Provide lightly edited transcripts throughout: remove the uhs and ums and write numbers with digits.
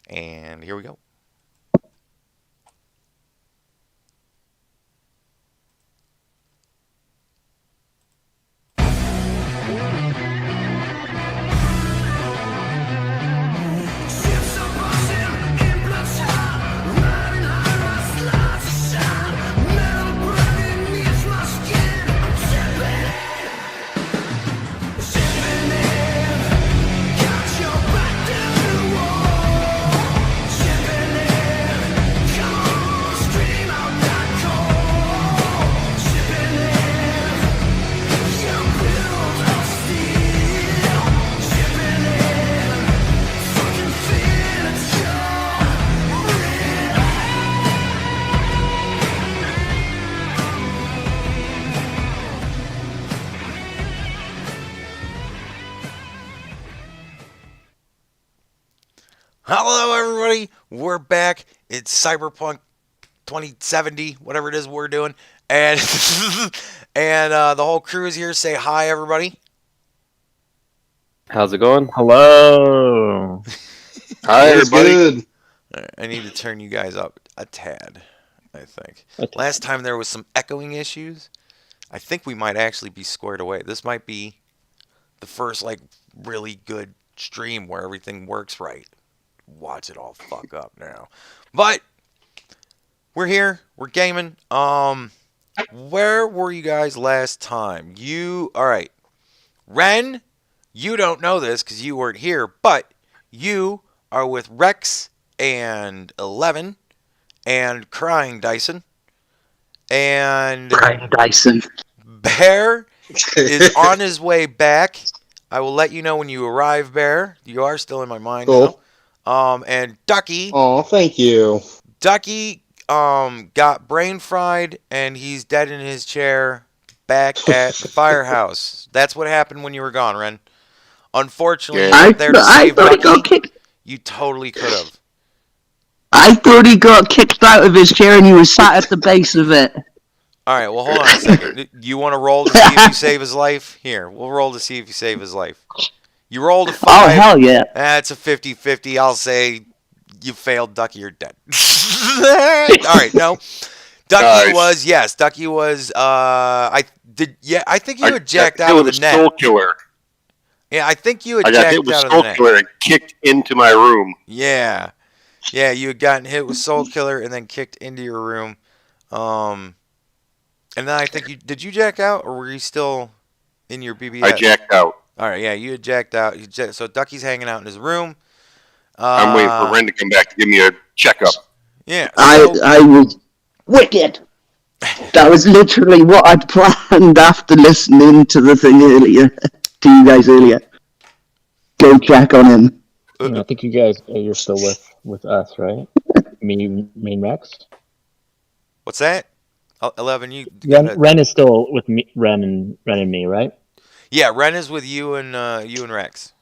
And here we go. Hello, everybody. We're back. It's Cyberpunk 2070, whatever it is we're doing, and and the whole crew is here. Say hi, everybody. How's it going? Hello. Hi, everybody. Good. I need to turn you guys up a tad. I think last time there was some echoing issues. I think we might actually be squared away. This might be the first really good stream where everything works right. Watch it all fuck up now. But we're here. We're gaming. Where were you guys last time? All right. Ren, you don't know this because you weren't here, but you are with Rex and 11 and Crying Dyson. And Crying Dyson. Bear is on his way back. I will let you know when you arrive, Bear. You are still in my mind now. And Ducky. Oh, thank you. Ducky got brain fried and he's dead in his chair back at the firehouse. That's what happened when you were gone, Ren. Unfortunately, you weren't there to save thought he Ducky. got kicked. You totally could have. I thought he got kicked out of his chair and he was sat at the base of it. All right, well, hold on a second. You want to roll to see if you save his life? Here, we'll roll to see if you save his life. You rolled a 5. Oh, hell yeah. That's a 50-50. I'll say you failed. Ducky, you're dead. All right, no. Ducky was, I think you had jacked out of the net. Soul Killer. Yeah, I think you had I got jacked hit with out of Soul the net. Killer and kicked into my room. Yeah. Yeah, you had gotten hit with Soul Killer and then kicked into your room. And then I think did you jack out or were you still in your BBS? I jacked out. All right, yeah, you had jacked out. So Ducky's hanging out in his room. I'm waiting for Ren to come back to give me a checkup. Yeah. So, I was wicked. That was literally what I'd planned after listening to the thing earlier, to you guys earlier. Go check on him. I think you guys, you're still with us, right? Me and Rex? what's that? 11, you Ren is still with me, Ren and me, right? Yeah, Ren is with you and Rex.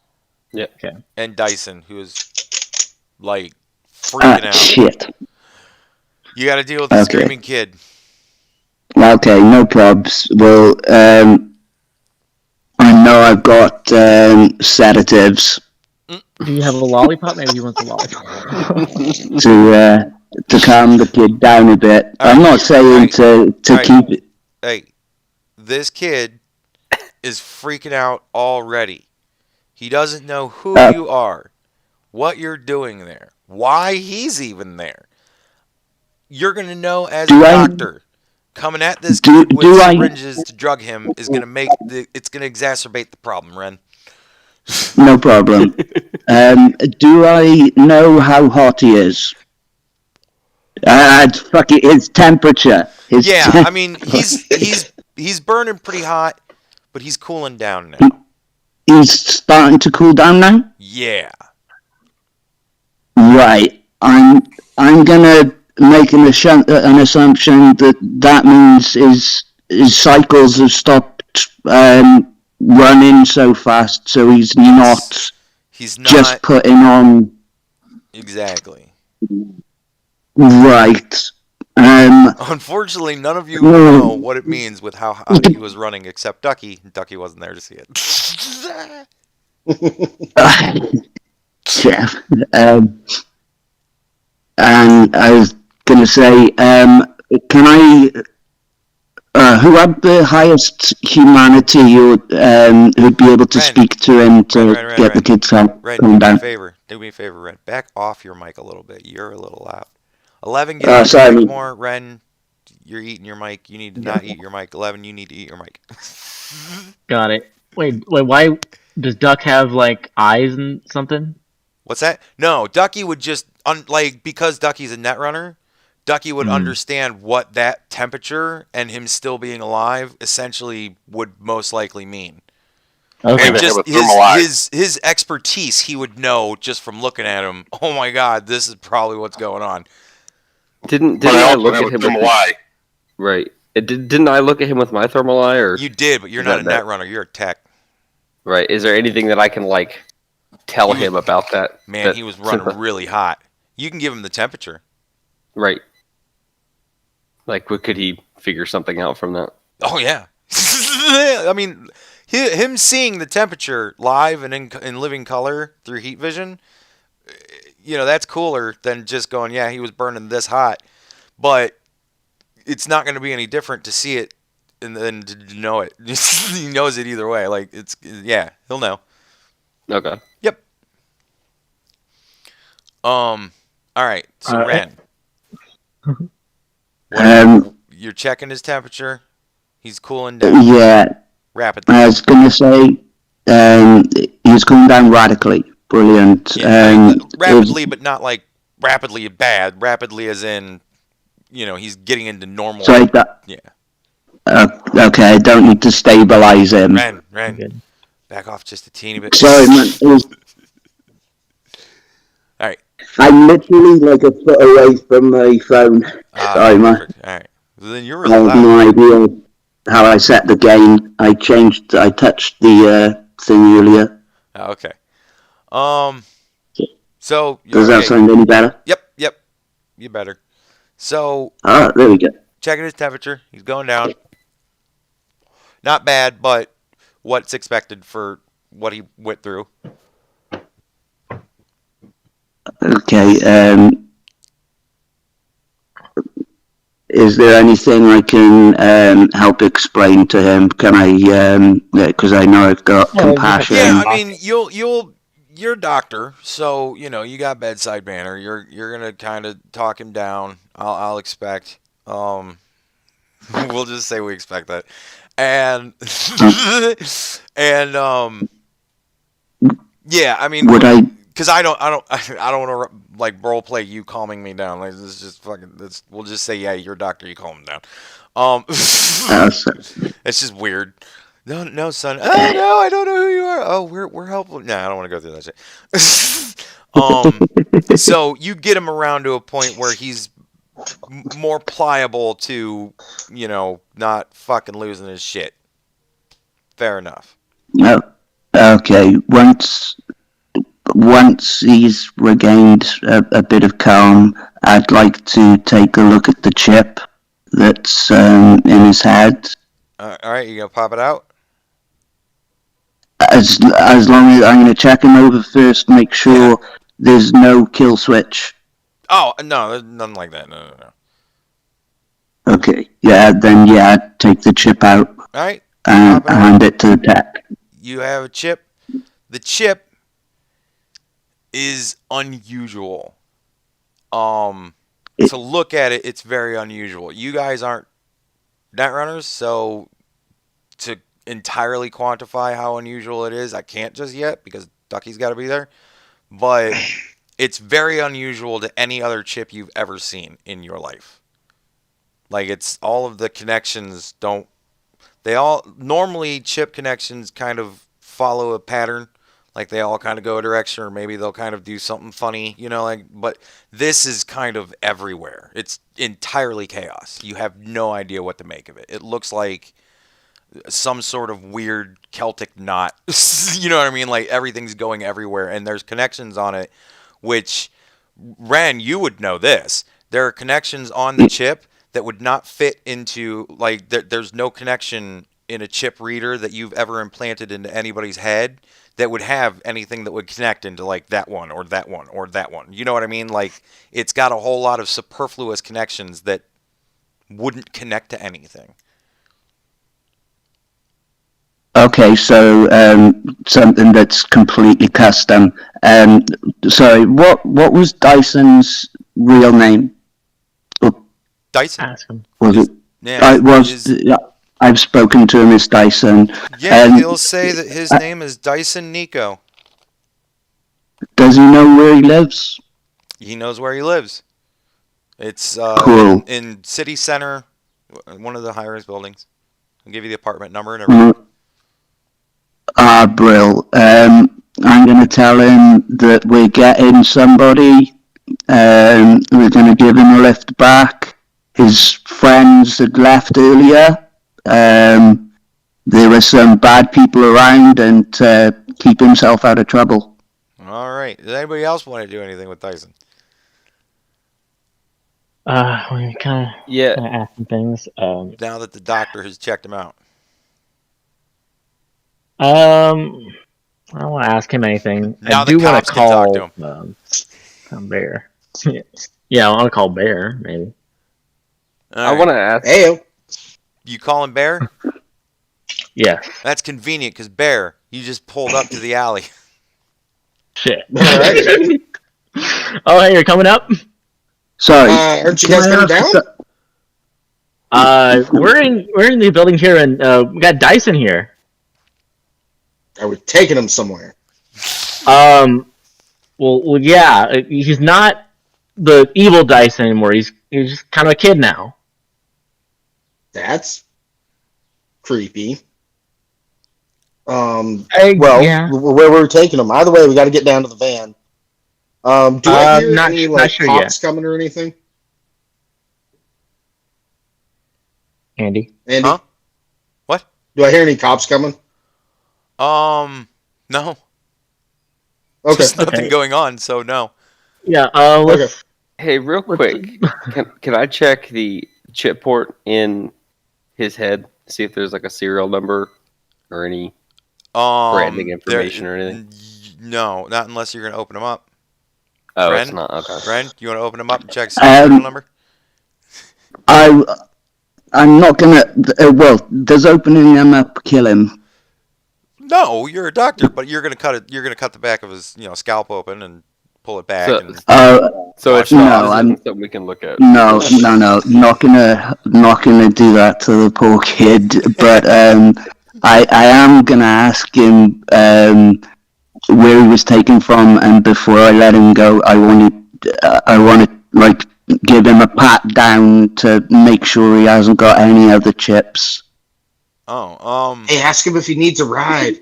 Yeah. Okay. And Dyson, who is freaking out. Shit. You got to deal with the screaming kid. Okay, no probs. Well, I know I've got sedatives Do you have a lollipop? Maybe he wants a lollipop. to calm the kid down a bit. All I'm right. not saying to keep it. Hey, this kid is freaking out already. He doesn't know who you are, what you're doing there, why he's even there. You're going to know as a doctor. Coming at this kid with syringes to drug him is going to it's going to exacerbate the problem, Ren. No problem. Do I know how hot he is? His temperature. I mean, he's burning pretty hot, but he's cooling down now. He's starting to cool down now? Yeah. Right. I'm gonna make an assumption that means his cycles have stopped running so fast, so he's not just putting on. Exactly. Right. Unfortunately, none of you know what it means with how hot he was running, except Ducky. Ducky wasn't there to see it. Jeff. And I was going to say, can I? Who had the highest humanity who'd be able to Ren, speak to him to get the Ren. kids calm Ren, do me a down? favor. Do me a favor, Ren. Back off your mic a little bit. You're a little loud. 11, get on your mic Sorry. more. Ren, you're eating your mic. You need to not eat your mic. 11, you need to eat your mic. Got it. Wait, why does Duck have like eyes and something? What's that? No, Ducky would just, because Ducky's a netrunner, Ducky would understand what that temperature and him still being alive essentially would most likely mean. Okay. And Maybe just with thermal eyes. his expertise, he would know just from looking at him. Oh my God, this is probably what's going on. Didn't But I I also look have at a him thermal with eye. right? Didn't I look at him with my thermal eye, or You did, but you're Is not a that- netrunner. You're a tech. right? Is there anything that I can like tell him about that? Man, he was running really hot. You can give him the temperature. Right. Like, what could he figure something out from that? Oh yeah. I mean, him seeing the temperature live and in living color through heat vision, that's cooler than just going, yeah, he was burning this hot. But it's not going to be any different to see it and then to know it. He knows it either way. Like, he'll know. Okay. Yep. All right. So Ren, you're checking his temperature. He's cooling down Yeah, rapidly. I was going to say, he's coming down radically. Brilliant. Yeah, rapidly, but not like rapidly bad. Rapidly, as in, he's getting into normal. Sorry, Yeah. okay, I don't need to stabilize him. Ren, Good. back off just a teeny bit. Sorry, man. All right. I'm literally like a foot away from my phone. Sorry, man. Perfect. All right. Well, then you're I really have loud. no idea how I set the game. I touched the thing earlier. Oh, okay. So Does that sound any better? Yep. You better. So There we go. checking his temperature. He's going down. Not bad, but what's expected for what he went through. Okay. Is there anything I can help explain to him? Can I? Because I know I've got compassion. Yeah, I mean, you're a doctor, so you got bedside manner. You're gonna kind of talk him down. I'll expect. We'll just say we expect that, and yeah, I mean, Would I? because I don't want to like role play you calming me down. Like, this is just fucking. We'll just say, yeah, you're a doctor. You calm him down. It's just weird. No, son. Oh no, I don't know who you are. Oh, we're helpful. No, I don't want to go through that shit. So you get him around to a point where he's more pliable to, not fucking losing his shit. Fair enough. No. Okay. Once he's regained a bit of calm, I'd like to take a look at the chip that's in his head. All right, you gonna pop it out? As long as I'm going to check him over first, make sure there's no kill switch. Oh no, there's nothing like that. No. Okay. Yeah. Then take the chip out All right. and hand it to the tech. You have a chip. The chip is unusual. To look at it, it's very unusual. You guys aren't netrunners, so to entirely quantify how unusual it is, I can't just yet because Ducky's got to be there. But it's very unusual to any other chip you've ever seen in your life. Like, it's all of the connections normally chip connections kind of follow a pattern. Like, they all kind of go a direction, or maybe they'll kind of do something funny, but this is kind of everywhere. It's entirely chaos. You have no idea what to make of it. It looks like some sort of weird Celtic knot. You know what I mean? Like, everything's going everywhere, and there's connections on it, which, Ren, you would know this. There are connections on the chip that would not fit into, like, there's no connection in a chip reader that you've ever implanted into anybody's head that would have anything that would connect into like that one or that one or that one. You know what I mean? Like it's got a whole lot of superfluous connections that wouldn't connect to anything. Okay, so something that's completely custom. Sorry, what was Dyson's real name? Dyson. Ask him. Was it? Yeah. I've spoken to him as Dyson. Yeah, he'll say that his name is Dyson Nico. Does he know where he lives? He knows where he lives. It's Cool. in City Center, one of the high-rise buildings. I'll give you the apartment number and everything. Brill. I'm going to tell him that we're getting somebody. We're going to give him a lift back. His friends had left earlier. There were some bad people around, and to keep himself out of trouble. All right. Does anybody else want to do anything with Dyson? We kind of asking things. Now that the doctor has checked him out. I don't want to ask him anything. Now I the do want cops to can talk call to him. Bear. Yeah, I want to call Bear, maybe. All I want to ask. Hey, You calling Bear? Yeah. That's convenient because Bear, you just pulled up to the alley. Shit. Alright. Oh, hey, you're coming up? Sorry. Aren't you guys coming down? We're in the building here, and we got Dyson here. Are we taking him somewhere? Well, yeah. He's not the evil Dyson anymore. He's just kind of a kid now. That's creepy. Yeah. Where we're taking him? Either way, we got to get down to the van. Do I hear not any sure cops coming or anything? Andy? Huh? What? Do I hear any cops coming? No. Okay. There's nothing going on, so no. Yeah. Okay. Hey, real quick, can I check the chip port in his head? See if there's like a serial number or any branding information or anything. No, not unless you're gonna open them up. Oh, Ren? it's not. Okay. Ren, you want to open them up and check serial number? I'm not gonna. Well, does opening them up kill him? No, you're a doctor, but you're gonna cut it. You're gonna cut the back of his, scalp open and pull it back. So it's not something we can look at. No, not gonna do that to the poor kid. But I am gonna ask him where he was taken from, and before I let him go, I want to give him a pat down to make sure he hasn't got any other chips. Hey, ask him if he needs a ride.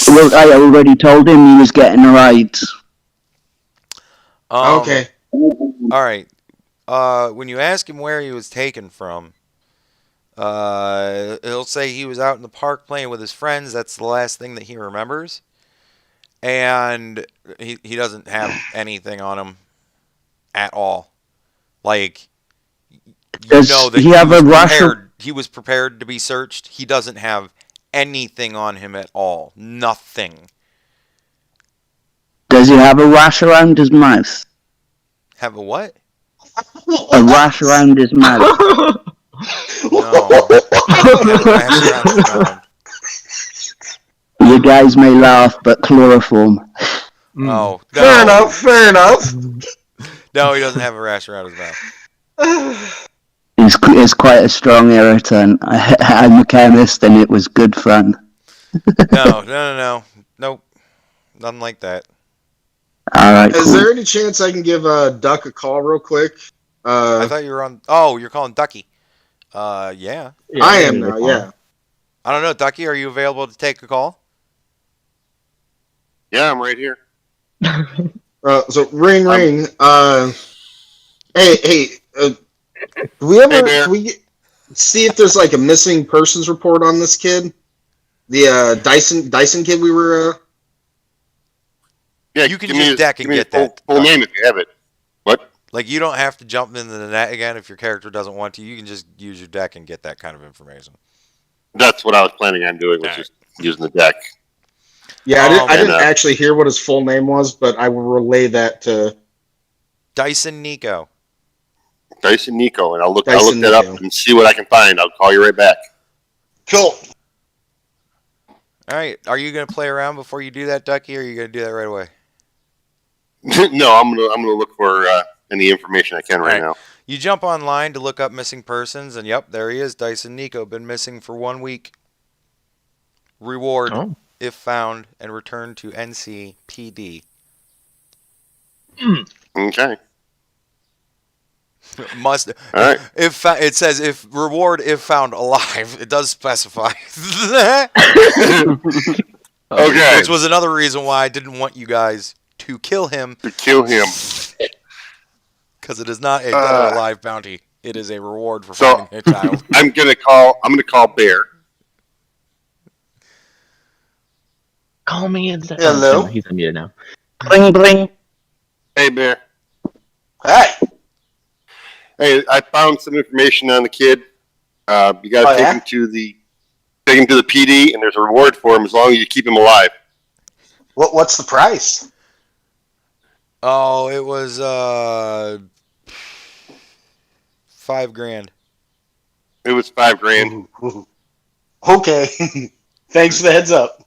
Well, I already told him he was getting a ride. Okay. All right. When you ask him where he was taken from, he'll say he was out in the park playing with his friends. That's the last thing that he remembers. And he doesn't have anything on him at all. Like, Does that he have a he was prepared to be searched. He doesn't have anything on him at all. Nothing. Does he have a rash around his mouth? Have a what? A rash around his mouth. No. Have a rash around his mouth. You guys may laugh, but chloroform. Oh, no. Fair enough. No, he doesn't have a rash around his mouth. It's quite a strong irritant. I'm a chemist, and it was good fun. No. Nope. Nothing like that. All right. Is Cool. there any chance I can give Duck a call real quick? I thought you were on. Oh, you're calling Ducky. Yeah. I am now. Yeah. I don't know, Ducky. Are you available to take a call? Yeah, I'm right here. So ring. Hey. Do we ever? Bear. Can we see if there's like a missing persons report on this kid? The Dyson kid we were. Yeah, You can use deck and get that. Full name if you have it. What? Like, you don't have to jump into the net again if your character doesn't want to. You can just use your deck and get that kind of information. That's what I was planning on doing, was just using the deck. Yeah, I didn't actually hear what his full name was, but I will relay that to Dyson Nico. Dyson Nico, and I'll look that up and see what I can find. I'll call you right back. Cool. All right, are you gonna play around before you do that, Ducky, or are you gonna do that right away? No, I'm gonna look for any information I can right now. You jump online to look up missing persons, and yep, there he is, Dyson Nico, been missing for 1 week. Reward if found and returned to NCPD. Okay. Must. All right. It says if reward if found alive. It does specify. Okay. Which was another reason why I didn't want you guys to kill him. Because it is not a dead or alive bounty. It is a reward for finding a child. I'm gonna call Bear. Call me in. Hello. He's unmuted now. Bling bling. Hey, Bear. Hi. Hey, I found some information on the kid. You gotta take him to the PD, and there's a reward for him as long as you keep him alive. What's the price? Oh, it was $5,000. It was $5,000. Ooh. Okay. Thanks for the heads up.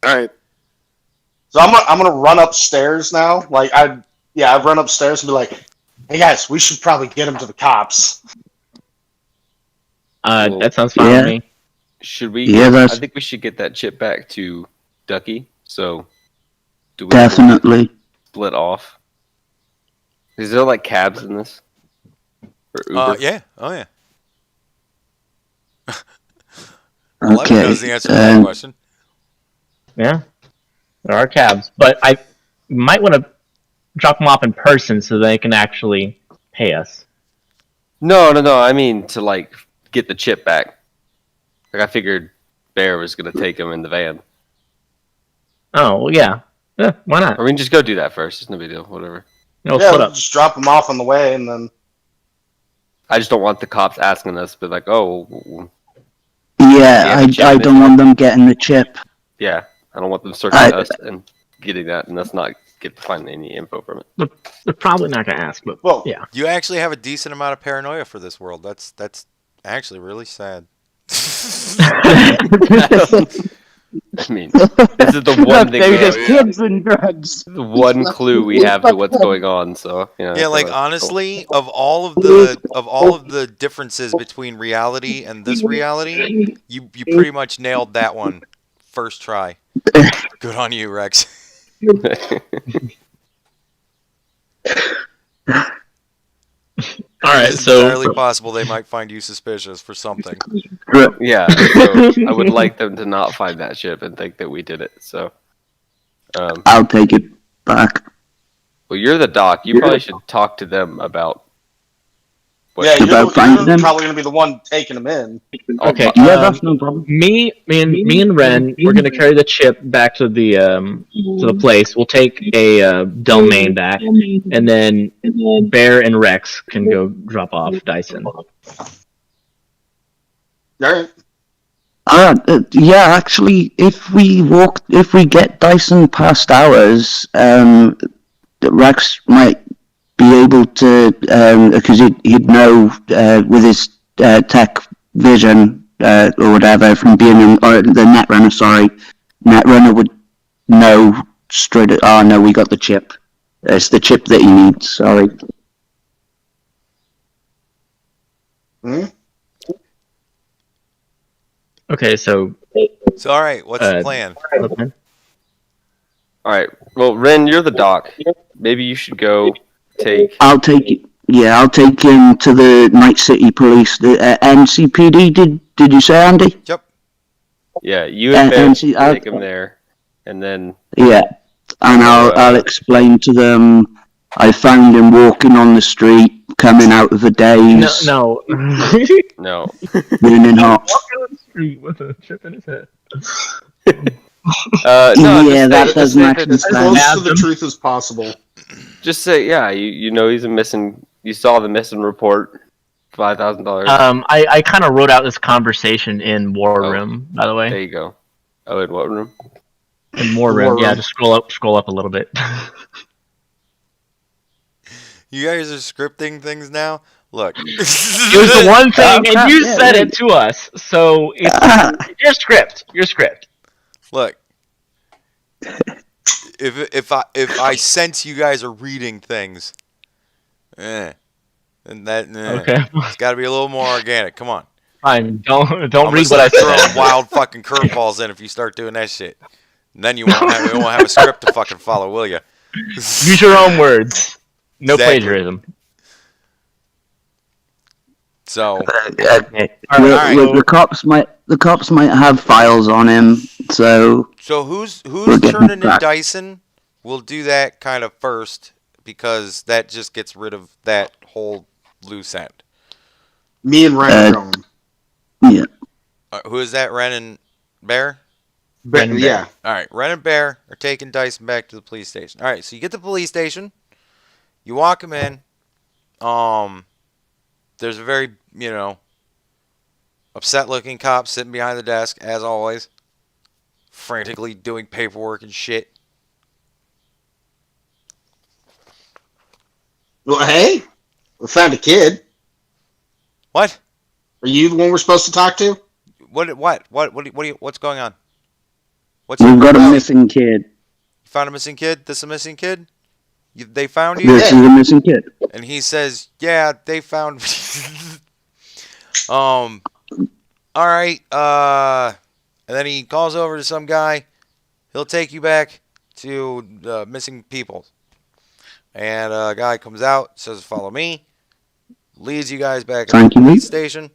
All right. So I'm gonna run upstairs now. I run upstairs and be like, "Hey guys, we should probably get him to the cops." That sounds fine with me. Should we? Yeah, I think we should get that chip back to Ducky. So, do we Definitely. split off? Is there like cabs in this? Or Uber? Yeah. Oh yeah. Okay. knows the answer to that question. Yeah, there are cabs, but I might want to drop them off in person so they can actually pay us. No. I mean to get the chip back. I figured Bear was gonna take him in the van. Oh well, yeah. Why not? Or we can just go do that first. It's no big deal. Whatever. No, Yeah, split we'll up. just drop him off on the way, and then. I just don't want the cops asking us, but Yeah, I don't want them getting the chip. yeah, I don't want them searching us and getting that, and us not finding any info from it. They're probably not gonna ask, but yeah. You actually have a decent amount of paranoia for this world. That's actually really sad. I mean, this is the one thing. They're just kids and drugs. The one clue we have to what's going on. So yeah, honestly, of all of the differences between reality and this reality, you pretty much nailed that one first try. Good on you, Rex. All right, It's so entirely possible they might find you suspicious for something. yeah, so I would like them to not find that ship and think that we did it. So, I'll take it back. well, you're the doc. You probably should talk to them about. Yeah, About you're finding them? probably gonna be the one taking him in. okay, Yeah, that's no problem. me and Ren, we're gonna carry the chip back to the place. We'll take a domain back, and then Bear and Rex can go drop off Dyson. All right. Yeah, actually, if we get Dyson past ours, Rex might be able to, because he'd know with his tech vision or whatever from being or the Netrunner. Sorry, Netrunner would know straight. Oh no, we got the chip. It's the chip that he needs. Sorry. Hmm? Okay, so all right, what's the plan? All right. Well, Ren, you're the doc. Maybe you should go take. I'll take it. Yeah, I'll take him to the Night City Police, the NCPD. Did you say, Andy? Yep. Yeah, you and Ben I'll take him there, and then. Yeah, and I'll explain to them. I found him walking on the street, coming out of a daze. No. No. Running hot. Walking on the street with a chip in his head. No, Yeah, that doesn't say actually As sound. close to the truth as possible. Just say, yeah, you know he's a missing. You saw the missing report $5,000. I kind of wrote out this conversation in War Room, by the way. There you go. Oh, in what room? In War Room, yeah. Just scroll up a little bit. You guys are scripting things now. Look, it was the one thing, and you said it to us, so it's your script. Your script. Look, if I sense you guys are reading things, and that okay, it's got to be a little more organic. Come on. Fine. Don't read what I said. Throwing wild fucking curveballs in if you start doing that shit. And then you won't have a script to fucking follow, will you? Use your own words. No plagiarism. So, the cops might have files on him. So who's turning in Dyson? We'll do that kind of first because that just gets rid of that whole loose end. Me and Ren are going. Yeah. Who is that? Ren and Bear? Yeah. All right. Ren and Bear are taking Dyson back to the police station. All right. So you get to the police station. You walk him in. There's a very, upset-looking cop sitting behind the desk, as always, frantically doing paperwork and shit. Well, hey, we found a kid. What? Are you the one we're supposed to talk to? What's going on? We've got a missing kid. You found a missing kid? This a missing kid? They found you? This is a missing kid. And he says, yeah, they found me. All right. And then he calls over to some guy. He'll take you back to missing people. And a guy comes out, says, follow me. Leads you guys back to the police station.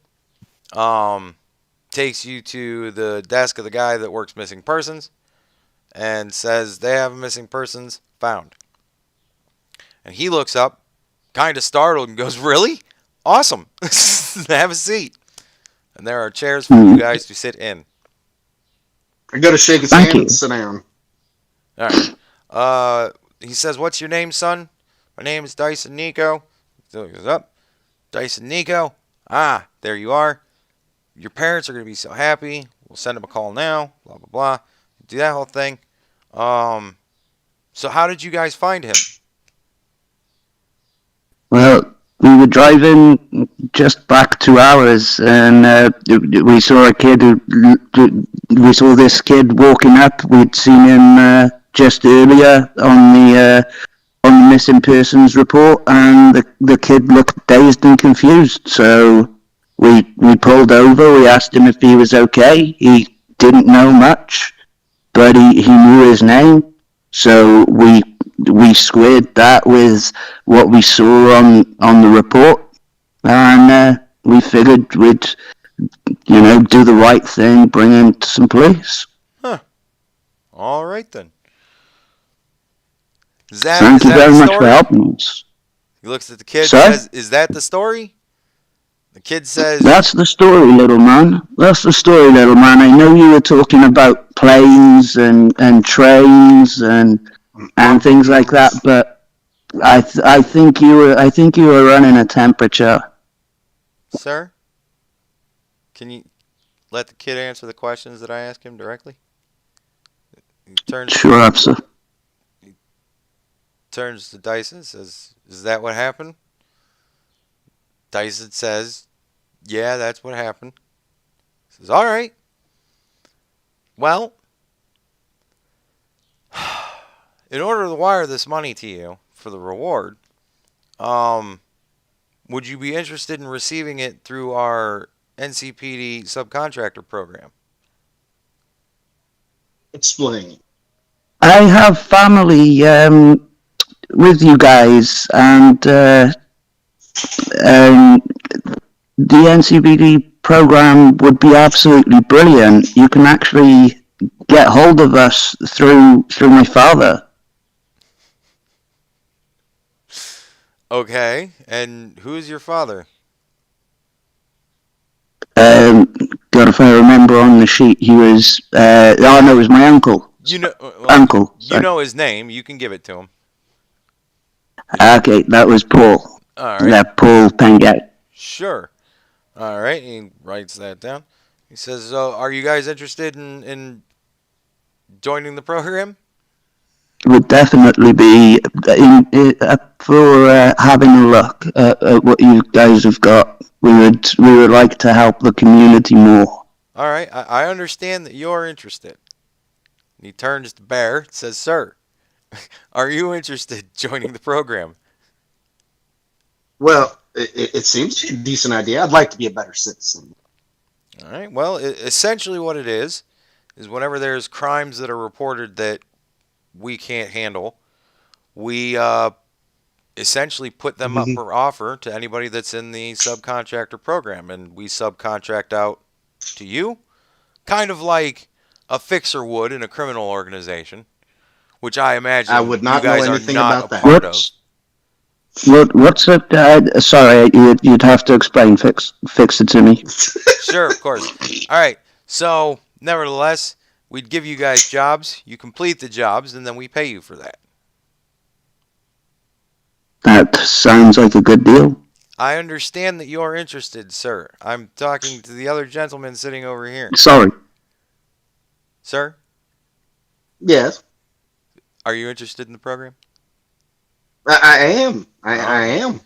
Takes you to the desk of the guy that works missing persons. And says, they have missing persons found. And he looks up, kind of startled, and goes, really? Awesome. Have a seat. And there are chairs for you guys to sit in. I go to shake his hand and sit down. All right. He says, what's your name, son? My name is Dyson Nico. So he goes up. Dyson Nico. Ah, there you are. Your parents are going to be so happy. We'll send them a call now. Blah, blah, blah. Do that whole thing. So how did you guys find him? Well, we were driving just back 2 hours, and we saw we saw this kid walking up. We'd seen him just earlier on the missing persons report, and the kid looked dazed and confused. So we pulled over. We asked him if he was okay. He didn't know much, but he knew his name. So we squared that with what we saw on the report, and we figured we'd, do the right thing, bring him to some police. Huh. All right then. Thank you very much for helping us. He looks at the kid and says, is that the story? The kid says, that's the story, little man. That's the story, little man. I know you were talking about planes and trains and things like that, but I think you were running a temperature. Sir, can you let the kid answer the questions that I ask him directly? Sure, officer. He turns to Dyson and says, is that what happened? Dyson says, yeah, that's what happened. He says, all right. Well, in order to wire this money to you for the reward, would you be interested in receiving it through our NCPD subcontractor program? Explain. I have family with you guys, and the NCPD program would be absolutely brilliant. You can actually get hold of us through my father. Okay, and who's your father? God, if I remember on the sheet, he was. It was my uncle. Uncle. You know his name. You can give it to him. Okay, that was Paul. All right. That Paul Pengat. Sure. All right. He writes that down. He says, "Are you guys interested in joining the program?" Would definitely be up for having a look at what you guys have got. We would like to help the community more. All right. I understand that you're interested. And he turns to Bear and says, "Sir, are you interested in joining the program?" Well, it seems a decent idea. I'd like to be a better citizen. All right. Well, essentially what it is whenever there's crimes that are reported that we can't handle, we essentially put them up for offer to anybody that's in the subcontractor program, and we subcontract out to you, kind of like a fixer would in a criminal organization, which I imagine I would not you guys know are anything not about a that. part of. What's it? Sorry, you'd have to explain. Fix it to me. Sure, of course. All right. So, nevertheless, we'd give you guys jobs. You complete the jobs, and then we pay you for that. That sounds like a good deal. I understand that you're interested, sir. I'm talking to the other gentleman sitting over here. Sorry. Sir? Yes. Are you interested in the program? I am. I am.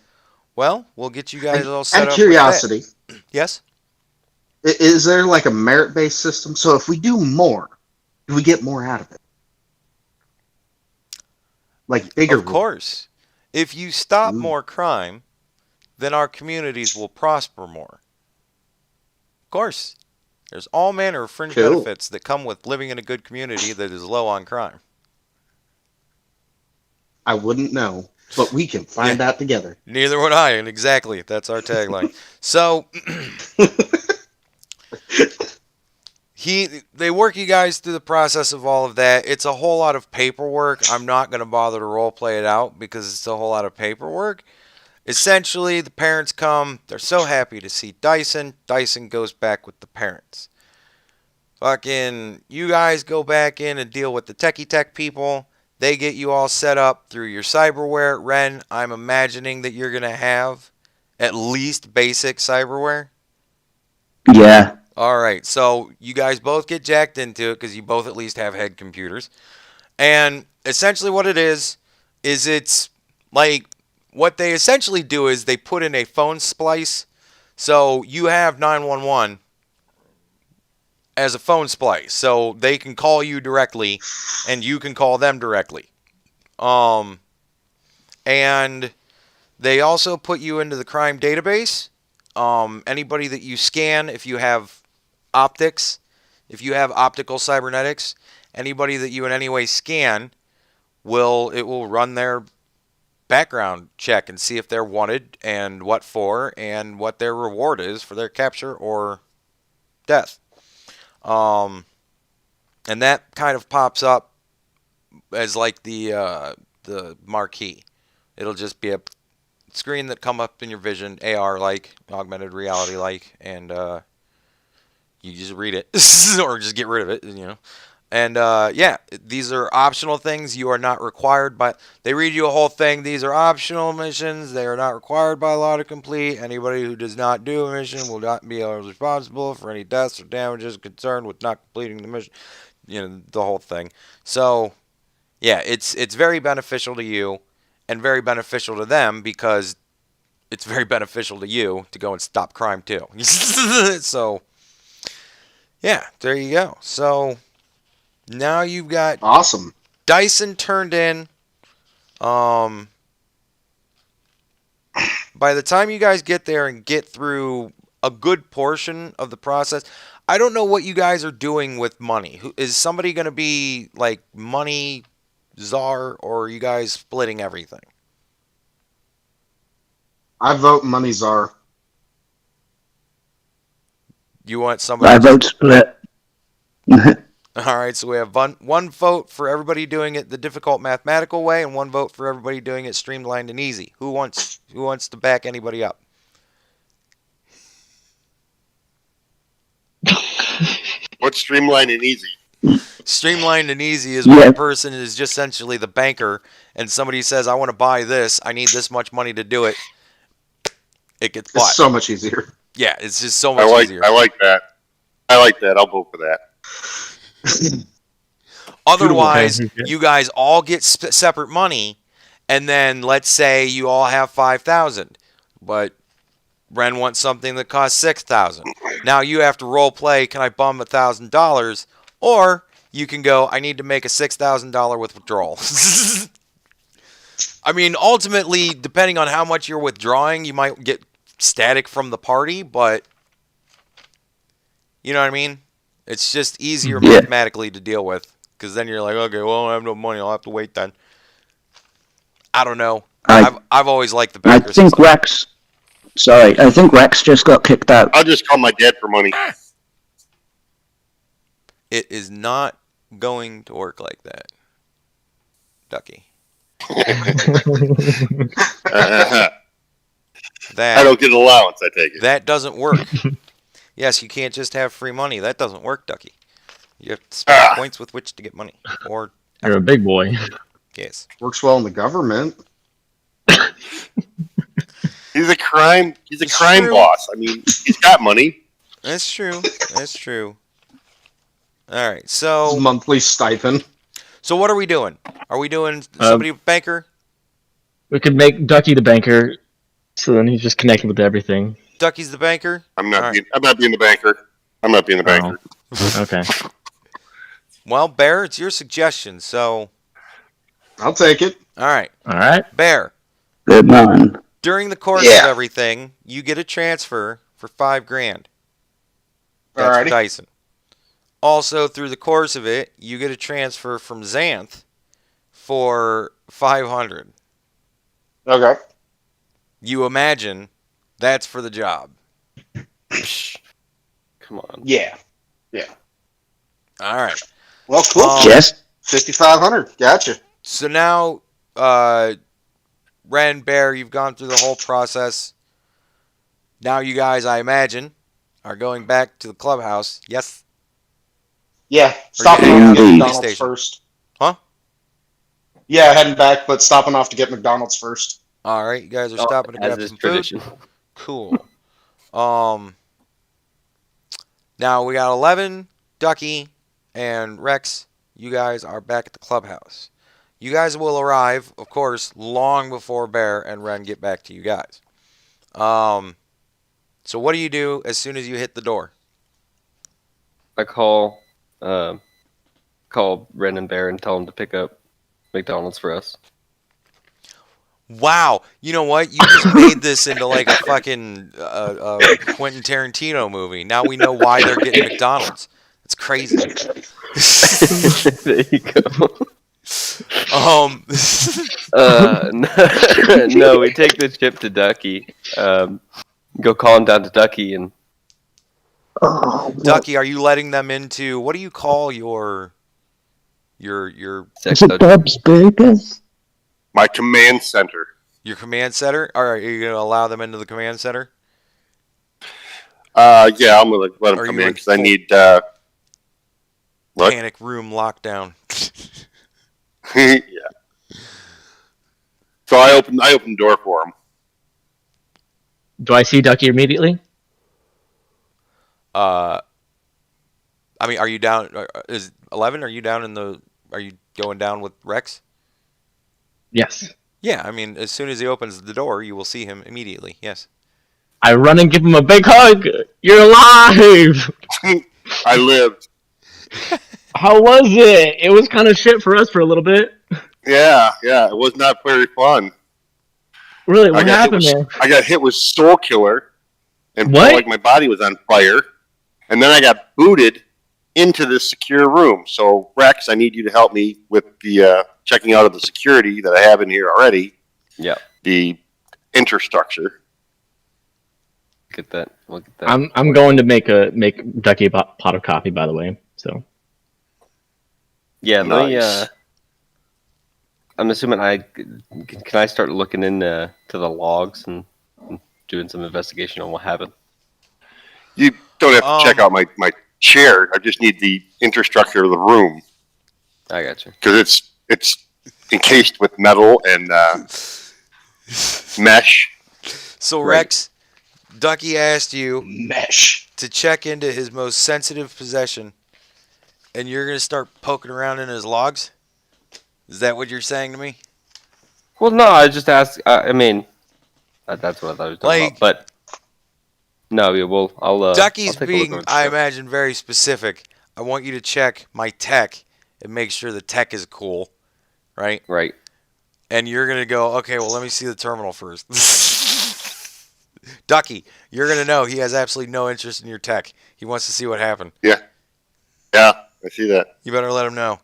Well, we'll get you guys all set Out of up. curiosity, yes? Is there like a merit-based system? So if we do more, do we get more out of it? Like bigger? Of course. If you stop more crime, then our communities will prosper more. Of course. There's all manner of fringe benefits that come with living in a good community that is low on crime. I wouldn't know, but we can find out together. Neither would I, and exactly, that's our tagline. So, they work you guys through the process of all of that. It's a whole lot of paperwork. I'm not going to bother to role play it out because it's a whole lot of paperwork. Essentially, the parents come. They're so happy to see Dyson. Dyson goes back with the parents. Fucking, you guys go back in and deal with the techie tech people. They get you all set up through your cyberware. Ren, I'm imagining that you're going to have at least basic cyberware. Yeah. All right. So you guys both get jacked into it because you both at least have head computers. And essentially what it is it's like what they essentially do is they put in a phone splice. So you have 911 as a phone splice, so they can call you directly, and you can call them directly. And they also put you into the crime database. Anybody that you scan, if you have optics, if you have optical cybernetics, anybody that you in any way scan, it will run their background check and see if they're wanted and what for and what their reward is for their capture or death. And that kind of pops up as like the marquee. It'll just be a screen that come up in your vision, AR like, augmented reality like, and you just read it or just get rid of it, you know. And yeah, these are optional things. You are not required by. They read you a whole thing. These are optional missions. They are not required by law to complete. Anybody who does not do a mission will not be held responsible for any deaths or damages concerned with not completing the mission. You know, the whole thing. So, yeah, it's very beneficial to you and very beneficial to them because it's very beneficial to you to go and stop crime too. So, yeah, there you go. So. Now you've got awesome Dyson turned in. By the time you guys get there and get through a good portion of the process, I don't know what you guys are doing with money. Is somebody going to be like money czar, or are you guys splitting everything? I vote money czar. You want somebody? I vote split. All right, so we have one vote for everybody doing it the difficult mathematical way, and one vote for everybody doing it streamlined and easy. Who wants to back anybody up? What's streamlined and easy? Streamlined and easy is one person is just essentially the banker, and somebody says, "I want to buy this. I need this much money to do it." it gets bought. It's so much easier. Yeah, it's just so much easier. I like that. I'll vote for that. Otherwise, you guys all get separate money, and then let's say you all have 5,000, but Ren wants something that costs 6,000. Now you have to role play. Can I bum $1,000? Or you can go, I need to make a $6,000 withdrawal. I mean, ultimately, depending on how much you're withdrawing, you might get static from the party, but you know what I mean? It's just easier mathematically to deal with, because then you're like, okay, well, I have no money. I'll have to wait then. I don't know. I've always liked the banker system. I think Rex just got kicked out. I'll just call my dad for money. It is not going to work like that, Ducky. I don't get an allowance, I take it. That doesn't work. Yes, you can't just have free money. That doesn't work, Ducky. You have to spend points with which to get money. Or you're a big boy. Yes. Works well in the government. He's a crime boss. I mean, he's got money. That's true. That's true. All right, so monthly stipend. So what are we doing? Are we doing somebody banker? We could make Ducky the banker, so then he's just connected with everything. Ducky's the banker. I'm not being the banker. Okay. Well, Bear, it's your suggestion, so I'll take it. All right. Good Bear. man. During the course of everything, you get a transfer for $5,000. That's for Dyson. Also, through the course of it, you get a transfer from Xanth for $500. Okay. You imagine that's for the job. Come on. Yeah. All right. Well, cool. Yes. 5,500. Gotcha. So now, Ren, Bear, you've gone through the whole process. Now you guys, I imagine, are going back to the clubhouse. Yes? Yeah. Stopping off to get McDonald's first. Huh? Yeah, heading back, but stopping off to get McDonald's first. All right, you guys are stopping to grab some tradition. Food. Cool. Now we got 11, Ducky, and Rex. You guys are back at the clubhouse. You guys will arrive, of course, long before Bear and Ren get back to you guys. So what do you do as soon as you hit the door? I call Ren and Bear and tell them to pick up McDonald's for us. Wow, you know what? You just made this into like a fucking Quentin Tarantino movie. Now we know why they're getting McDonald's. It's crazy. There you go. No, we take the chip to Ducky. Go call him down to Ducky and. Ducky, are you letting them into what do you call your Is it Bob's Burgers? My command center. Your command center? Are you going to allow them into the command center? Yeah, I'm going to let them come in because I need panic room lockdown. Yeah. So I open the door for him. Do I see Ducky immediately? I mean, are you down? Is 11? Are you down in the? Are you going down with Rex? Yes. Yeah, I mean, as soon as he opens the door, you will see him immediately. Yes. I run and give him a big hug. You're alive. I lived. How was it? It was kind of shit for us for a little bit. Yeah, it was not very fun. Really, what happened there? I got hit with Soul Killer, and what? Felt like my body was on fire, and then I got booted into this secure room. So, Rex, I need you to help me with the checking out of the security that I have in here already. Yeah. The infrastructure. Get that. We'll get that. I'm going to make Ducky a pot of coffee, by the way. So. Yeah, nice. I'm assuming can I start looking into to the logs and doing some investigation on what happened? You don't have to check out my chair. I just need the infrastructure of the room. I got you. Because it's encased with metal and mesh. So Rex, Ducky asked you Mesh. to check into his most sensitive possession, and you're going to start poking around in his logs? Is that what you're saying to me? Well, no, I just asked. I mean, that's what I thought you were talking Like, about. But no, yeah, well, I'll Ducky's take a look being, over the I ship. imagine, very specific. I want you to check my tech and make sure the tech is cool, right? Right. And you're going to go, okay, well, let me see the terminal first. Ducky, you're going to know he has absolutely no interest in your tech. He wants to see what happened. Yeah. Yeah, I see that. You better let him know.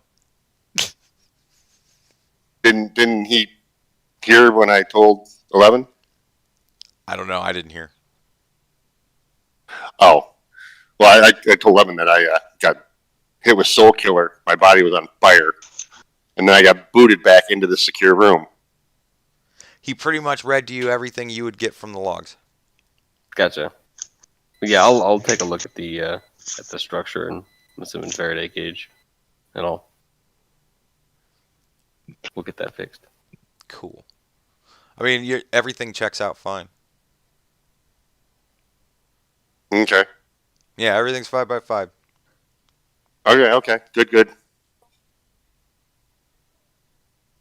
Didn't he hear when I told 11? I don't know. I didn't hear. Oh. Well, I told 11 that I got hit with Soul Killer. My body was on fire. And then I got booted back into the secure room. He pretty much read to you everything you would get from the logs. Gotcha. Yeah, I'll take a look at the structure, and I'm assuming Faraday cage, and we'll get that fixed. Cool. I mean, everything checks out fine. Okay. Yeah, everything's 5x5. Okay. Good.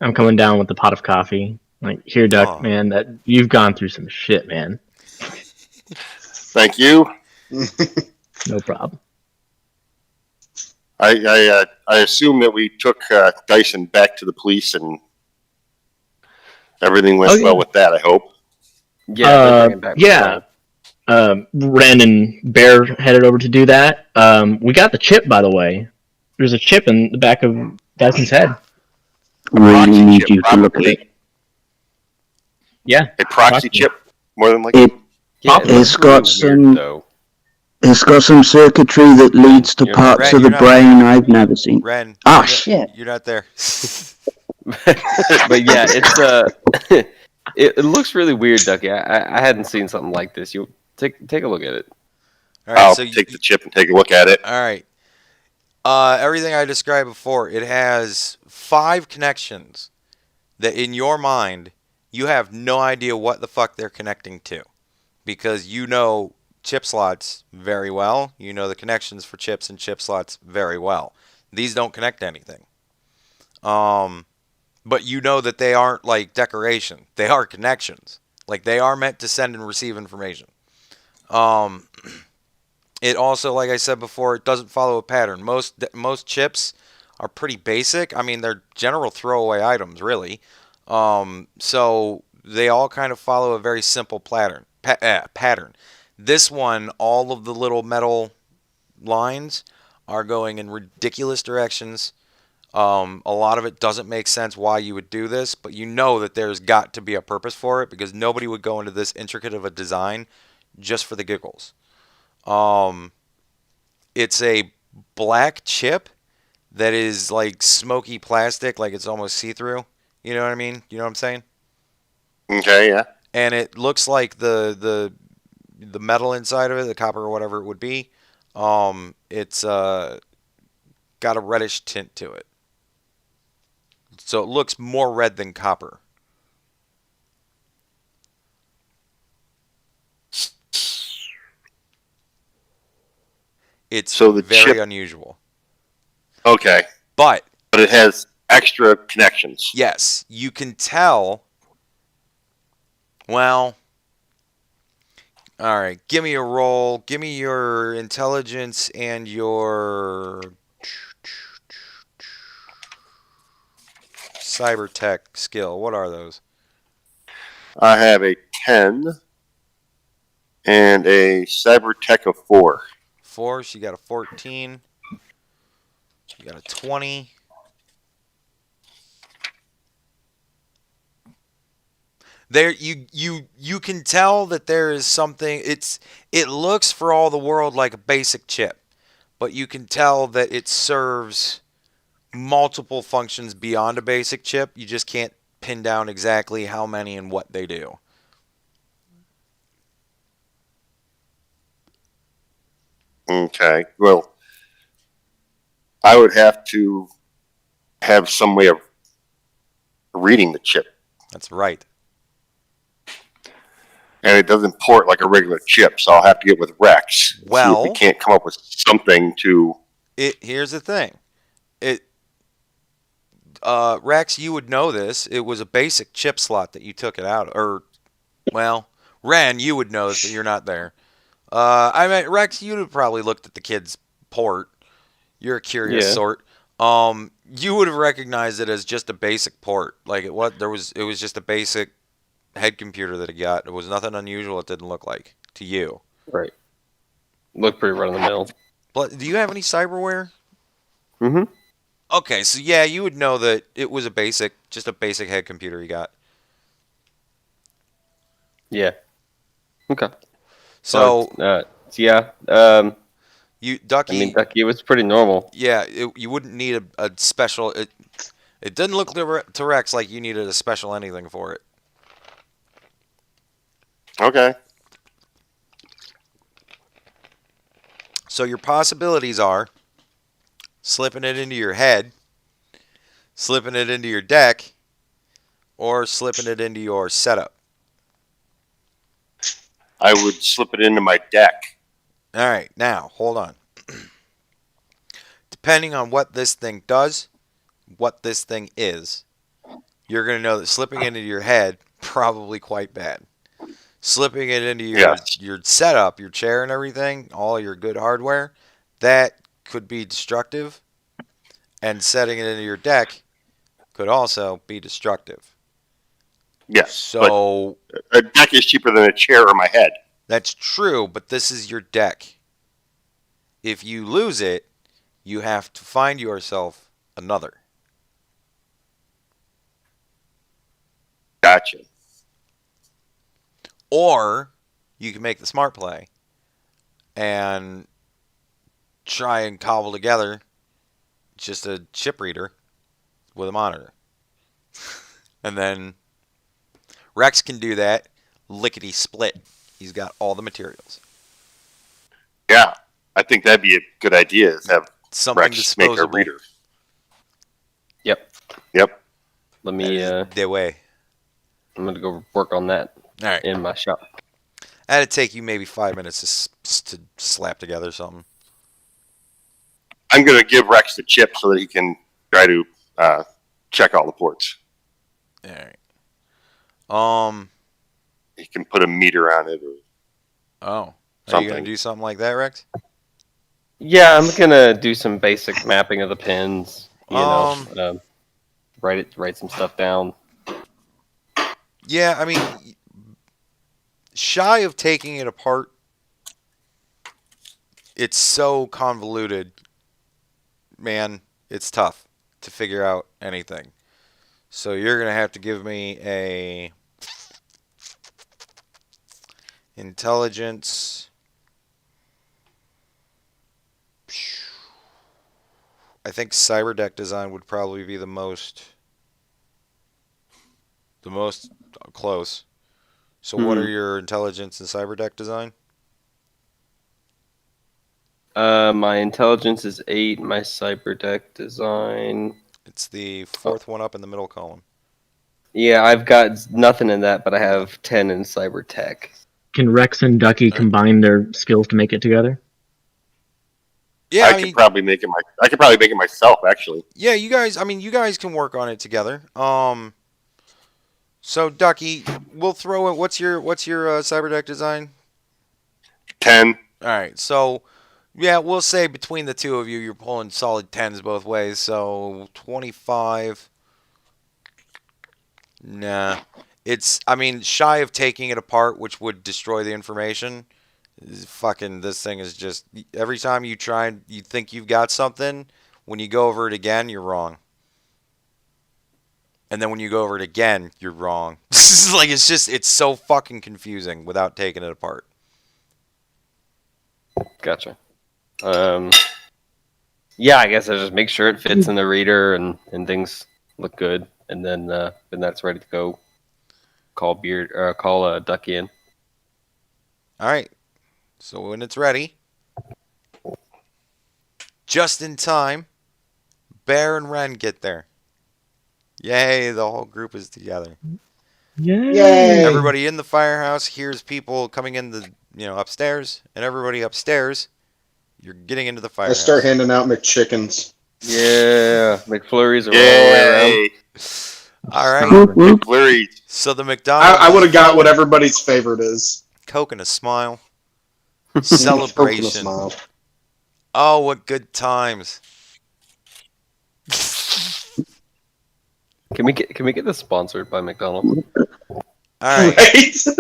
I'm coming down with the pot of coffee. Like, here, Duck, man, that you've gone through some shit, man. Thank you. No problem. I assume that we took Dyson back to the police and everything went well with that, I hope. Yeah, bring it back. Yeah. Ren and Bear headed over to do that. We got the chip, by the way. There's a chip in the back of Dyson's head. Really need you to look at it. Yeah. A proxy chip, more than likely. It's got some circuitry that leads to parts Ren, of the brain I've never seen. Ren. Shit. You're not there. But yeah, it's it looks really weird, Ducky. I hadn't seen something like this. You take a look at it. All right, I'll so take the chip and take a look at it. All right. Everything I described before, it has 5 connections that in your mind, you have no idea what the fuck they're connecting to. Because you know chip slots very well. You know the connections for chips and chip slots very well. These don't connect to anything. But you know that they aren't like decoration. They are connections. Like they are meant to send and receive information. It also, like I said before, it doesn't follow a pattern. Most chips are pretty basic. I mean, they're general throwaway items, really. So they all kind of follow a very simple pattern. This one, all of the little metal lines are going in ridiculous directions. A lot of it doesn't make sense why you would do this, but you know that there's got to be a purpose for it because nobody would go into this intricate of a design just for the giggles. It's a black chip that is like smoky plastic, like it's almost see-through. You know what I mean? You know what I'm saying? Okay, yeah. And it looks like the metal inside of it, the copper or whatever it would be. It's got a reddish tint to it. So it looks more red than copper. It's so the very chip, unusual. Okay. But it has extra connections. Yes, you can tell. Well, all right, give me a roll. Give me your intelligence and your cyber tech skill. What are those? I have a 10 and a cyber tech of 4. 4, so you got a 14. You got a 20. There you can tell that there is something. It looks for all the world like a basic chip, but you can tell that it serves multiple functions beyond a basic chip. You just can't pin down exactly how many and what they do. Okay. Well, I would have to have some way of reading the chip. That's right. and it doesn't port like a regular chip, so I'll have to get with Rex. See if we Well, can't come up with something to. here's the thing. Rex, you would know this. It was a basic chip slot that you took it out. Or, well, Ren, you would know this, but you're not there. I mean, Rex, you'd have probably looked at the kid's port. You're a curious Yeah. sort. You would have recognized it as just a basic port. Like it was just a basic head computer that he got. It was nothing unusual. It didn't look like to you. Right. Look pretty run of the mill. But do you have any cyberware? Mm-hmm. Okay, so yeah, you would know that it was just a basic head computer you got. Yeah. Okay. So yeah. Ducky. Ducky was pretty normal. Yeah, you wouldn't need a special. It didn't look to Rex like you needed a special anything for it. Okay. So your possibilities are slipping it into your head, slipping it into your deck, or slipping it into your setup. I would slip it into my deck. All right, now hold on. Depending on what this thing does, what this thing is, you're going to know that slipping it into your head probably quite bad. Slipping it into your setup, your chair and everything, all your good hardware, that could be destructive. And setting it into your deck could also be destructive. Yes. So a deck is cheaper than a chair or my head. That's true, but this is your deck. If you lose it, you have to find yourself another. Gotcha. Or you can make the smart play and try and cobble together just a chip reader with a monitor. And then Rex can do that lickety split. He's got all the materials. Yeah, I think that'd be a good idea. Is have Something Rex make a disposable. reader. Yep. Yep. Let me. The way. I'm gonna go work on that All right. in my shop. That'd take you maybe 5 minutes to slap together something. I'm gonna give Rex the chip so that he can try to check all the ports. All right. He can put a meter on it or Oh. Are something. you gonna do something like that, Rex? Yeah, I'm gonna do some basic mapping of the pins. Write some stuff down. Yeah, I mean, shy of taking it apart, it's so convoluted. Man, it's tough to figure out anything. So you're going to have to give me a intelligence. I think cyber deck design would probably be the most close. So what are your intelligence and cyber deck design? My intelligence is 8. My cyber deck design. It's the fourth one up in the middle column. Yeah, I've got nothing in that, but I have 10 in cyber tech. Can Rex and Ducky combine their skills to make it together? Yeah, I could probably make it myself, actually. Yeah, you guys can work on it together. So Ducky, we'll throw in what's your cyber deck design? 10. All right, so yeah, we'll say between the two of you, you're pulling solid 10s both ways. So 25. Nah, shy of taking it apart, which would destroy the information. Fucking, this thing is just every time you try, you think you've got something. When you go over it again, you're wrong. And then when you go over it again, you're wrong. It's so fucking confusing without taking it apart. Gotcha. Yeah, I guess I just make sure it fits in the reader and things look good, and then that's ready to go. Call Ducky in. All right. So when it's ready, just in time, Bear and Ren get there. Yay, the whole group is together. Yay! Everybody in the firehouse hears people coming in the upstairs, and everybody upstairs, you're getting into the I firehouse. start handing out McChickens. Yeah, McFlurries are all the way around. All right. McFlurries. So the McDonald's. I would have got what everybody's favorite is. Coke and a smile. Coke and a Celebration. smile. Oh, what good times. Can we get this sponsored by McDonald's? All right. Right? So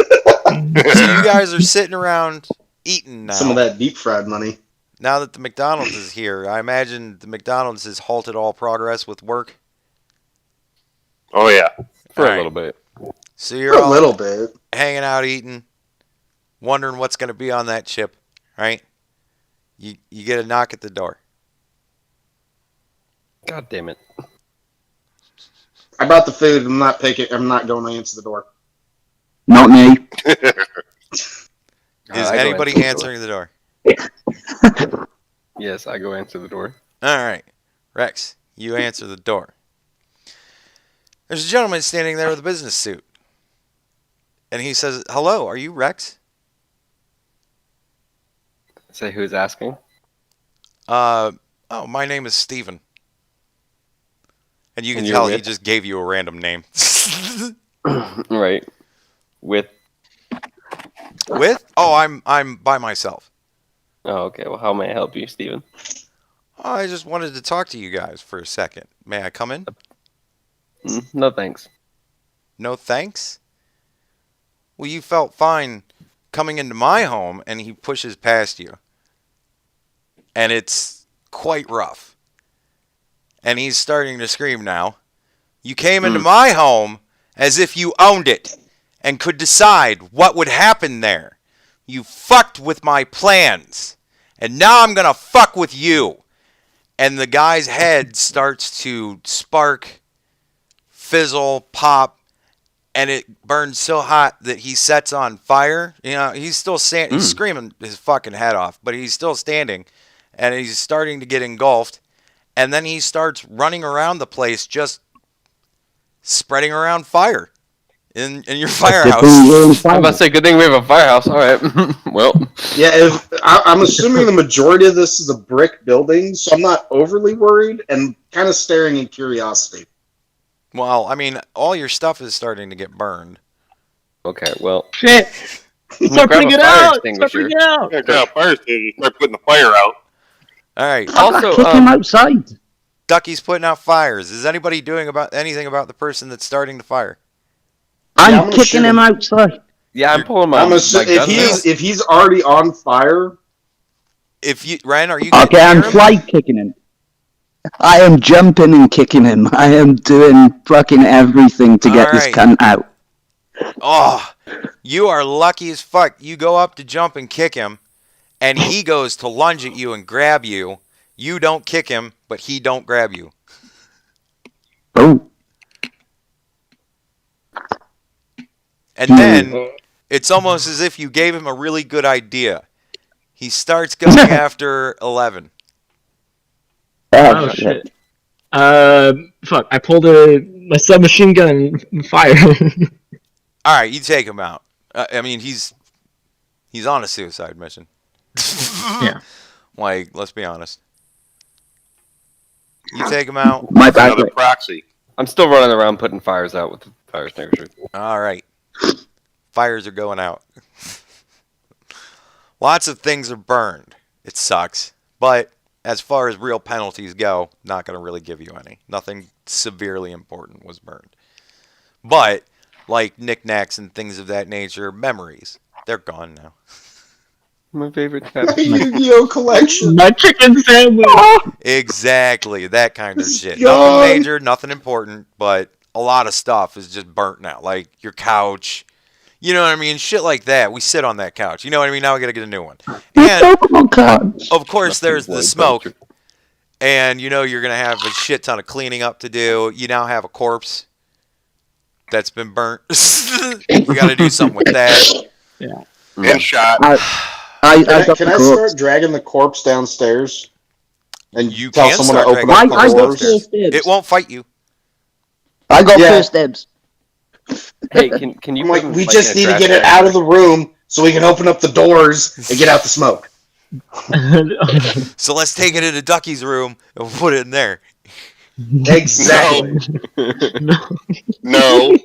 you guys are sitting around eating now. Some of that deep fried money. Now that the McDonald's is here, I imagine the McDonald's has halted all progress with work. Oh yeah. For All a little bit. So For you're a all little bit. hanging out eating, wondering what's going to be on that chip, right? You get a knock at the door. God damn it. I brought the food. I'm not going to answer the door. Not me. Is I go anybody answer answering the door? Yes, I go answer the door. All right. Rex, you answer the door. There's a gentleman standing there with a business suit. And he says, "Hello, are you Rex?" Say who's asking? Oh, my name is Steven. And you can And tell you're he with? just gave you a random name. Right. With. With? Oh, I'm by myself. Oh, okay. Well, how may I help you, Steven? Oh, I just wanted to talk to you guys for a second. May I come in? No thanks. No thanks? Well, you felt fine coming into my home, and he pushes past you. And it's quite rough. And he's starting to scream now. You came into my home as if you owned it and could decide what would happen there. You fucked with my plans. And now I'm going to fuck with you. And the guy's head starts to spark, fizzle, pop, and it burns so hot that he sets on fire. You know, he's still he's screaming his fucking head off, but he's still standing, and he's starting to get engulfed. And then he starts running around the place, just spreading around fire in your firehouse. I'm about to say, good thing we have a firehouse. All right. Well. Yeah, I'm assuming the majority of this is a brick building, so I'm not overly worried and kind of staring in curiosity. Well, I mean, all your stuff is starting to get burned. Okay, well. Shit! Start putting it out! Start putting it out! Yeah, grab a fire station, start putting the fire out. All right. Also, kick him outside. Ducky's putting out fires. Is anybody doing anything about the person that's starting the fire? I'm I'm gonna kicking shoot him him. outside. Yeah, I'm pulling my. I'm assuming if he's already on fire. Ryan, are you? Okay, I'm near him? fly kicking him. I am jumping and kicking him. I am doing fucking everything to get this Alright. cunt out. Oh, you are lucky as fuck. You go up to jump and kick him, and he goes to lunge at you and grab you. You don't kick him, but he don't grab you. Oh. And then it's almost as if you gave him a really good idea. He starts going after 11. Oh shit. Fuck. I pulled my submachine gun and fire. All right, you take him out. I mean, he's on a suicide mission. Yeah. Like, let's be honest. You take him out. My bad. Another proxy. I'm still running around putting fires out with the fire extinguisher. All right. Fires are going out. Lots of things are burned. It sucks. But as far as real penalties go, not going to really give you any. Nothing severely important was burned. But, like knickknacks and things of that nature, memories, they're gone now. My favorite My type. Yu-Gi-Oh collection. My chicken sandwich! Exactly, that kind of shit. God. Nothing major, nothing important, but a lot of stuff is just burnt now. Like your couch, you know what I mean? Shit like that. We sit on that couch. You know what I mean? Now we gotta get a new one. And, of course, there's the smoke. And you know you're going to have a shit ton of cleaning up to do. You now have a corpse that's been burnt. We got to do something with that. Yeah. And shot. Can I start dragging the corpse downstairs? And You tell can someone start to open dragging up the the corpse doors? downstairs. It won't fight you. I got Yeah. first dibs. Hey, can you? I'm like, put him, we in just a need to trash get it bag out or- of the room so we can open up the doors and get out the smoke. So let's take it into Ducky's room and put it in there. Exactly. No.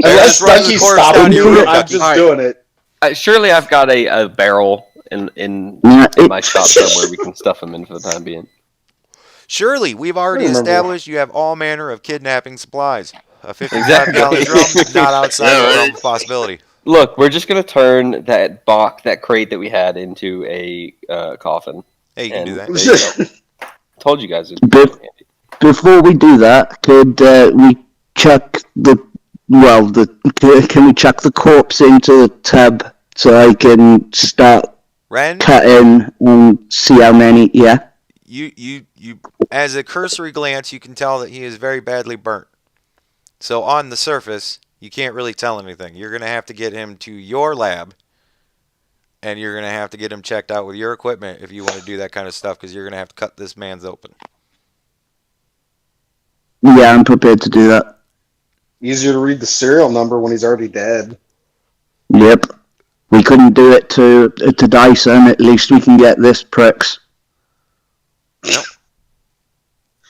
Unless run the Ducky's corpse down stopping your me, room, I'm Ducky. just doing it. Surely I've got a barrel in Yeah, my shop somewhere we can stuff him in for the time being. Surely, we've already I remember. established you have all manner of kidnapping supplies. A 55-gallon Exactly. drum, not outside Yeah, the right. realm of possibility. Look, we're just gonna turn that crate that we had into a coffin. Hey, you can do And that. there you go. Told you guys. But- Before we do that, could we chuck can we chuck the corpse into the tub so I can start Ren, cutting and see how many? Yeah. you, as a cursory glance, you can tell that he is very badly burnt. So on the surface, you can't really tell anything. You're going to have to get him to your lab, and you're going to have to get him checked out with your equipment if you want to do that kind of stuff, because you're going to have to cut this man's open. Yeah, I'm prepared to do that. Easier to read the serial number when he's already dead. Yep. We couldn't do it to Dyson. At least we can get this pricks.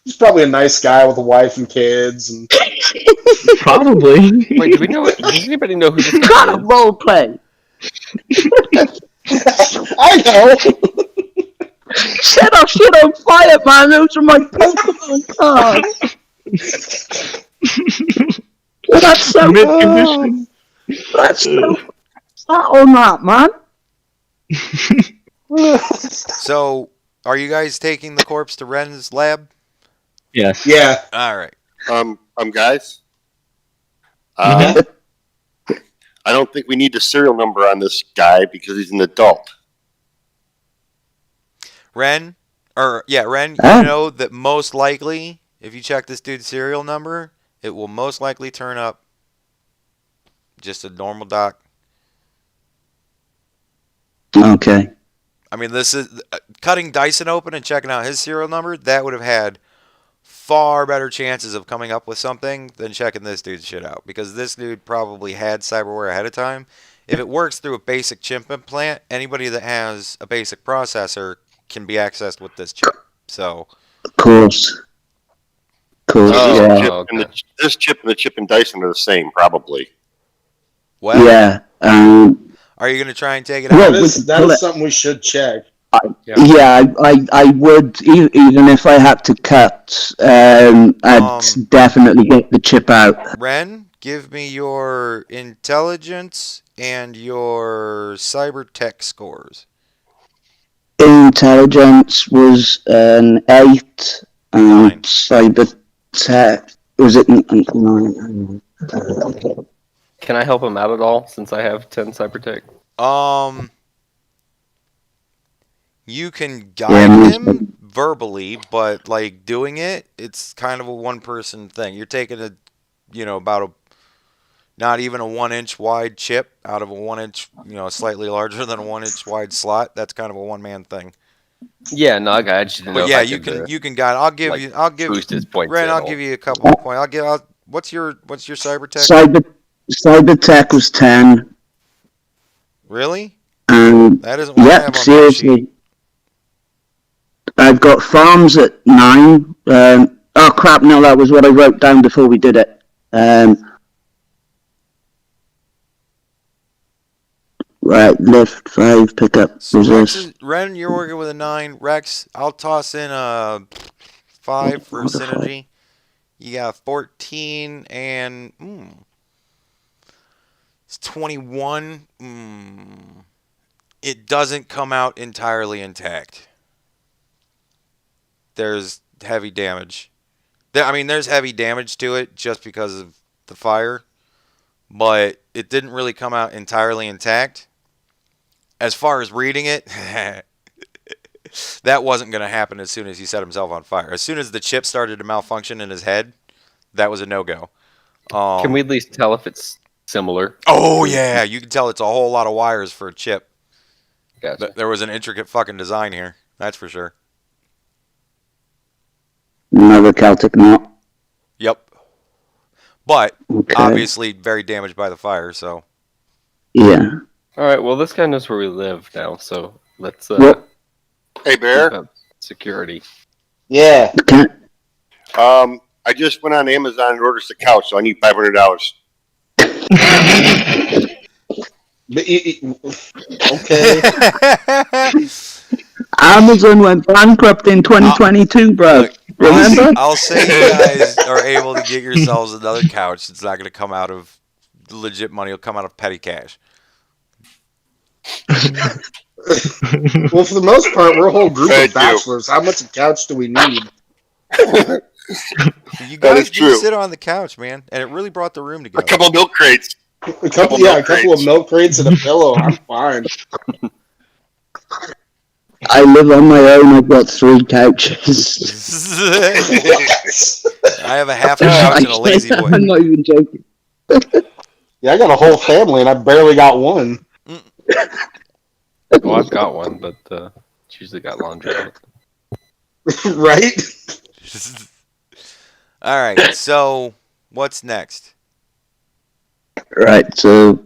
He's probably a nice guy with a wife and kids. And Probably. Wait, do we know? Does anybody know who this What guy kind of is? role play? I know. Set our shit on fire, man. Those are my Pokemon cards. That's so Mid-condition. That's so fat on that, man. So, are you guys taking the corpse to Ren's lab? Yes. Yeah. All right. Guys. Mm-hmm. I don't think we need the serial number on this guy because he's an adult. Ren, you Huh? know that most likely, if you check this dude's serial number, it will most likely turn up just a normal doc. Okay. I mean, this is cutting Dyson open and checking out his serial number. That would have had far better chances of coming up with something than checking this dude's shit out, because this dude probably had cyberware ahead of time. If it works through a basic chip implant, anybody that has a basic processor can be accessed with this chip. So, Of course. This Yeah. chip okay. and this chip and the chip and Dyson are the same, probably. well, Yeah. are you going to try and take it Well, out? That we is, can that pull is it. something we should check. Yeah, I would, even if I had to cut, I'd definitely get the chip out. Ren, give me your intelligence and your cyber tech scores. Intelligence was an 8, and 9. cyber tech, was it 9? Can I help him out at all since I have 10 cybertech? You can Yeah, guide him verbally, but like doing it, it's kind of a one-person thing. You're taking about not even a 1-inch wide chip out of a 1-inch, slightly larger than a 1-inch wide slot. That's kind of a one-man thing. Yeah, no, I just didn't know. But if yeah, I you could, can guide. I'll give boost his points. Ren. I'll give you a couple of points. What's your cyber tech? Cyber tech was 10. Really? That isn't what I have on my seriously. sheet. I've got farms at 9. Oh crap! No, that was what I wrote down before we did it. Right, lift 5, pick up So resist. Ren, you're working with a 9. Rex, I'll toss in a 5 for synergy. You got 14 and it's 21. It doesn't come out entirely intact. There's heavy damage. There's heavy damage to it just because of the fire, but it didn't really come out entirely intact. As far as reading it, that wasn't going to happen as soon as he set himself on fire. As soon as the chip started to malfunction in his head, that was a no-go. Can we at least tell if it's similar? Oh, yeah. You can tell it's a whole lot of wires for a chip. Gotcha. There was an intricate fucking design here. That's for sure. Another Celtic knot. Yep. but obviously very damaged by the fire. So Yeah. All right. Well, this guy knows where we live now, so let's Hey, Bear. security. Yeah. Okay. I just went on Amazon and ordered us a couch, so I need $500. Okay. Amazon went bankrupt in 2022, bro. Look, Remember? I'll say you guys are able to get yourselves another couch. It's not going to come out of legit money. It'll come out of petty cash. Well, for the most part, we're a whole group of bachelors. How much a couch do we need? You guys do sit on the couch, man, and it really brought the room together. A couple of milk crates. A couple of milk crates and a pillow. I'm fine. I live on my own. I've got 3 couches. I have a half a couch and a lazy boy. I'm not even joking. Yeah, I got a whole family and I barely got one. Well, I've got one, but it's usually got laundry on it. Right? All right, so what's next? Right, so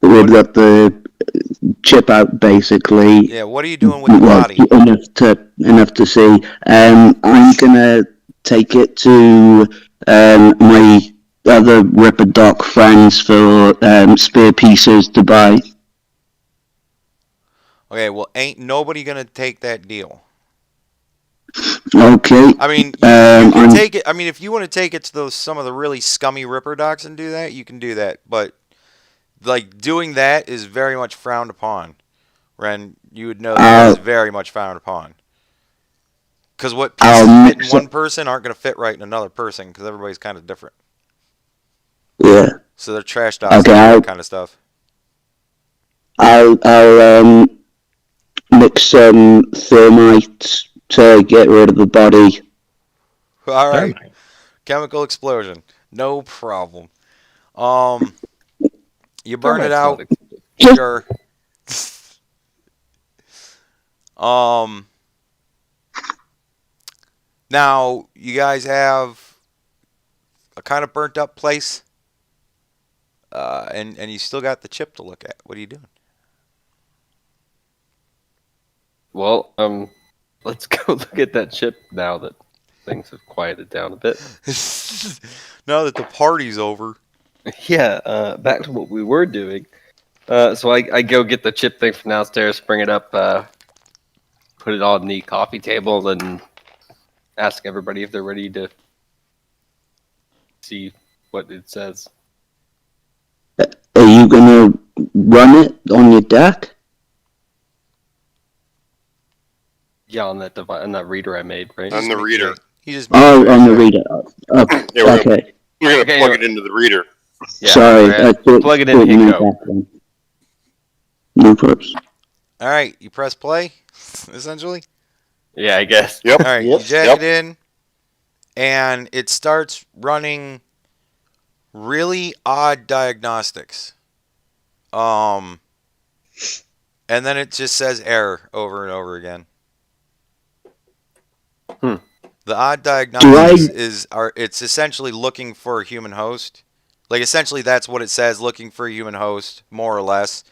we've got the chip out basically. Yeah, what are you doing with the body? Enough to see. I'm gonna take it to my other Ripper Doc friends for spare pieces to buy. Okay, well, ain't nobody gonna take that deal. Okay. I mean, you can take it. I mean, if you want to take it to some of the really scummy Ripper Docs and do that, you can do that. But like doing that is very much frowned upon. Ren, you would know that is very much frowned upon. Because what pieces fit in one person aren't going to fit right in another person because everybody's kind of different. Yeah. So they're trashed out and that kind of stuff. I'll mix some thermite to get rid of the body. All right. Chemical explosion. No problem. You burn it out. Sure. Now you guys have a kind of burnt up place, and you still got the chip to look at. What are you doing? Well, let's go look at that chip now that things have quieted down a bit. Now that the party's over. Yeah, back to what we were doing. So I go get the chip thing from downstairs, bring it up, put it on the coffee table, and ask everybody if they're ready to see what it says. Are you gonna run it on your deck? Yeah, on that device, on that reader I made, right? On the reader. On the reader. Okay. Yeah, we're gonna plug it into the reader. Yeah, Sorry, I thought plug it in and go. No problems. All right, you press play, essentially. Yeah, I guess. Yep. All right, you jack it in, and it starts running really odd diagnostics. And then it just says error over and over again. The odd diagnostics it's essentially looking for a human host. Like essentially that's what it says, looking for a human host, more or less.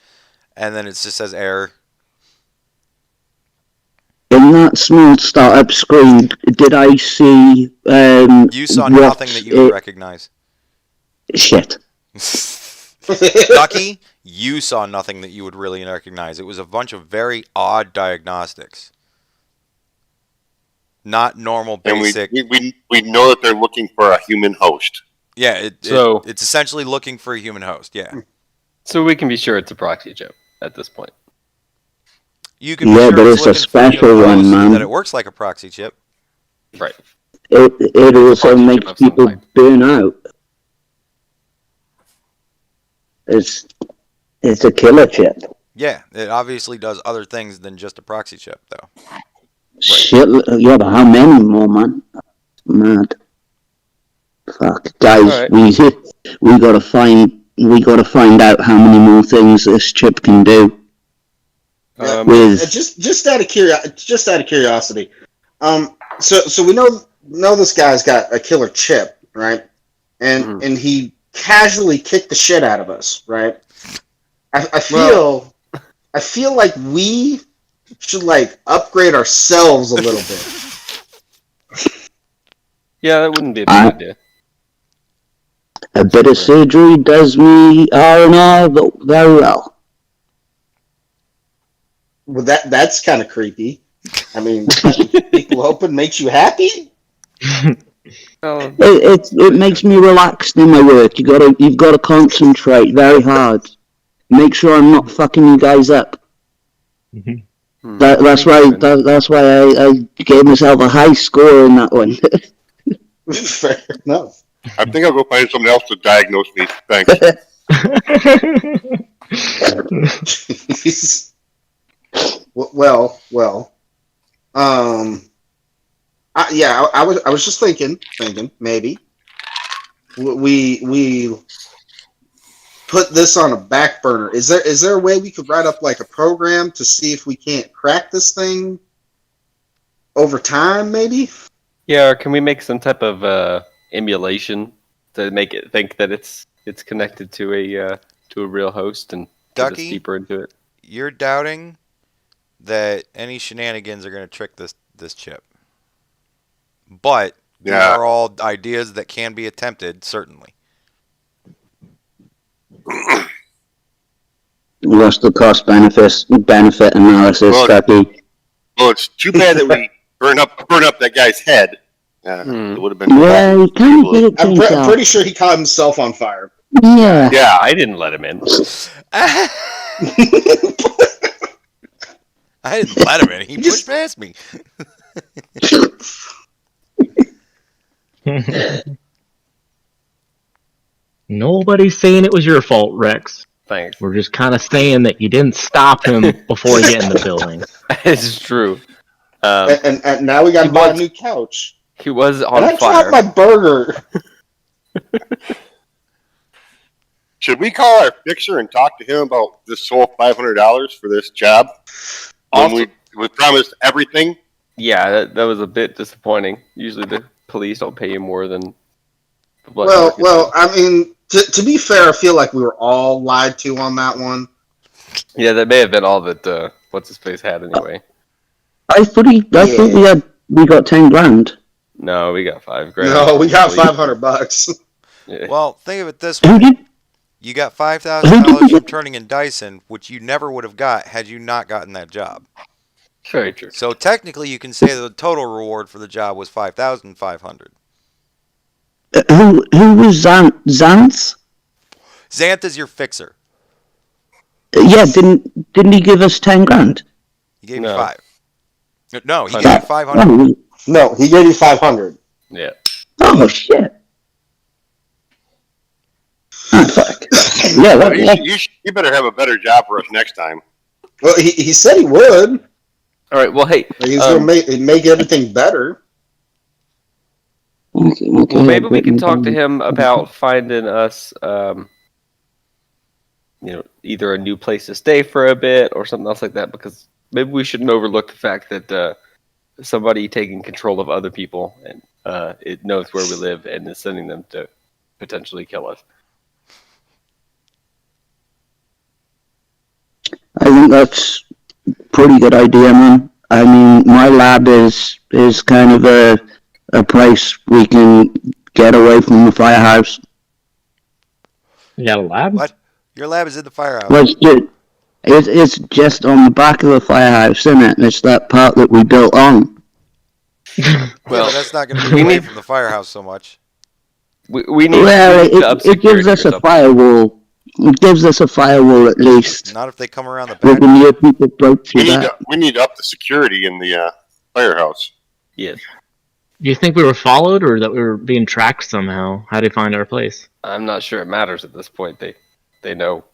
And then it just says error. In that small startup screen, did I see you saw nothing that you would recognize. Shit. Ducky, you saw nothing that you would really recognize. It was a bunch of very odd diagnostics. Not normal, basic. And we know that they're looking for a human host. Yeah, it's essentially looking for a human host, yeah. So we can be sure it's a proxy chip at this point. You can be sure but it's a special one, man. That it works like a proxy chip. Right. It also makes people burn out. It's a killer chip. Yeah, it obviously does other things than just a proxy chip, though. Shit, yeah, but how many more, man? Mad. Fuck, guys, right. we gotta find out how many more things this chip can do. Just out of curiosity, so we know this guy's got a killer chip, right? and he casually kicked the shit out of us, right? I feel like we should like upgrade ourselves a little bit. Yeah, that wouldn't be a bad idea. A bit of surgery does me R&R very well. Well, that's kind of creepy. I mean, people open makes you happy. Well, It makes me relaxed in my work. You've got to concentrate very hard. Make sure I'm not fucking you guys up. That's why I gave myself a high score in that one. Fair enough. I think I'll go find someone else to diagnose me. Thanks. well. I was just thinking maybe we put this on a back burner. Is there a way we could write up like a program to see if we can't crack this thing over time, maybe? yeah, or can we make some type of emulation to make it think that it's connected to a real host and get us Ducky, deeper into it? you're doubting that any shenanigans are going to trick this chip. But these are all ideas that can be attempted, certainly. What's the cost benefit analysis, Ducky? Well, it's too bad that we burn up that guy's head. It would have been. Yeah, he kind of did it to I'm himself. pretty sure he caught himself on fire. Yeah. Yeah, I didn't let him in. I didn't let him in. He pushed past me. Nobody's saying it was your fault, Rex. Thanks. We're just kind of saying that you didn't stop him before he get in the building. It's true. And now we got to buy a new couch. He was on And I fire. dropped my burger. should we call our fixer and talk to him about this whole $500 for this job? When we promised everything. Yeah, that was a bit disappointing. Usually the police don't pay you more than. Well, I mean, to be fair, I feel like we were all lied to on that one. Yeah, that may have been all that what's his face had anyway. I thought we got 10 grand. No, we got $5,000. No, we got $500. Yeah. Well, think of it this Who way. did? You got $5,000 from turning in Dyson, which you never would have got had you not gotten that job. Very true. So technically, you can say that the total reward for the job was $5,500. Who was Zantz? Xanth is your fixer. Yeah, didn't he give us 10 grand? He gave No. you 5. No, he $100. gave you 500. Oh, No, he gave you 500. Yeah. oh shit. Ah, fuck. Yeah, Well, you better have a better job for us next time. Well, he said he would. All right. Well, hey. He's going to make everything better. okay, Well, maybe we can talk to him about finding us, either a new place to stay for a bit or something else like that. Because maybe we shouldn't overlook the fact that somebody taking control of other people and it knows where we live and is sending them to potentially kill us. I think that's a pretty good idea, man. I mean, my lab is kind of a place we can get away from the firehouse. You got a lab? What? Your lab is in the firehouse. Well, it's just on the back of the firehouse, isn't it? It's that part that we built on. Well, but that's not going to be away from the firehouse so much. We need Well, to up it gives security us or a something. firewall. It gives us a firewall at least. Not if they come around the We back. can hear people broke through that. We need to up the security in the firehouse. Yes. Do you think we were followed or that we were being tracked somehow? How do you find our place? I'm not sure it matters at this point. They know.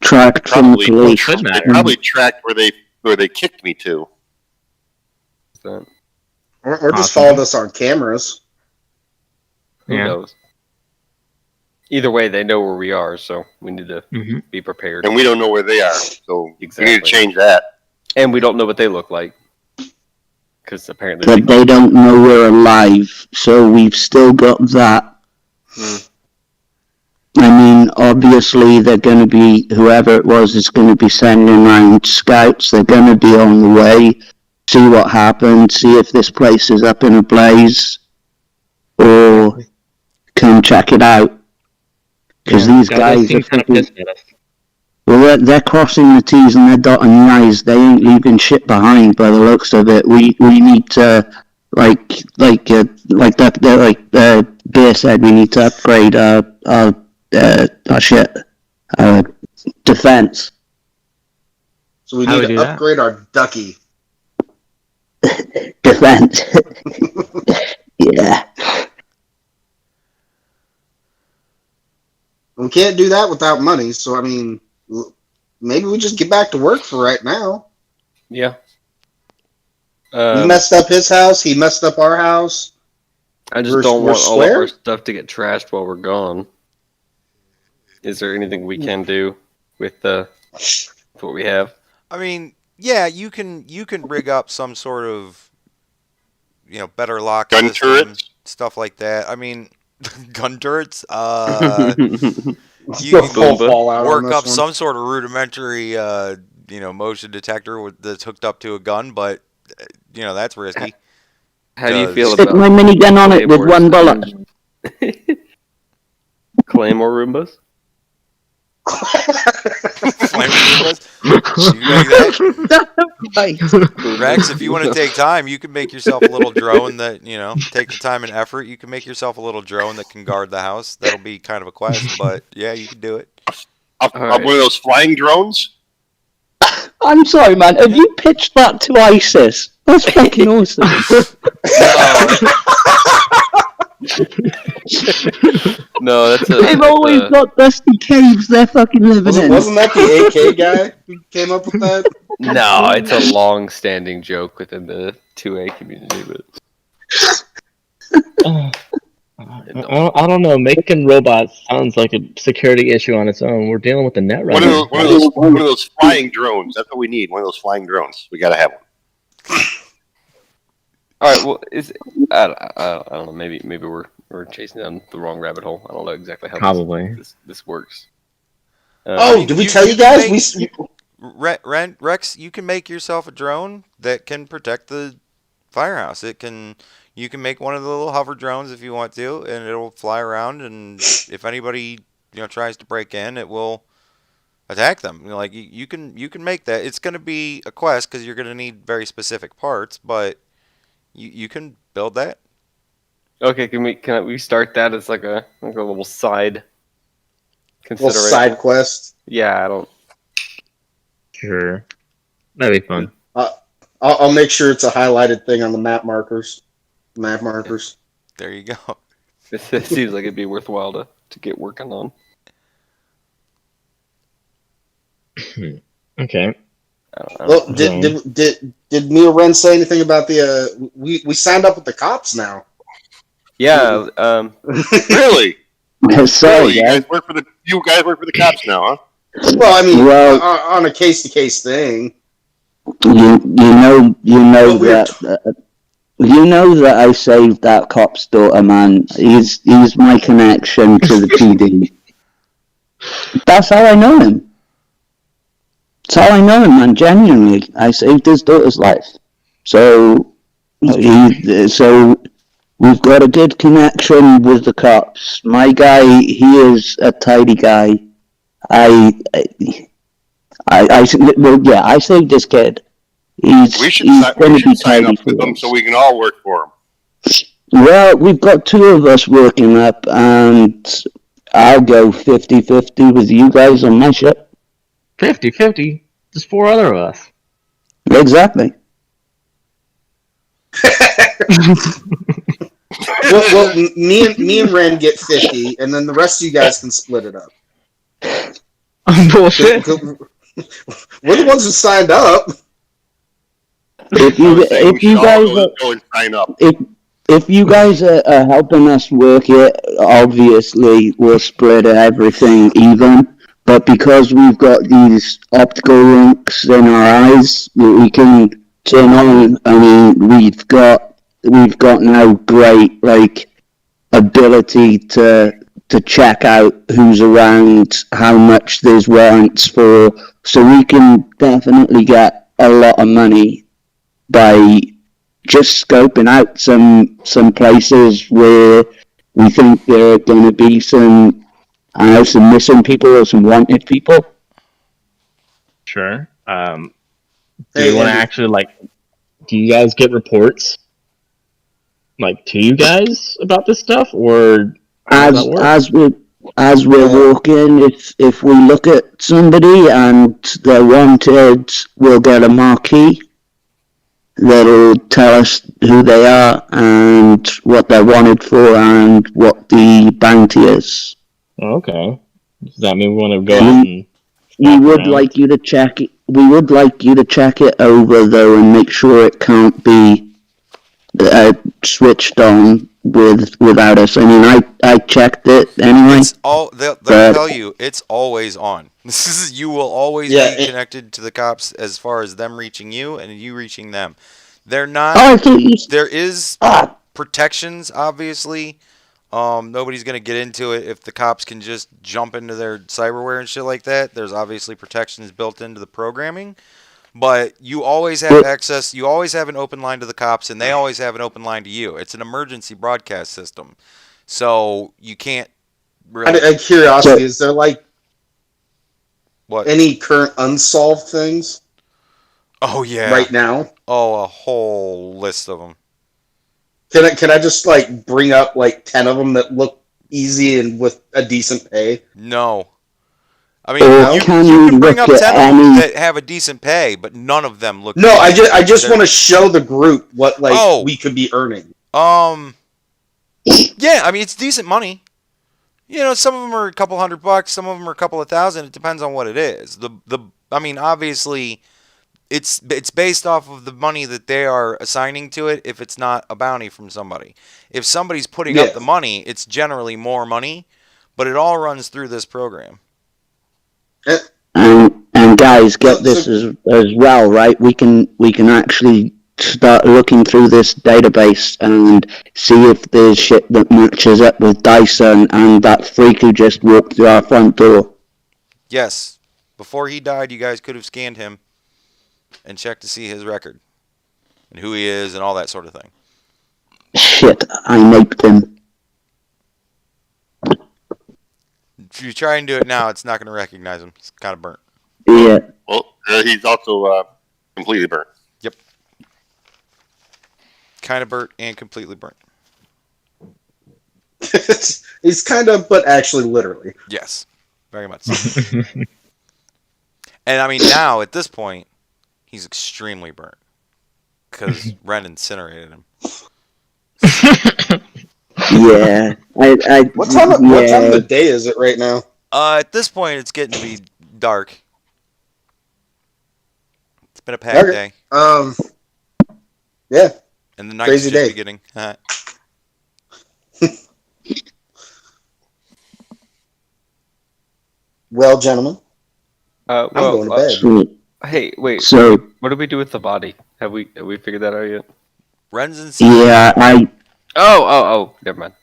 Tracked from the Probably- police. Could They matter. probably tracked where they kicked me to. So, Or just Awesome. followed us on cameras. who Yeah. knows? Either way, they know where we are, so we need to Mm-hmm. be prepared. And we don't know where they are, so we need Exactly. to change that. And we don't know what they look like. Because apparently But they don't know we're alive, so we've still got that. I mean, obviously they're going to be, whoever it was is going to be sending around scouts. They're going to be on the way, see what happened, see if this place is up in a blaze, or come check it out. Because these guys are kind of pissed at us. well, they're crossing the T's and they're dotting the I's. They ain't leaving shit behind by the looks of it. We need to, like Beer said, we need to upgrade our defense. So we How need do to we do that? upgrade our ducky. Defense. Yeah. We can't do that without money. So I mean, maybe we just get back to work for right now. Yeah. We messed up his house. He messed up our house. I just don't want all of our stuff to get trashed while we're gone. Is there anything we can do with what we have? I mean, yeah, you can rig up some sort of, better lock Gun system, turrets? stuff like that. I mean, gun turrets. You can fallout work on up this one. some sort of rudimentary, motion detector that's hooked up to a gun, but that's risky. How do you feel Stick about my minigun on it with one bullet. Claymore Roombas? Flaming Roombas? You make that? Rex, if you want to take time, you can make yourself a little drone that, take the time and effort. You can make yourself a little drone that can guard the house. That'll be kind of a quest, but yeah, you can do it. One of those flying drones? I'm sorry, man. Have you pitched that to ISIS? That's fucking awesome. No, They've always got dusty caves they're fucking living in. Wasn't that the AK guy who came up with that? No, it's a long-standing joke within the 2A community. But I don't know. Making robots sounds like a security issue on its own. We're dealing with the net right now. One of those flying drones. That's what we need. One of those flying drones. We gotta have one. all right. Well, I don't know. Maybe we're chasing down the wrong rabbit hole. I don't know exactly how Probably this works. Did we tell you guys? Rex, you can make yourself a drone that can protect the firehouse. You can make one of the little hover drones if you want to, and it'll fly around. And if anybody tries to break in, it will attack them. You can make that. It's going to be a quest because you're going to need very specific parts, but you can build that. Okay, can we start that as like a little side Little consideration? side quest. Yeah, I don't. Sure, that'd be fun. I'll make sure it's a highlighted thing on the map markers. Map markers. There you go. It seems like it'd be worthwhile to get working on. Okay. Well, did Mia Ren say anything about the? We signed up with the cops now. Yeah. Really? Sorry, You guys work for the cops now, huh? Well, I mean, on a case-to-case thing. You know that I saved that cop's daughter, man. He's my connection to the PD. That's how I know him. That's how I know him, man. Genuinely, I saved his daughter's life. So we've got a good connection with the cops. My guy, he is a tidy guy. I saved this kid. We should sign up with them so we can all work for him. Well, we've got two of us working up, and I'll go 50-50 with you guys on my ship. 50-50? There's 4 other of us. Exactly. well, me and Ren get 50, and then the rest of you guys can split it up. Bullshit. We're the ones who signed up. If you guys are helping us work it, obviously we'll split everything even. But because we've got these optical links in our eyes that we can turn on, I mean, we've got now great ability to check out who's around, how much there's warrants for, so we can definitely get a lot of money by just scoping out some places where we think there are going to be some missing people or some wanted people. Sure. Do Hey, you want to Andy. actually do you guys get reports to you guys about this stuff, or how does that work? As we're walking, if we look at somebody and they're wanted, we'll get a marquee that'll tell us who they are and what they're wanted for and what the bounty is. Okay. Does that mean we want to go out and we would around? like you to check it. We would like you to check it over though and make sure it can't be switched on without us. I mean, I checked it anyway. They'll tell you it's always on. You will always be connected to the cops as far as them reaching you and you reaching them. They're not. Oh, I thought you. There is protections, obviously. Nobody's gonna get into it if the cops can just jump into their cyberware and shit like that. There's obviously protections built into the programming. But you always have access. You always have an open line to the cops, and they always have an open line to you. It's an emergency broadcast system, so you can't. Really... Out of curiosity, is there what? Any current unsolved things? Oh yeah. Right now. Oh, a whole list of them. Can I just bring up 10 of them that look easy and with a decent pay? No. I mean, you can bring up 10 of them that have a decent pay, but none of them look. No, I just want to show the group what we could be earning. Yeah, I mean it's decent money. Some of them are a couple $100, some of them are a couple of thousand. It depends on what it is. I mean, obviously, it's based off of the money that they are assigning to it. If it's not a bounty from somebody, if somebody's putting up the money, it's generally more money, but it all runs through this program. And guys, get this as well, right? We can actually start looking through this database and see if there's shit that matches up with Dyson and that freak who just walked through our front door. Yes. Before he died, you guys could have scanned him and checked to see his record and who he is and all that sort of thing. Shit, I naped him. If you try and do it now, it's not going to recognize him. He's kind of burnt. Yeah. Well, he's also completely burnt. Yep. Kind of burnt and completely burnt. He's kind of, but actually literally. Yes. Very much so. And I mean, now, at this point, he's extremely burnt. Because Ren incinerated him. Yeah. What time of the day is it right now? At this point, it's getting to be dark. It's been a packed day. Yeah. And the night's just beginning. Well, gentlemen. I'm going to bed. Hey, wait. So, what do we do with the body? Have we figured that out yet? Ren's in. Yeah, Oh, never mind.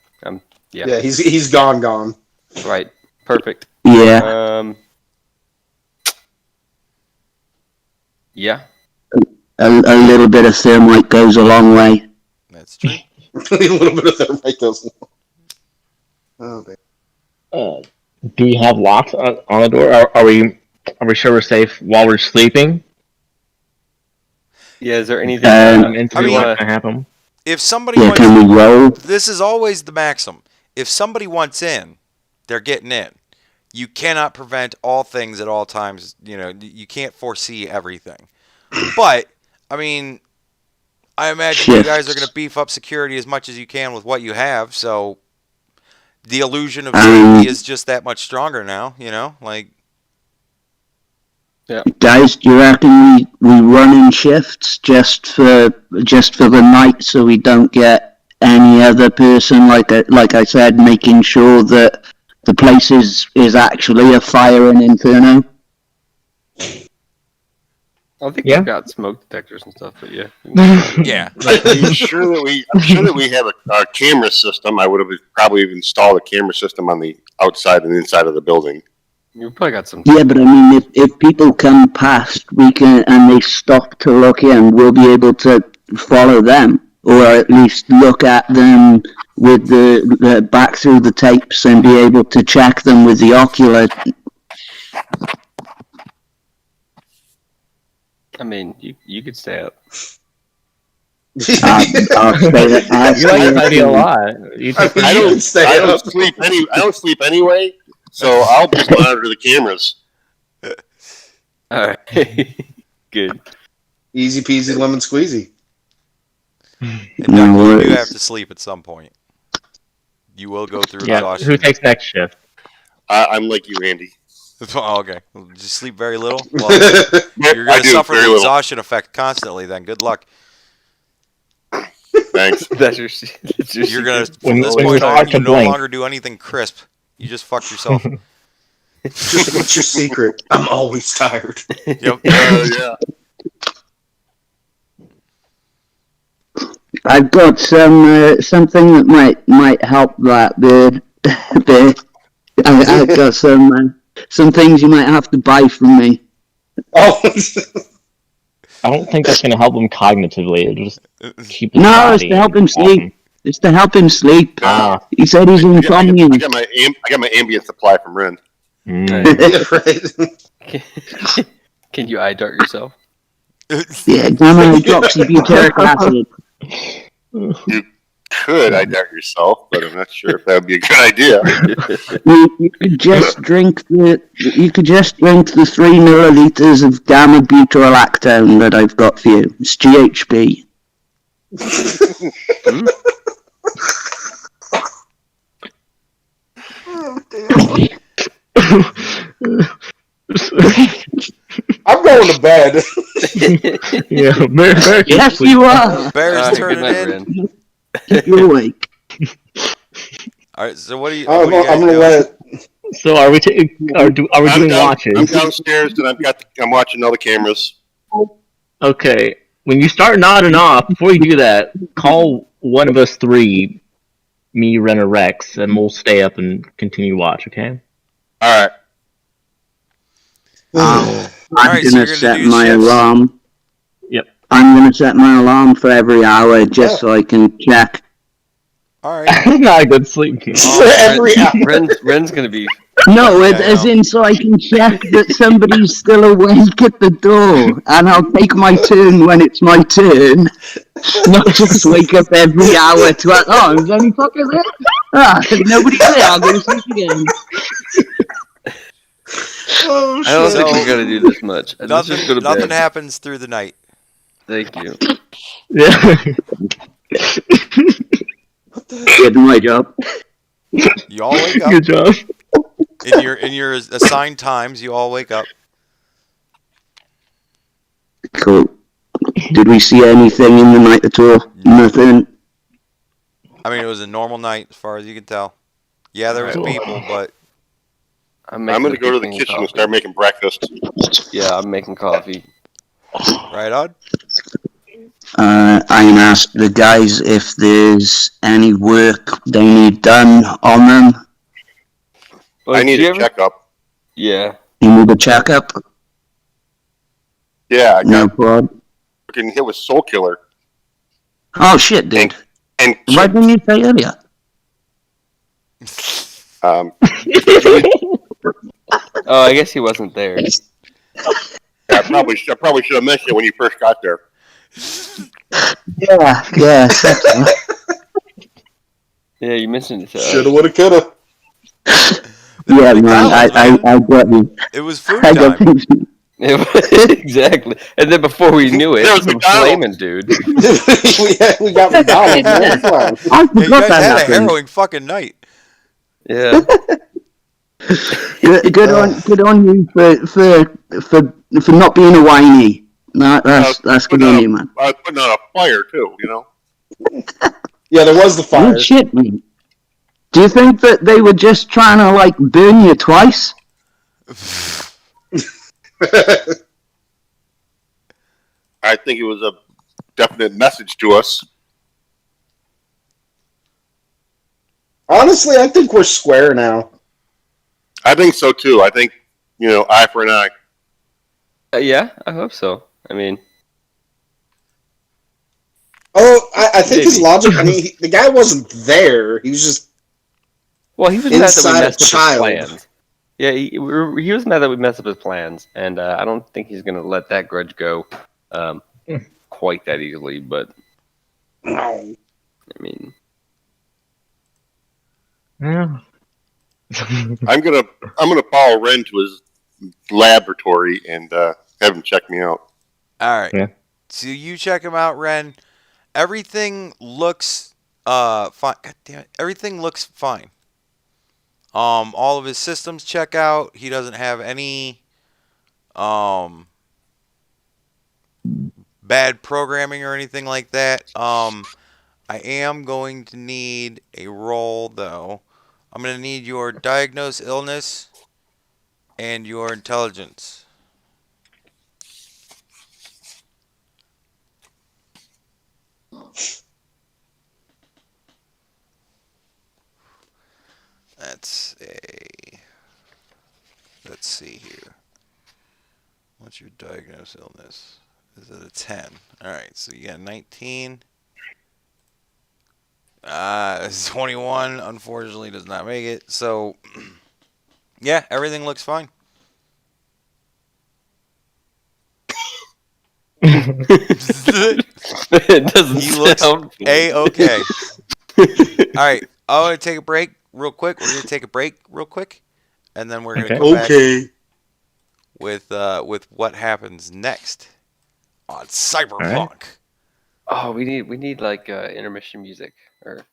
Yeah. Yeah, he's gone. Right. Perfect. Yeah. Yeah. A little bit of thermite goes a long way. That's true. A little bit of thermite goes a long way. Oh, do we have locks on the door? Are we sure we're safe while we're sleeping? Yeah, is there anything what's going to happen? If somebody wants, can we roll? This is always the maxim. If somebody wants in, they're getting in. You cannot prevent all things at all times. You can't foresee everything. But I mean, I imagine you guys are going to beef up security as much as you can with what you have. So the illusion of safety is just that much stronger now. Yeah. Guys, do you reckon we run in shifts just for the night so we don't get any other person, like I said, making sure that the place is actually a fire and inferno? I think Yeah. we've got smoke detectors and stuff, but yeah. Yeah. I'm sure that we have a camera system. I would have probably installed a camera system on the outside and inside of the building. You probably got some. Yeah, but I mean, if people come past, we can, and they stop to look in, we'll be able to follow them, or at least look at them with the back through the tapes and be able to check them with the ocular. I mean, you could stay up. I'll stay, I'll You like stay that idea a lot. You take I don't up. sleep anyway, so I'll just monitor the cameras. All right. Good. Easy peasy lemon squeezy. And No Doug, you do worries. have to sleep at some point. You will go through Yeah. exhaustion. Who takes next shift? I'm like you, Andy. Oh, okay. Just sleep very little. Well, you're I going to do, suffer very the little. exhaustion effect constantly. Then good luck. Thanks. That's your You're going to secret. from this When point you on. start You to no blink. longer do anything crisp. You just fucked yourself. What's your secret? I'm always tired. Yep. Yeah. I've got something that might help that bit. I've got some things you might have to buy from me. Oh, I don't think that's going to help him cognitively. It'll just keep his No, body it's to help him awesome. sleep. It's to help him sleep. Ah. He said he's I insomnia. got my ambient supply from Ren. Mm. yeah, right. Can you eye dart yourself? Yeah, gamma hydroxybutyric acid. Could I doubt yourself, but I'm not sure if that would be a good idea. You could just drink the 3 milliliters of gamma butyrolactone that I've got for you. It's GHB. I'm going to bed. Yeah, Bear Yes, you are. Bear's Good turning night, in. Ren. You're awake. All right. So what do you? I'm what do you guys gonna do? let. So are we doing watches? I'm downstairs and I'm watching all the cameras. Okay. When you start nodding off, before you do that, call one of us three, me, Ren, or Rex, and we'll stay up and continue watch. Okay? All right. I'm Alright, so gonna you're gonna set do my shifts? alarm. Yep. I'm gonna set my alarm for every hour just so I can check. All right. That's not a good sleep. For every hour. Ren's gonna be. No, Yeah, as I know. in so I can check that somebody's still awake at the door, and I'll take my turn when it's my turn. Not just wake up every hour to is any fucker there? Nobody's there, I'll go to sleep again. Oh, I don't shit. think we're gonna do this much. Let's just go to Nothing bed. happens through the night. Thank you. Yeah. Did my job. You all wake up Good job. in your assigned times. You all wake up. Cool. Did we see anything in the night at all? Nothing. I mean, it was a normal night as far as you can tell. Yeah, there was Cool. people, but I'm going to go to the kitchen and start making breakfast. Yeah, I'm making coffee. right on. I can ask the guys if there's any work they need done on them. I need a checkup. Yeah. You need a checkup? Yeah, I No got problem. fucking hit with Soul Killer. Oh shit, dude. And Why didn't you say earlier? Oh, I guess he wasn't there. I probably should have mentioned it when you first got there. Yeah. Yeah, you mentioned it to us. Shoulda, woulda, coulda. Yeah, man, I got you. It was food I got time. you. Exactly. And then before we knew it, There was some McDonald's. flaming dude. we got McDonald's, man. Come on. I Yeah, you forgot guys that had a happened. harrowing fucking night. Yeah. Good on you for not being a whiny. That's good on you, man. I was putting on a fire too, you know. Yeah, there was the fire. Oh shit, man. Do you think that they were just trying to like burn you twice? I think it was a definite message to us. Honestly, I think we're square now. I think so too. I think, eye for an eye. Yeah, I hope so. I mean, Oh, I think his maybe. logic. I mean, the guy wasn't there. He was just Well, he was mad that we inside a messed up his child. plans. Yeah, he was mad that we messed up his plans, and I don't think he's gonna let that grudge go quite that easily. But No. I mean, Yeah. I'm gonna follow Ren to his laboratory and have him check me out. All right. Yeah. So you check him out, Ren. Everything looks fine. God damn it. Everything looks fine. All of his systems check out. He doesn't have any bad programming or anything like that. I am going to need a roll though. I'm going to need your diagnose illness and your intelligence. That's a. Let's see here. What's your diagnosed illness? Is it a 10? Alright, so you got 19. 21, unfortunately, does not make it. So, yeah, everything looks fine. it doesn't He looks sound A-okay. Alright, I'm going to take a break real quick. We're going to take a break real quick. And then we're going to Okay. come back Okay. with what happens next on Cyberpunk. Alright. Oh, we need like intermission music or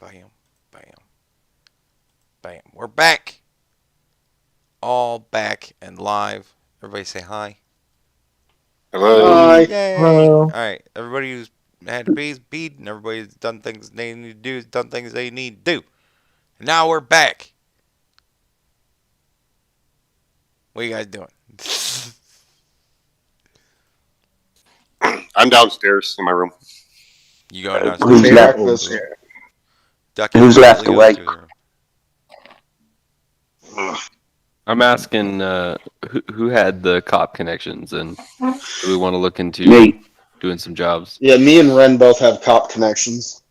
Bam. Bam. Bam. We're back. All back and live. Everybody say hi. Hello. Hi. Yay. Hello. All right. Everybody who's had to be, and everybody's done things they need to do, has done things they need to do. And now we're back. What are you guys doing? I'm downstairs in my room. You going Who's downstairs? left? Breakfast. Ducky Who's left usually goes awake? to his room. I'm asking who had the cop connections, and do we want to look into Me. doing some jobs? Yeah, me and Ren both have cop connections.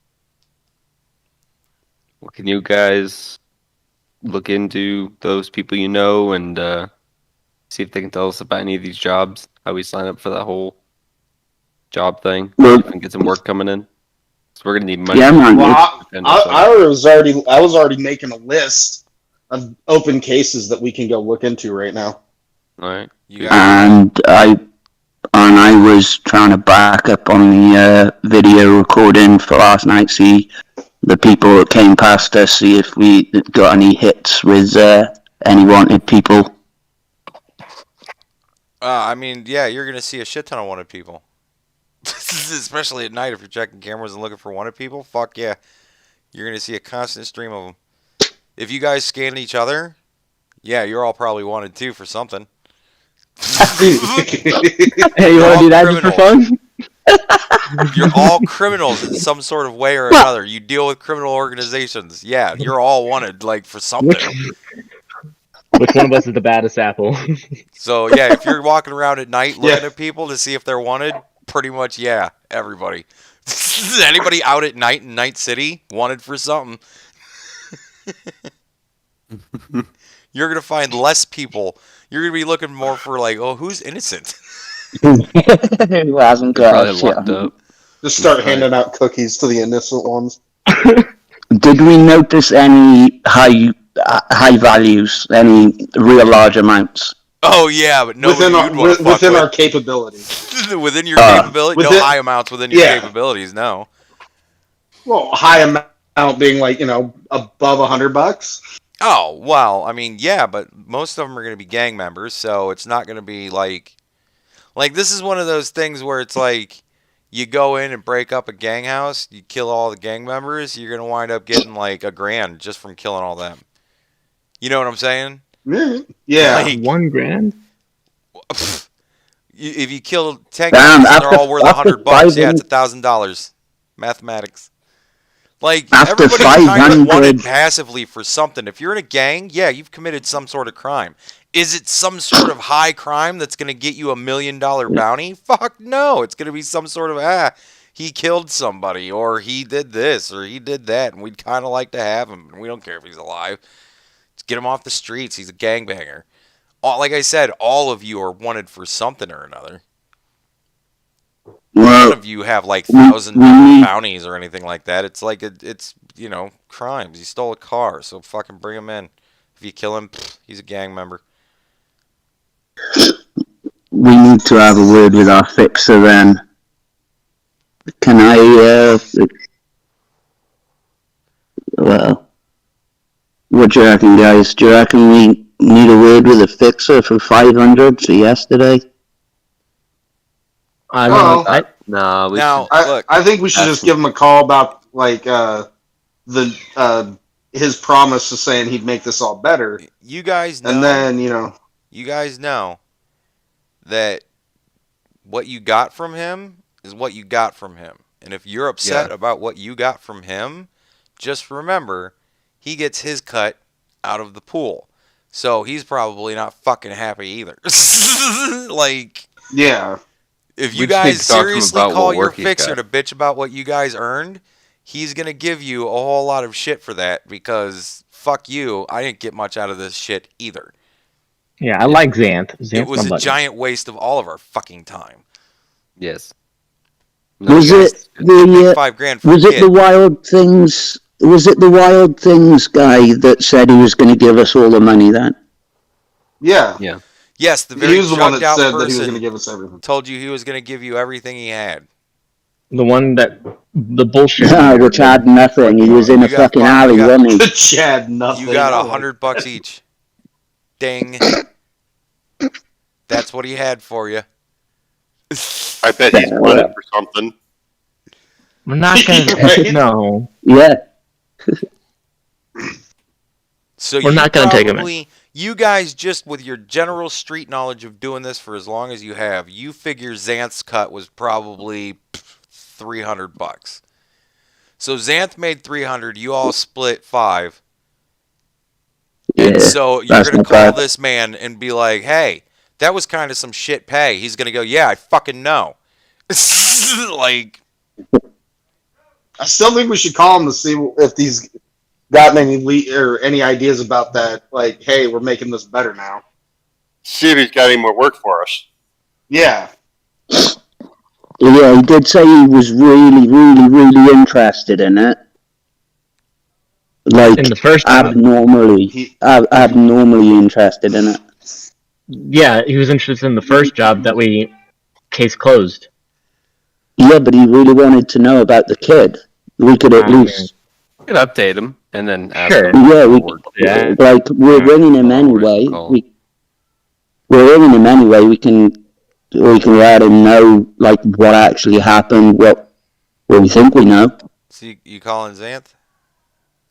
Well, can you guys look into those people you know and see if they can tell us about any of these jobs? How we sign up for that whole job thing? Well- See if we can get some work coming in. So we're gonna need money. Yeah, man. Well, And I was already making a list of open cases that we can go look into right now. all right. You guys, And I was trying to back up on the video recording for last night, see the people that came past us, see if we got any hits with any wanted people. I mean, yeah, you're gonna see a shit ton of wanted people, especially at night if you're checking cameras and looking for wanted people. Fuck yeah, you're gonna see a constant stream of them. If you guys scan each other, yeah, you're all probably wanted too for something. Hey, you want to do that just for fun? You're all criminals in some sort of way or another. You deal with criminal organizations. Yeah, you're all wanted, like, for something. Which one of us is the baddest apple? So, yeah, if you're walking around at night looking Yeah. at people to see if they're wanted, pretty much, yeah, everybody. Anybody out at night in Night City wanted for something. You're going to find less people. You're going to be looking more for, like, oh, who's innocent? Who hasn't got Probably shit? locked up. Just start Right. handing out cookies to the innocent ones. Did we notice any high values, any real large amounts? Oh, yeah, but nobody you'd want to fuck within with. our capabilities. Within your Uh, capability? within- No high amounts within your Yeah. capabilities, no. Well, high amount being like, above $100. Oh, well, I mean, yeah, but most of them are going to be gang members, so it's not going to be like this is one of those things where it's like you go in and break up a gang house, you kill all the gang members, you're going to wind up getting like $1,000 just from killing all them. You know what I'm saying? Yeah. Like, $1,000? if you kill 10 Damn, guys and they're after- all worth after $100, yeah, five- it's $1,000. Mathematics. Like, After everybody's kind of 500 wanted passively for something. If you're in a gang, yeah, you've committed some sort of crime. Is it some sort of high crime that's going to get you $1 million bounty? Fuck no. It's going to be some sort of, he killed somebody, or he did this, or he did that, and we'd kind of like to have him, and we don't care if he's alive. Just get him off the streets. He's a gangbanger. Like I said, all of you are wanted for something or another. None Well, of you have like we- $1,000 we- bounties or anything like that. It's like it's crimes. He stole a car, so fucking bring him in. If you kill him, he's a gang member. we need to have a word with our fixer then. Can I, well, what do you reckon, guys? Do you reckon we need a word with a fixer for 500 for yesterday? I Well, mean, Nah, we Now, look, I think we should just give him a call about his promise to saying he'd make this all better, you guys know. and then You guys know that what you got from him is what you got from him. And if you're upset about what you got from him, just remember he gets his cut out of the pool. So he's probably not fucking happy either. Like, yeah, if We you just need guys to talk to him seriously about call what your work he's fixer got. to bitch about what you guys earned, he's going to give you a whole lot of shit for that because fuck you, I didn't get much out of this shit either. yeah, I like Xanth. Xanth's It was my a buddy. giant waste of all of our fucking time. yes. No, Was guys, it the $5,000 for was a it kid. the Wild Things? Was it the Wild Things guy that said he was going to give us all the money then? yeah. Yes, the He very was the one chugged that out said that he was going to person give us everything. told you he was going to give you everything he had. The one that the bullshit. Which had nothing. He was in a fucking alley, wasn't he? Chad, nothing. You got $100 each. Ding. That's what he had for you. I bet he's wanted for something. We're not gonna. Right? No. Yeah. So We're not gonna take him in. You guys, just with your general street knowledge of doing this for as long as you have, you figure Xanth's cut was probably $300. So Xanth made 300. You all split 5. Yeah. And so you're that's gonna not call bad. this man and be like, "Hey, that was kind of some shit pay." He's gonna go, "Yeah, I fucking know." Like, I still think we should call him to see if he's gotten any ideas about that. Like, hey, we're making this better now. See if he's got any more work for us. Yeah. Yeah, he did say he was really, really, really interested in it. Like, In the first job. abnormally interested in it. Yeah, he was interested in the first job that we case closed. Yeah, but he really wanted to know about the kid. We could at least... You could update him and then ask Sure. him. Yeah, Yeah. like, we're ringing him anyway. We're ringing him anyway. We can let him know, like, what actually happened, what we think we know. so you calling Xanth?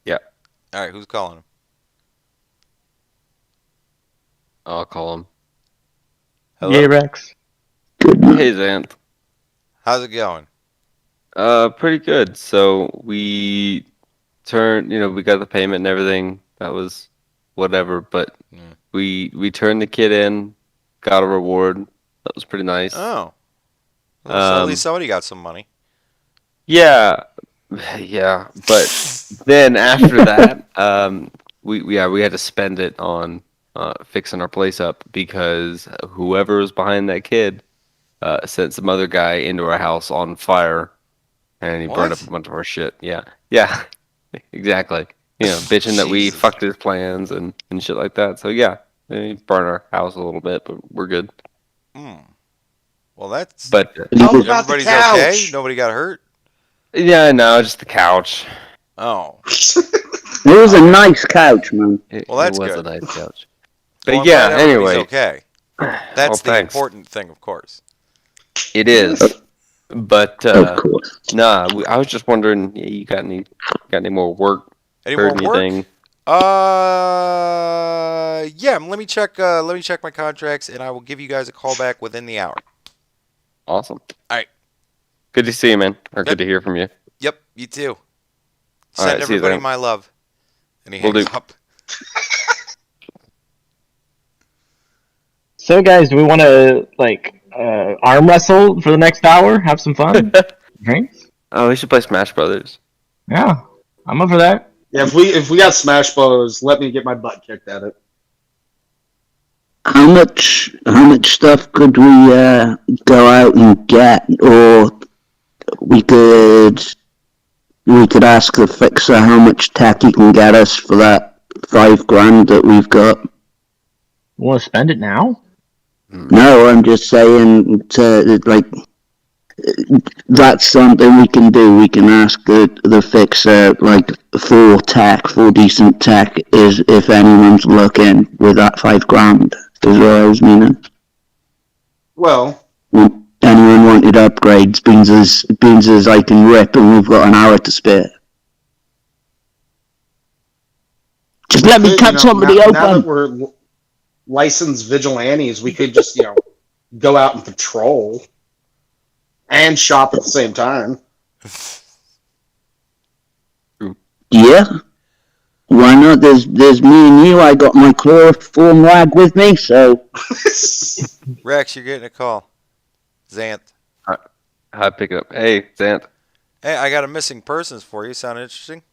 Yeah. All right, who's calling him? I'll call him. Hello? Yeah, Rex. Hey, Xanth. How's it going? Pretty good. So we turned, we got the payment and everything. That was whatever, but we turned the kid in, got a reward. That was pretty nice. Oh. Well, so at least somebody got some money. Yeah, yeah. But then after that, we had to spend it on fixing our place up because whoever was behind that kid sent some other guy into our house on fire, and he burned up a bunch of our shit. Yeah, exactly. Bitching that we fucked his plans and shit like that. So yeah, he burned our house a little bit, but we're good. Well, that's. But How about the everybody's couch? okay. Nobody got hurt. yeah, no, just the couch. Oh. It was a nice couch, man. Well, that's it was good. a nice couch. Well, But I'm yeah, glad everybody's anyway, okay. That's well, the thanks. important thing, of course. It is. But Of course. nah, I was just wondering, you got any more work? Any Heard more work? anything? Yeah. Let me check my contracts, and I will give you guys a call back within the hour. Awesome. All right. Good to see you, man. Or Yep. good to hear from you. You too. All Send right, see you everybody then. my love. And he Will hangs do. up. So, guys, do we want to arm wrestle for the next hour? Have some fun? Drinks? Oh, we should play Smash Brothers. Yeah, I'm up for that. Yeah, if we got Smash Bros, let me get my butt kicked at it. How much stuff could we go out and get, or we could ask the fixer how much tech he can get us for that $5,000 that we've got. Want to spend it now? No, I'm just saying that's something we can do. We can ask the fixer for decent tech if anyone's looking with that $5,000. Is what I was meaning. Well, Anyone wanted upgrades? Beans as I can rip, and we've got an hour to spare. Just let me cut somebody now open. that we're licensed vigilantes, we could just go out and patrol and shop at the same time. Yeah. Why not? There's me and you. I got my chloroform rag with me, so. Rex, you're getting a call. Xanth. I pick it up. Hey, Xanth. Hey, I got a missing persons for you. Sound interesting?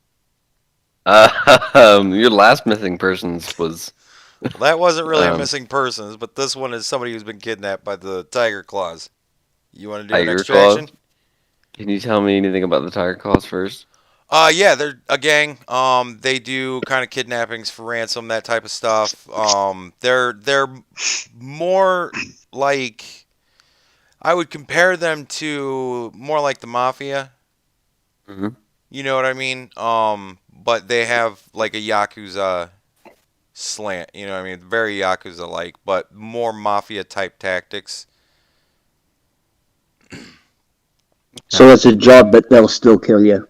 Your last missing persons was. Well, that wasn't really a missing persons, but this one is somebody who's been kidnapped by the tiger claws. You want to do an Tiger extraction? Claws? Can you tell me anything about the tiger claws first? Yeah, they're a gang. They do kind of kidnappings for ransom, that type of stuff. They're more like I would compare them to more like the mafia. Mhm. You know what I mean? But they have like a yakuza slant. You know what I mean? Very yakuza like, but more mafia type tactics. So it's a job, but they'll still kill you.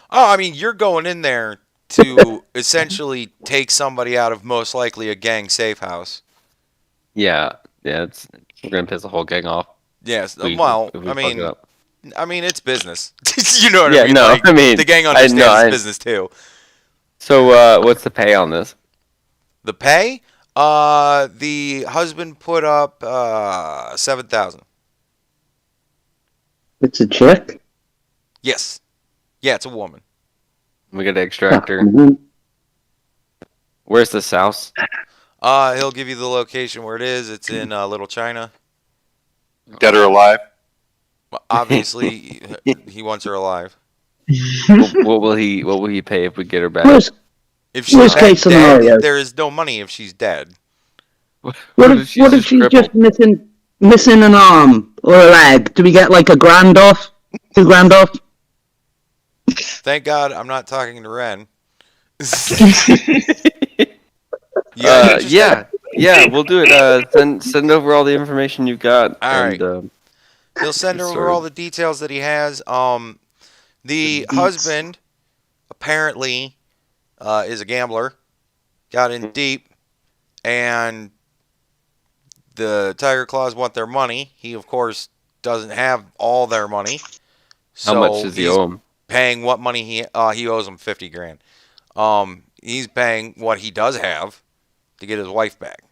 Oh, I mean, you're going in there to essentially take somebody out of most likely a gang safe house. Yeah, we're gonna piss the whole gang off. Yes. If Well, we fuck it up. I mean, it's business. You know what I Yeah, mean? no, Like I mean, the gang I know. understands it's business too. So, what's the pay on this? The pay? The husband put up 7,000. It's a chick. Yes. Yeah, it's a woman. We get an extractor. Mhm. Where's this house? He'll give you the location where it is. It's in Little China. Dead or alive? Obviously, he wants her alive. What will he pay if we get her back? Worst, If she's worst case dead, scenario. there is no money if she's dead. What if she's crippled? just missing an arm or a leg? Do we get like $1,000 off? $2,000 off? Thank God I'm not talking to Ren. Yeah, we'll do it. Send over all the information you've got. All right. And, He'll send over sorry. all the details that he has. The husband apparently is a gambler, got in deep, and the Tiger Claws want their money. He, of course, doesn't have all their money. So How much does he owe him? paying what money he owes him 50 grand. He's paying what he does have to get his wife back.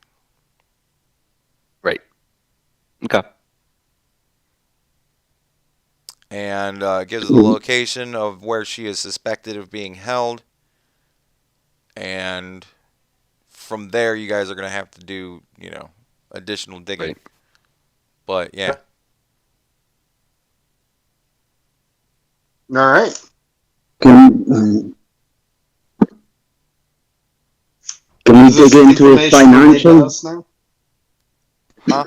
Right. Okay. And gives the location of where she is suspected of being held. And from there, you guys are going to have to do, additional digging. Right. But, yeah. All right. Can we Is this dig into his information relayed to financial? us now? Huh?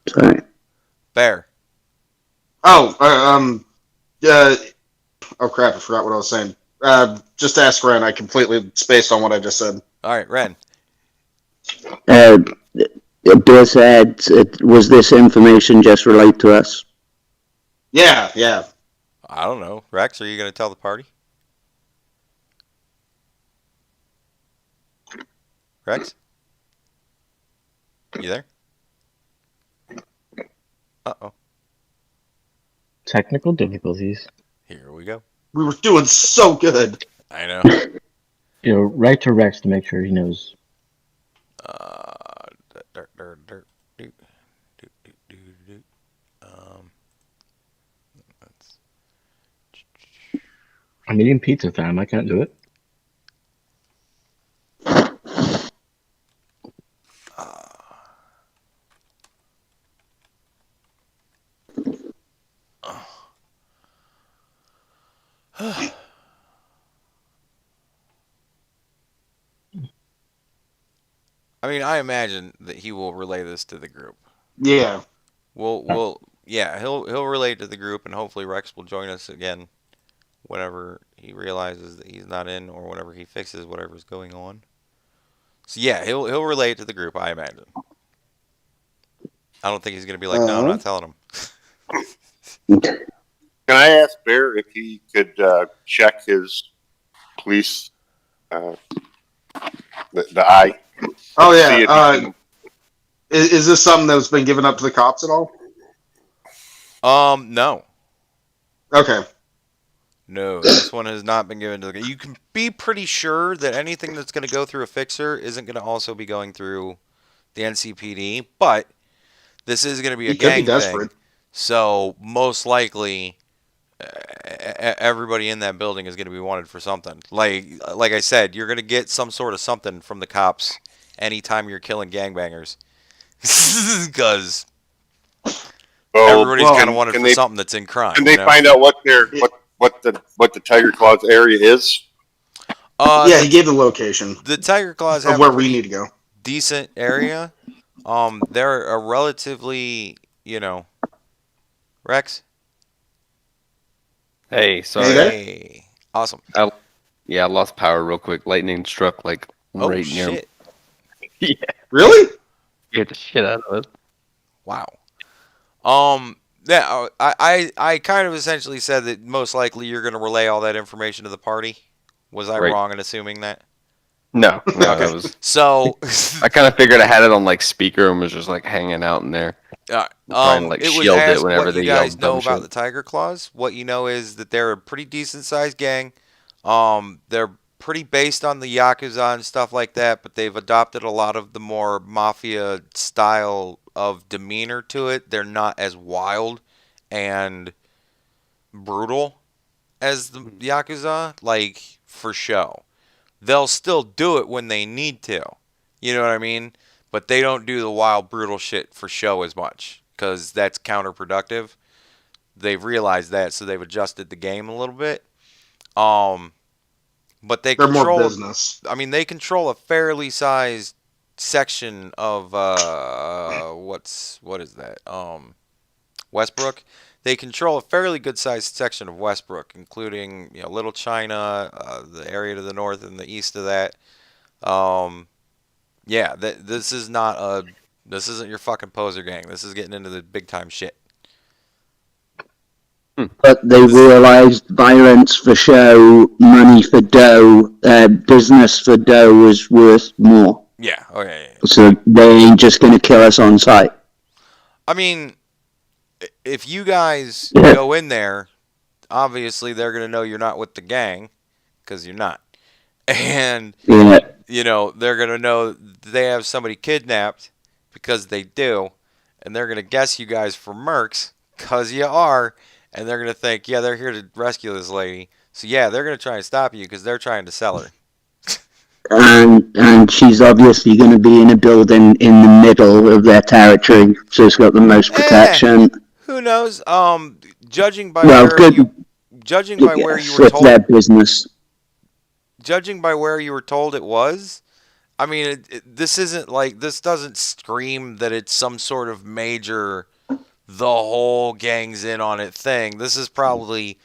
Sorry. Bear. Oh, oh crap! I forgot what I was saying. Just ask Ren. I completely spaced on what I just said. All right, Ren. Bill said, was this information just relayed to us? Yeah. I don't know. Rex, are you going to tell the party? Rex? You there? Uh-oh. Technical difficulties. Here we go. We were doing so good. I know. Write to Rex to make sure he knows. That's... I'm eating pizza time. I can't do it. I mean, I imagine that he will relay this to the group. Yeah. He'll relay it to the group, and hopefully Rex will join us again whenever he realizes that he's not in, or whenever he fixes whatever's going on. So yeah, he'll relay it to the group, I imagine. I don't think he's gonna be like, no, I'm not telling him. Can I ask Bear if he could check his police, the eye? Oh See if yeah. he can- Is this something that's been given up to the cops at all? No. Okay. No, this one has not been given to the... You can be pretty sure that anything that's going to go through a fixer isn't going to also be going through the NCPD, but this is going to be a gang thing. So most likely everybody in that building is going to be wanted for something. Like I said, you're going to get some sort of something from the cops anytime you're killing gangbangers. Because everybody's kind of wanted for something that's in crime. Can they find out what the Tiger Claws area is? Yeah, he gave the location The Tiger Claws of have where a we need to go. decent area. They're a relatively, you know, Rex. Hey, sorry. there? Hey, awesome. Yeah, I lost power real quick. Lightning struck like Oh right near. shit! Yeah, Really? scared the shit out of us. Wow. Yeah, I kind of essentially said that most likely you're going to relay all that information to the party. Was I Right. wrong in assuming that? No, Okay. that was. So, I kind of figured I had it on like speaker and was just like hanging out in there, trying to like it was shield it asked whenever what you they guys yelled know dumb about shit. the Tiger Claws. What you know is that they're a pretty decent sized gang. They're pretty based on the Yakuza and stuff like that, but they've adopted a lot of the more mafia style of demeanor to it. They're not as wild and brutal as the Yakuza, like for show. They'll still do it when they need to. You know what I mean? But they don't do the wild, brutal shit for show as much because that's counterproductive. They've realized that, so they've adjusted the game a little bit. Um, but they They're more control. business. I mean, they control a fairly sized section of what is that? Westbrook. They control a fairly good sized section of Westbrook, including Little China, the area to the north and the east of that. Um, yeah, this isn't your fucking poser gang. This is getting into the big time shit. But they This, realised violence for show, money for dough, business for dough is worth more. yeah, okay. So they ain't just going to kill us on sight. I mean, if you guys Yeah. go in there, obviously they're gonna know you're not with the gang because you're not, and Yeah. they're gonna know they have somebody kidnapped because they do, and they're gonna guess you guys for mercs because you are, and they're gonna think, yeah, they're here to rescue this lady. So yeah, they're gonna try and stop you because they're trying to sell her. And she's obviously going to be in a building in the middle of their territory, so it's got the most Eh, protection. who knows? Judging by Well, where good, you, judging by where you were if their told, business. judging by where you were told it was. I mean, this isn't like this doesn't scream that it's some sort of major, the whole gang's in on it thing. This is probably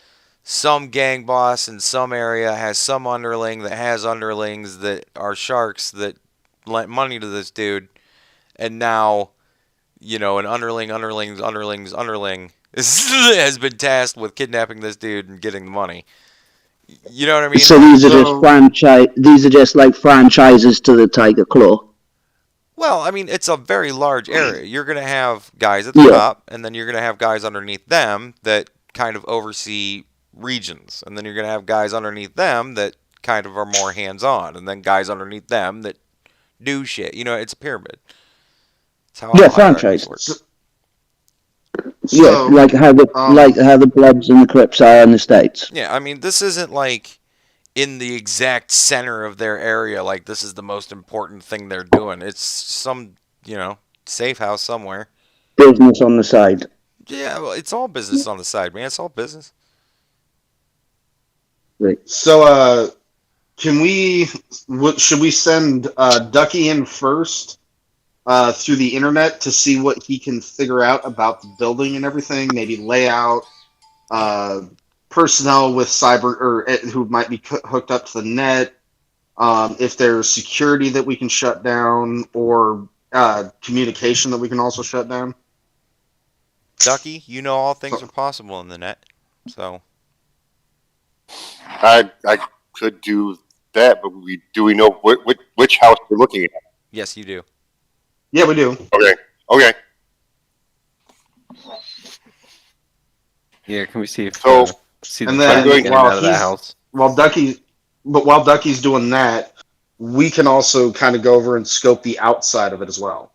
some gang boss in some area has some underling that has underlings that are sharks that lent money to this dude, and now an underling has been tasked with kidnapping this dude and getting the money. You know what I mean? So these are just So, franchise. These are just like franchises to the Tiger Claw. Well, I mean, it's a very large area. You're going to have guys at the Yeah. top, and then you're going to have guys underneath them that kind of oversee regions. And then you're going to have guys underneath them that kind of are more hands on. And then guys underneath them that do shit. It's a pyramid. It's how Yeah, all hierarchies franchise. work. so, Yeah, so like how the Bloods and the Crips are in the States. Yeah, I mean, this isn't like in the exact center of their area, like this is the most important thing they're doing. It's some, safe house somewhere. Business on the side. Yeah, well, it's all business on the side, man. It's all business. Right. so, should we send Ducky in first through the internet to see what he can figure out about the building and everything? Maybe layout, uh, personnel with cyber or who might be hooked up to the net. If there's security that we can shut down or communication that we can also shut down. Ducky, all things are possible in the net. So, I could do that, but do we know which house we're looking at? yes, you do. Yeah, we do. Okay. Yeah, can we see if So, see and the then friend getting while out of that he's house? while Ducky's doing that, we can also kind of go over and scope the outside of it as well.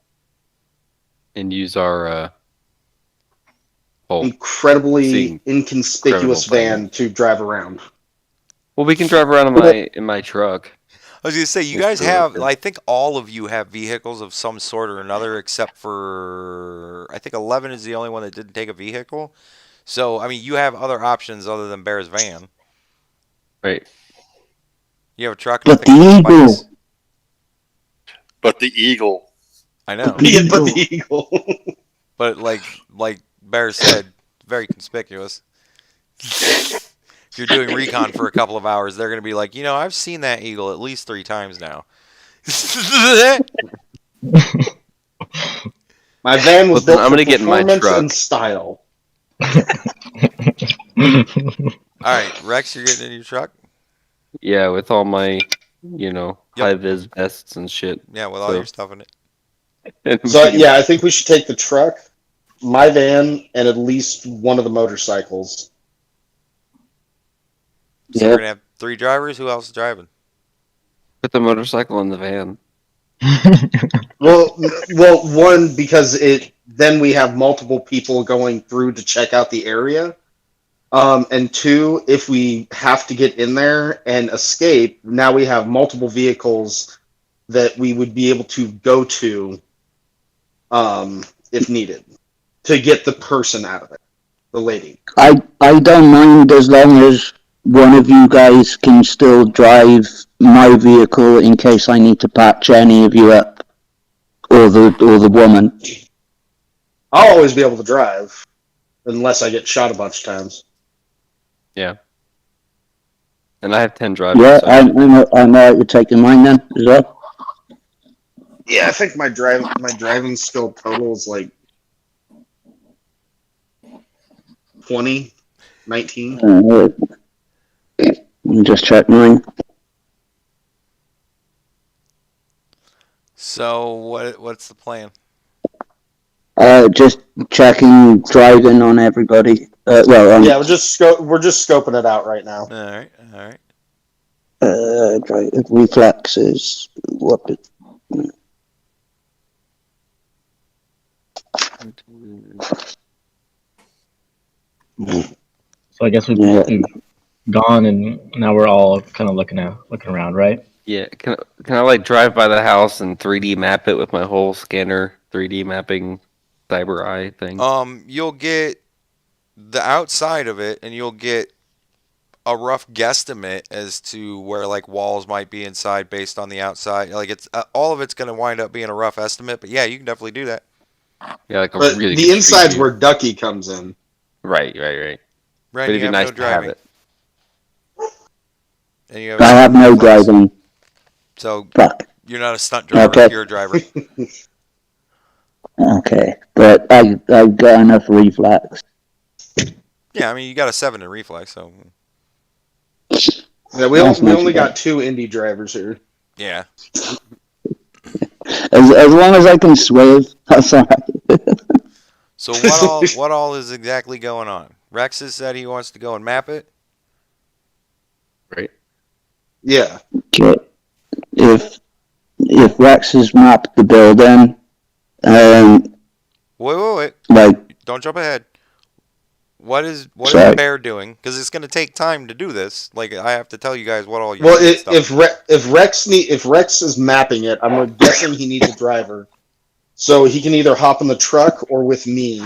And use our Incredibly seeing inconspicuous criminal van to drive around. Well, we can drive around in my truck. I was gonna say you That's guys true, have. okay. I think all of you have vehicles of some sort or another, except for I think 11 is the only one that didn't take a vehicle. So I mean, you have other options other than Bear's van. Right. You have a truck. And I But think the a couple Eagle. bikes. but the Eagle. I know. Yeah, but the eagle. But like Bear said, very conspicuous. If you're doing recon for a couple of hours, they're gonna be like, I've seen that eagle at least 3 times now. My van was Well, then built I'm for gonna get in my performance truck. and style. All right, Rex, you're getting in your truck. Yeah, with all my, high Yep. vis vests and shit. Yeah, with all your stuff in it. So yeah, I think we should take the truck, my van, and at least one of the motorcycles. So we're gonna have 3 drivers. Who else is driving? Put the motorcycle in the van. Well, one because then we have multiple people going through to check out the area. And 2, if we have to get in there and escape, now we have multiple vehicles that we would be able to go to, if needed, to get the person out of it, the lady. I don't mind as long as one of you guys can still drive my vehicle in case I need to patch any of you up, or the woman. I'll always be able to drive, unless I get shot a bunch of times. Yeah. And I have 10 drivers. Yeah, so I'm alright with taking mine then as well. Yeah, I think my driving skill total is like 20, 19. Let me just check mine. So what's the plan? Just checking driving on everybody. Yeah, we're just scoping it out right now. All right. Reflexes. What? So I guess we've gone, and now we're all kind of looking around, right? Yeah, can I like drive by the house and 3D map it with my whole scanner 3D mapping cyber eye thing? You'll get the outside of it, and you'll get a rough guesstimate as to where like walls might be inside based on the outside. Like it's all of it's going to wind up being a rough estimate, but yeah, you can definitely do that. Yeah, like a But really the good inside's street where Ducky comes in. Right. Ren, But you it'd be have nice no to have driving. it. And you have I have no reflex. driving. So Fuck. you're not a stunt driver, Okay. you're a driver. Okay, but I've got enough reflex. Yeah, I mean you got a 7 in reflex, so Yeah, we That's not only too bad. got 2 indie drivers here. yeah. As long as I can swerve, that's alright. So what all is exactly going on? Rex has said he wants to go and map it. Right. Yeah. Okay. If Rex has mapped the building, Wait. like Don't jump ahead. What is Sorry. Bear doing? Because it's going to take time to do this. Like I have to tell you guys what all you Well, need and stuff. if Rex is mapping it, I'm guessing he needs a driver, so he can either hop in the truck or with me.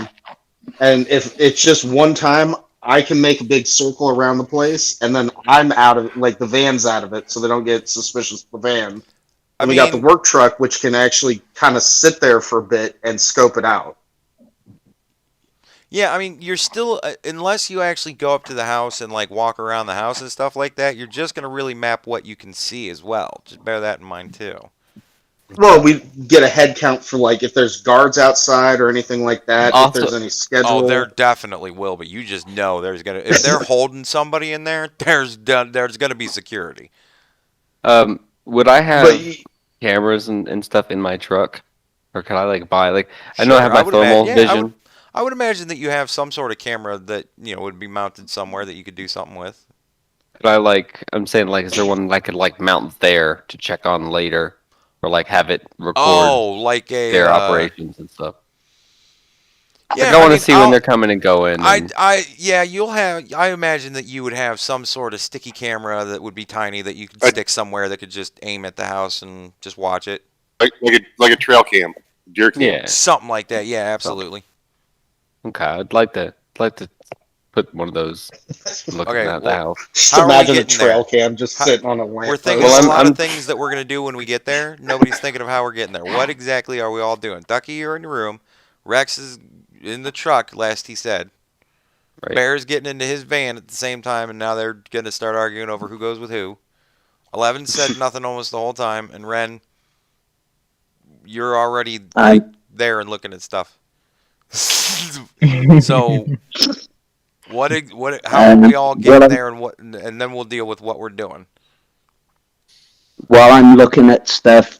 And if it's just one time, I can make a big circle around the place, and then I'm out of it, like the van's out of it, so they don't get suspicious of the van. And we got the work truck, which can actually kind of sit there for a bit and scope it out. Yeah, I mean, you're still unless you actually go up to the house and like walk around the house and stuff like that, you're just going to really map what you can see as well. Just bear that in mind too. Well, we get a head count for like if there's guards outside or anything like that. Also- if there's any schedule. Oh, there definitely will be. You just know there's gonna if they're holding somebody in there, there's gonna be security. Would I have But cameras and stuff in my truck, or can I like buy like I Sure, know I have my would thermal imagine, yeah, vision. I would imagine that you have some sort of camera that would be mounted somewhere that you could do something with. Could I like? I'm saying like, is there one I could like mount there to check on later, or like have it record Like a their operations and stuff? Yeah, Like, I want to see when they're coming and going. You'll have. I imagine that you would have some sort of sticky camera that would be tiny that you could stick somewhere that could just aim at the house and just watch it. Like a trail cam, deer cam. Yeah, Something like that. Yeah, absolutely. okay. I'd like to put one of those looking Okay, at the well, house. Just How are we imagine a getting trail there? cam just How- sitting on a We're lamppost. thinking Well, of a lot I'm- of things that we're going to do when we get there. Nobody's thinking of how we're getting there. What exactly are we all doing? Ducky, you're in your room. Rex is in the truck, last he said. Right. Bear's getting into his van at the same time, and now they're going to start arguing over who goes with who. 11 said nothing almost the whole time, and Ren, you're already like there and looking at stuff. So, how are we all getting there, and then we'll deal with what we're doing. While I'm looking at stuff,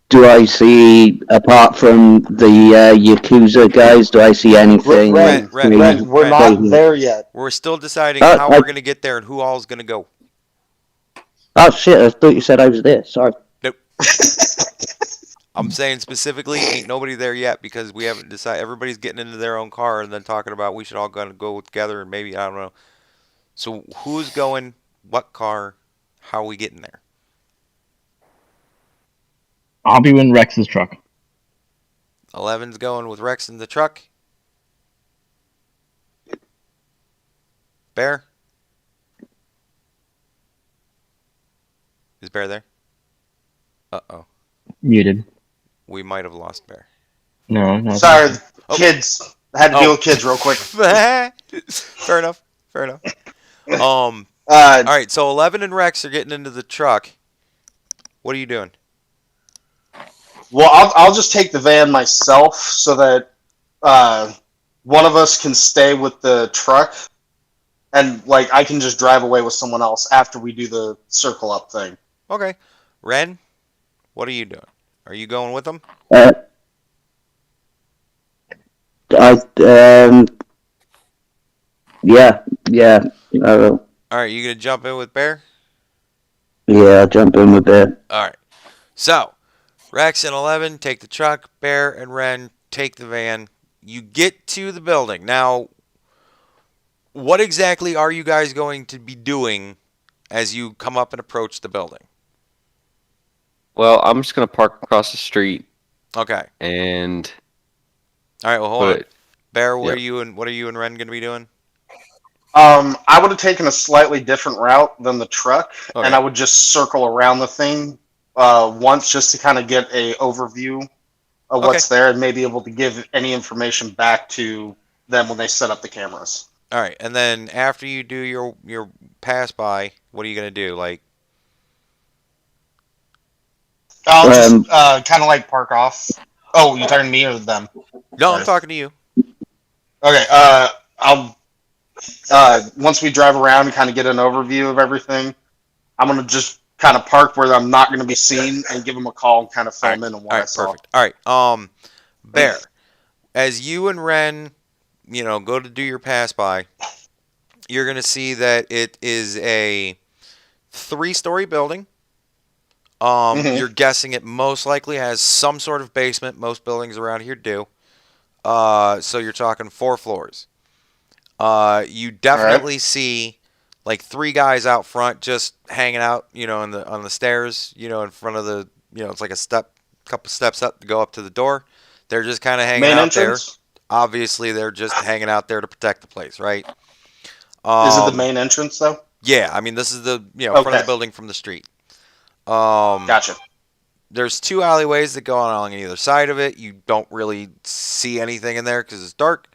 do I see, apart from the Yakuza guys, do I see anything? Ren, We're not there yet. We're still deciding how we're going to get there and who all is going to go. Oh shit! I thought you said I was there. Sorry. Nope. I'm saying specifically, ain't nobody there yet because we haven't decided. Everybody's getting into their own car and then talking about we should all go together and maybe, I don't know. So who's going, what car, how are we getting there? I'll be in Rex's truck. 11's going with Rex in the truck. Bear? Is Bear there? Uh-oh. Muted. We might have lost Bear. No. Sorry, kids. I had to deal with kids real quick. Fair enough. All right, so 11 and Rex are getting into the truck. What are you doing? Well, I'll just take the van myself so that one of us can stay with the truck, and like I can just drive away with someone else after we do the circle up thing. Okay. Ren, what are you doing? Are you going with them? Yeah. I will. All right, you gonna jump in with Bear? Yeah, I'll jump in with Bear. All right. So, Rex and 11 take the truck. Bear and Ren take the van. You get to the building. Now, what exactly are you guys going to be doing as you come up and approach the building? Well, I'm just gonna park across the street Okay. and. All right. Well, hold on. But Bear, what yep. are you and Ren gonna be doing? I would have taken a slightly different route than the truck, Okay. and I would just circle around the thing once just to kind of get a overview of what's there and maybe able to give any information back to them when they set up the cameras. All right. And then after you do your pass by, what are you gonna do? Like, I'll just kind of like park off. Oh, you talking to me or them? no, I'm talking to you. Okay. I'll once we drive around and kind of get an overview of everything, I'm gonna just kind of park where I'm not gonna be seen and give them a call and kind of fill them in on what I saw. Perfect. All right. Bear, as you and Ren, go to do your pass by, you're gonna see that it is a 3-story building. You're guessing it most likely has some sort of basement. Most buildings around here do. So you're talking 4 floors. You definitely see like 3 guys out front just hanging out, on the stairs, in front of the, it's like a couple steps up to go up to the door. They're just kind of hanging out there. Obviously, they're just hanging out there to protect the place, right? Is it the main entrance though? Yeah, I mean this is the front of the building from the street. Gotcha. There's 2 alleyways that go along either side of it. You don't really see anything in there because it's dark.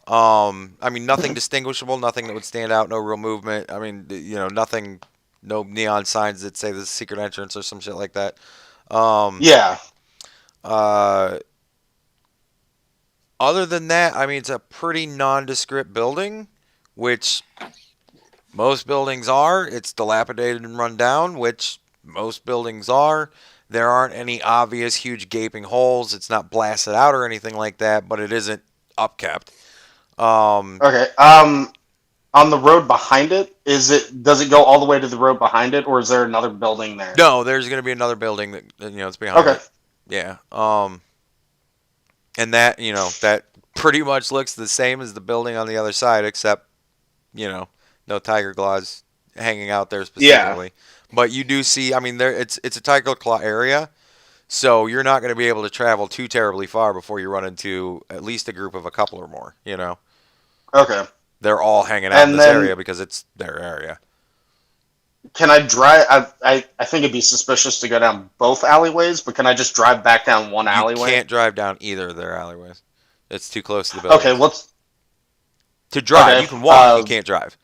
I mean, nothing distinguishable, nothing that would stand out, no real movement. I mean, nothing, no neon signs that say this is a secret entrance or some shit like that. Yeah. Other than that, I mean, it's a pretty nondescript building, which most buildings are. It's dilapidated and run down, which most buildings are. There aren't any obvious huge gaping holes. It's not blasted out or anything like that, but it isn't upkept. Okay. On the road behind it, does it go all the way to the road behind it, or is there another building there? No, there's going to be another building that it's behind it. Yeah. And that that pretty much looks the same as the building on the other side, except no tiger claws hanging out there specifically. Yeah. But you do see, I mean, it's a tiger claw area, so you're not going to be able to travel too terribly far before you run into at least a group of a couple or more. Okay. They're all hanging out in And this then area because it's their area. can I drive? I think it'd be suspicious to go down both alleyways, but can I just drive back down one You alleyway? can't drive down either of their alleyways. It's too close to the building. Okay, what's To drive, okay? you can walk. You can't drive.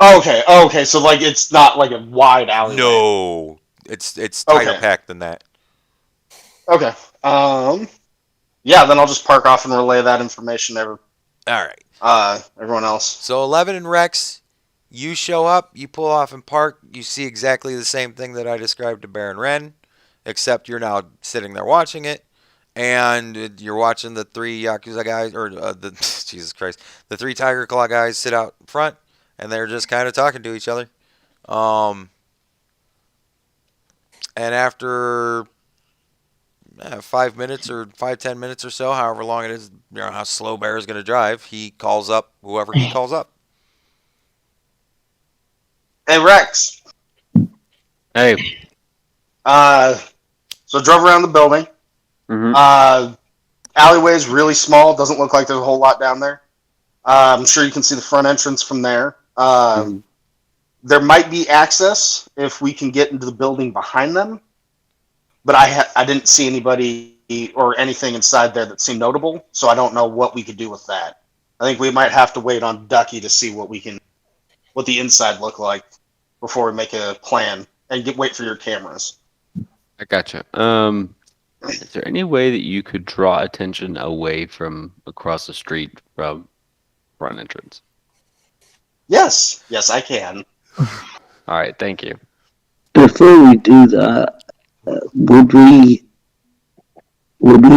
Okay. So like, it's not like a wide alleyway. No, it's tighter Okay. packed than that. Okay. Yeah. Then I'll just park off and relay that information to All right. everyone else. So 11 and Rex, you show up, you pull off and park, you see exactly the same thing that I described to Baron Wren, except you're now sitting there watching it, and you're watching the three Yakuza guys, or the Jesus Christ, the three Tiger Claw guys sit out front, and they're just kind of talking to each other. And after 5 minutes or 10 minutes or so, however long it is, you know how slow Bear is going to drive, he calls up whoever he calls up. Hey Rex. Hey. So I drove around the building. Mm-hmm. Alleyway's really small. Doesn't look like there's a whole lot down there. I'm sure you can see the front entrance from there. There might be access if we can get into the building behind them, but I didn't see anybody or anything inside there that seemed notable, so I don't know what we could do with that. I think we might have to wait on Ducky to see what the inside look like before we make a plan and wait for your cameras. I gotcha. Is there any way that you could draw attention away from across the street from front entrance? Yes, I can. All right, thank you. Before we do that, would we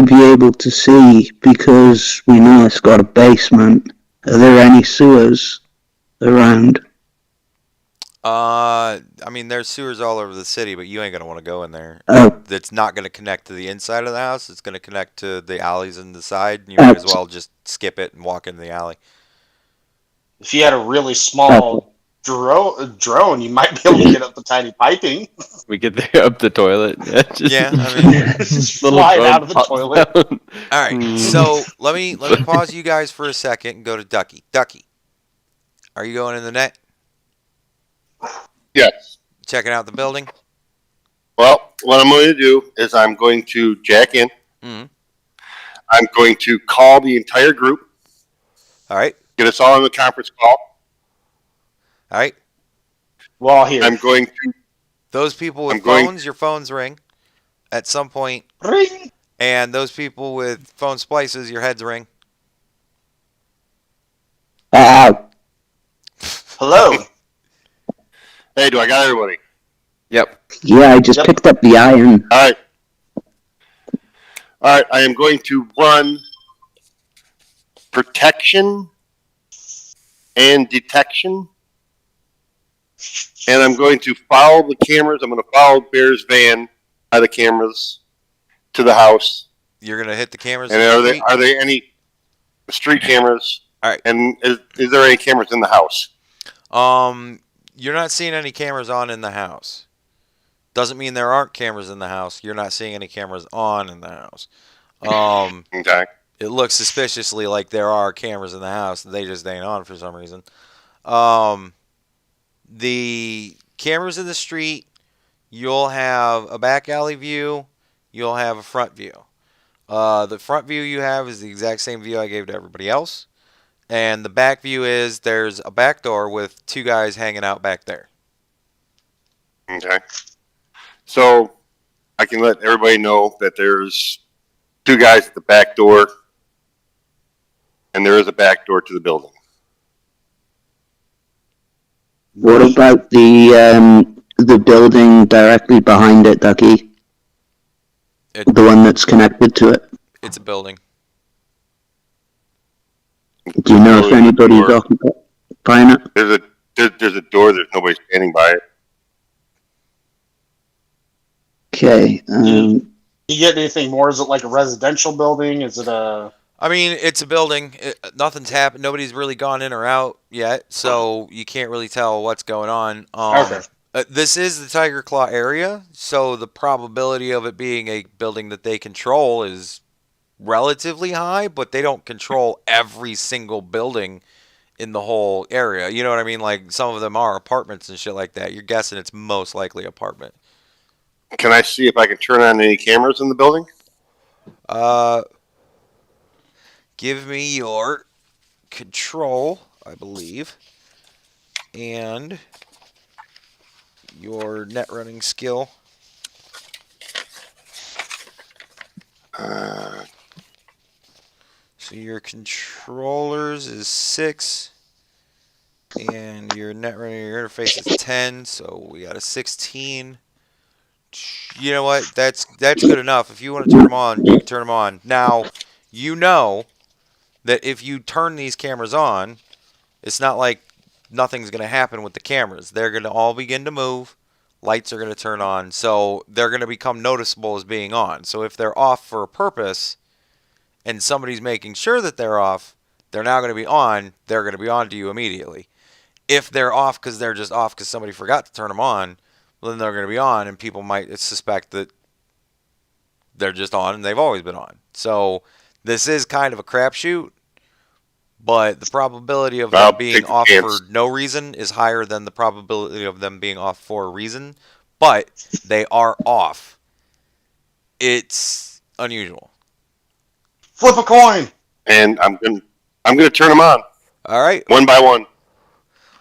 be able to see, because we know it's got a basement, are there any sewers around? I mean, there's sewers all over the city, but you ain't gonna want to go in there. Oh, It's not gonna connect to the inside of the house. It's gonna connect to the alleys in the side, and you might as well just skip it and walk into the alley. If you had a really small drone, you might be able to get up the tiny piping. We get there up the toilet. Yeah, I mean, Just little fly it drone out of the pops toilet. down. all right. So let me pause you guys for a second and go to Ducky. Ducky, are you going in the net? Yes. Checking out the building? Well, what I'm going to do is I'm going to jack in. Mm-hmm. I'm going to call the entire group. All right. Get us all on the conference call. All right. We're all here. I'm going to. Those people with I'm going- phones, your phones ring at some point, Ring. and those people with phone splices, your heads ring. Hello. Hey, do I got everybody? Yep. yeah, I just Yep. picked up the iron. All right. All right. I am going to run protection and detection. And I'm going to follow the cameras. I'm going to follow Bear's van by the cameras to the house. You're gonna hit the cameras. And in the street? are there any street cameras? All right. And is there any cameras in the house? You're not seeing any cameras on in the house. Doesn't mean there aren't cameras in the house. You're not seeing any cameras on in the house. Okay. It looks suspiciously like there are cameras in the house. They just ain't on for some reason. The cameras in the street, you'll have a back alley view. You'll have a front view. The front view you have is the exact same view I gave to everybody else. And the back view is there's a back door with two guys hanging out back there. Okay. So I can let everybody know that there's two guys at the back door, and there is a back door to the building. What about the building directly behind it, Ducky? The one that's connected to it? It's a building. Do you know if anybody's occupying it? There's a door. There's nobody standing by it. Okay. You get anything more? Is it like a residential building? Is it a... I mean, it's a building. Nothing's happened. Nobody's really gone in or out yet, so you can't really tell what's going on. Okay. This is the Tiger Claw area, so the probability of it being a building that they control is relatively high, but they don't control every single building in the whole area. You know what I mean? Like some of them are apartments and shit like that. You're guessing it's most likely apartment. Can I see if I can turn on any cameras in the building? Uh, give me your control, I believe, and your net running skill. So your controllers is 6, and your net running your interface is 10. So we got a 16. You know what? That's good enough. If you want to turn them on, you can turn them on. Now, you know that if you turn these cameras on, it's not like nothing's going to happen with the cameras. They're going to all begin to move. Lights are going to turn on. So they're going to become noticeable as being on. So if they're off for a purpose and somebody's making sure that they're off, they're now going to be on. They're going to be on to you immediately. If they're off because they're just off because somebody forgot to turn them on, well, then they're going to be on, and people might suspect that they're just on and they've always been on. So this is kind of a crapshoot, but the probability of them being off for no reason is higher than the probability of them being off for a reason. But they are off. It's unusual. Flip a coin. And I'm gonna turn them on. All right. One by one.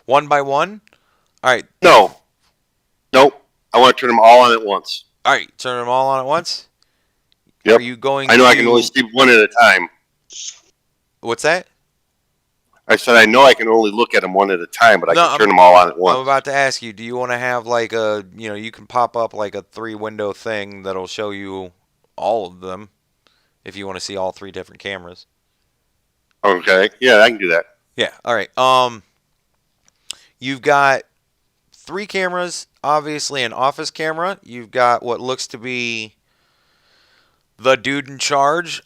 One by one. All right. No. Nope. I want to turn them all on at once. All right. Turn them all on at once. Yep. Are you going? I know I can only see one at a time. What's that? I said I know I can only look at them one at a time, but I can turn them all on at once. I'm about to ask you, do you want to have like a, you can pop up like a 3-window thing that'll show you all of them if you want to see all 3 different cameras. Okay. Yeah, I can do that. Yeah. All right. You've got 3 cameras, obviously an office camera. You've got what looks to be the dude in charge.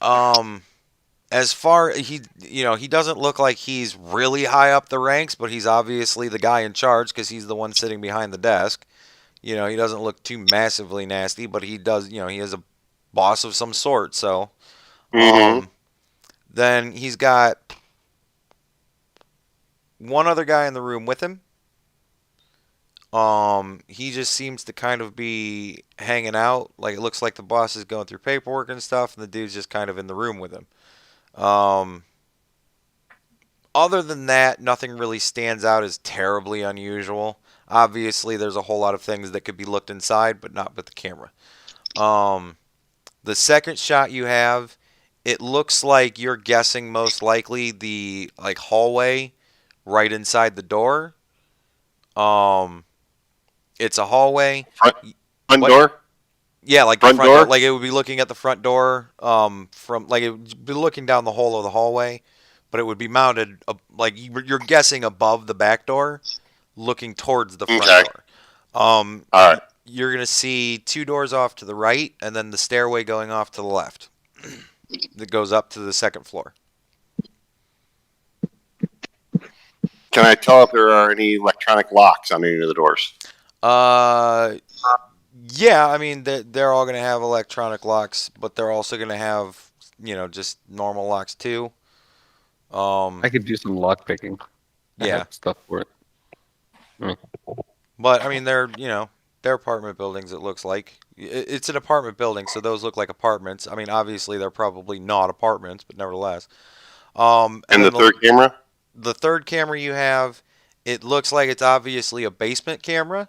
As far he doesn't look like he's really high up the ranks, but he's obviously the guy in charge because he's the one sitting behind the desk. He doesn't look too massively nasty, but he does. He is a boss of some sort. So, then he's got one other guy in the room with him. He just seems to kind of be hanging out. Like it looks like the boss is going through paperwork and stuff, and the dude's just kind of in the room with him. Other than that, nothing really stands out as terribly unusual. Obviously, there's a whole lot of things that could be looked inside, but not with the camera. The second shot you have, it looks like you're guessing most likely the hallway right inside the door. It's a hallway. Front door? Yeah, like front the front door. Like it would be looking at the front door. From like it would be looking down the whole of the hallway, but it would be mounted like you're guessing above the back door, looking towards the front door. All right. You're gonna see 2 doors off to the right, and then the stairway going off to the left that goes up to the 2nd floor. Can I tell if there are any electronic locks on any of the doors? Yeah, I mean they're all gonna have electronic locks, but they're also gonna have just normal locks too. I could do some lock picking. I Yeah, have stuff for it. but I mean they're apartment buildings. It looks like it's an apartment building, so those look like apartments. I mean, obviously they're probably not apartments, but nevertheless. And the third camera? The third camera you have, it looks like it's obviously a basement camera.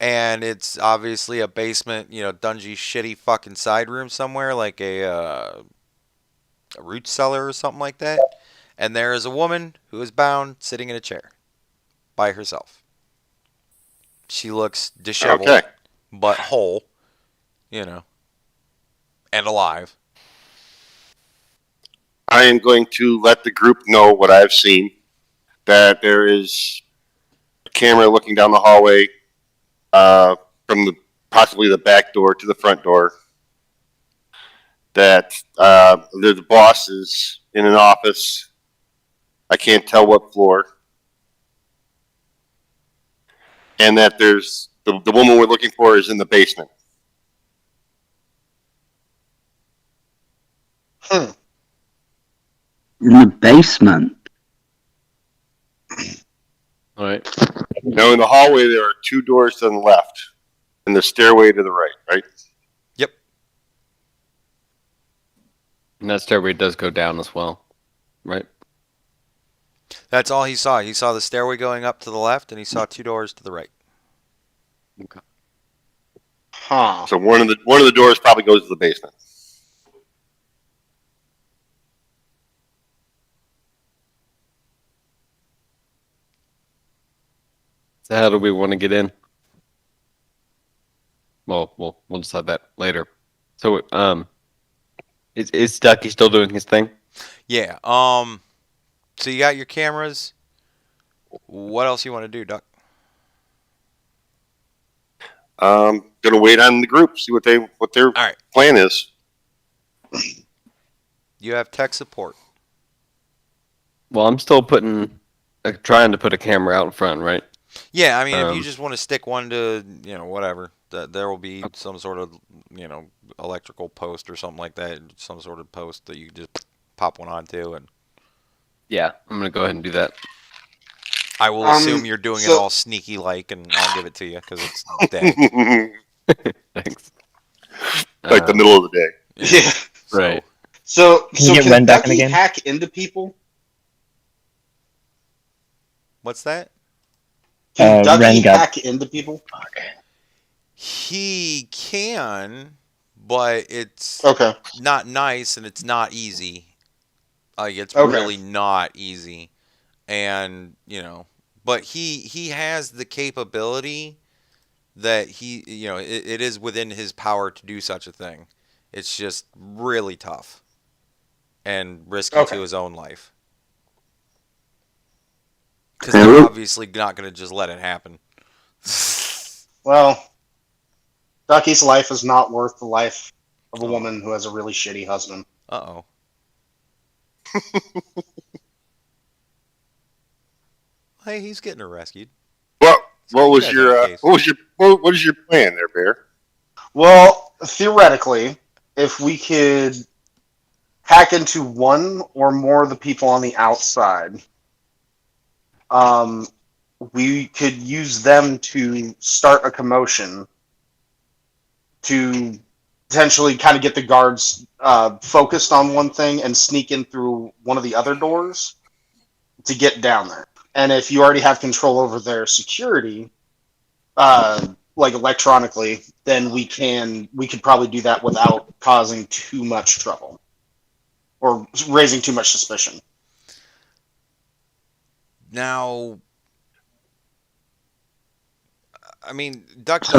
And it's obviously a basement, dungy, shitty fucking side room somewhere, like a root cellar or something like that. And there is a woman who is bound, sitting in a chair by herself. She looks disheveled, but whole, and alive. I am going to let the group know what I've seen. That there is a camera looking down the hallway. From possibly the back door to the front door. That the boss is in an office. I can't tell what floor. And that there's the woman we're looking for is in the basement. In the basement? All right. Now in the hallway there are 2 doors to the left, and the stairway to the right. Right. Yep. And that stairway does go down as well, right? That's all he saw. He saw the stairway going up to the left, and he saw 2 doors to the right. Okay. Huh. So one of the doors probably goes to the basement. So how do we want to get in? Well, we'll decide that later. So, is Ducky still doing his thing? Yeah. So you got your cameras. What else you want to do, Duck? Gonna wait on the group, see what their All right. plan is. You have tech support. Well, I'm still trying to put a camera out in front, right? Yeah, I mean, if you just want to stick one to, whatever, there will be some sort of, electrical post or something like that, some sort of post that you can just pop one onto, and Yeah, I'm gonna go ahead and do that. I will assume you're doing it all sneaky like, and I'll give it to you because it's day. Thanks. Like the middle of the day. Yeah. Right. So you get Ren back in the Ducky game? hack into people? What's that? Can Ducky Ren got- hack into people? He can, but it's Okay. not nice and it's not easy. Like, it's Okay. really not easy. And, but he has the capability that it is within his power to do such a thing. It's just really tough and risky to his own life. Because they're obviously not going to just let it happen. Well, Ducky's life is not worth the life of a woman who has a really shitty husband. Uh-oh. Hey, he's getting her rescued. What is your plan there, Bear? Well, theoretically, if we could hack into one or more of the people on the outside, we could use them to start a commotion to potentially kind of get the guards focused on one thing and sneak in through one of the other doors to get down there. And if you already have control over their security, like electronically, then we could probably do that without causing too much trouble or raising too much suspicion. Now, I mean, Ducky,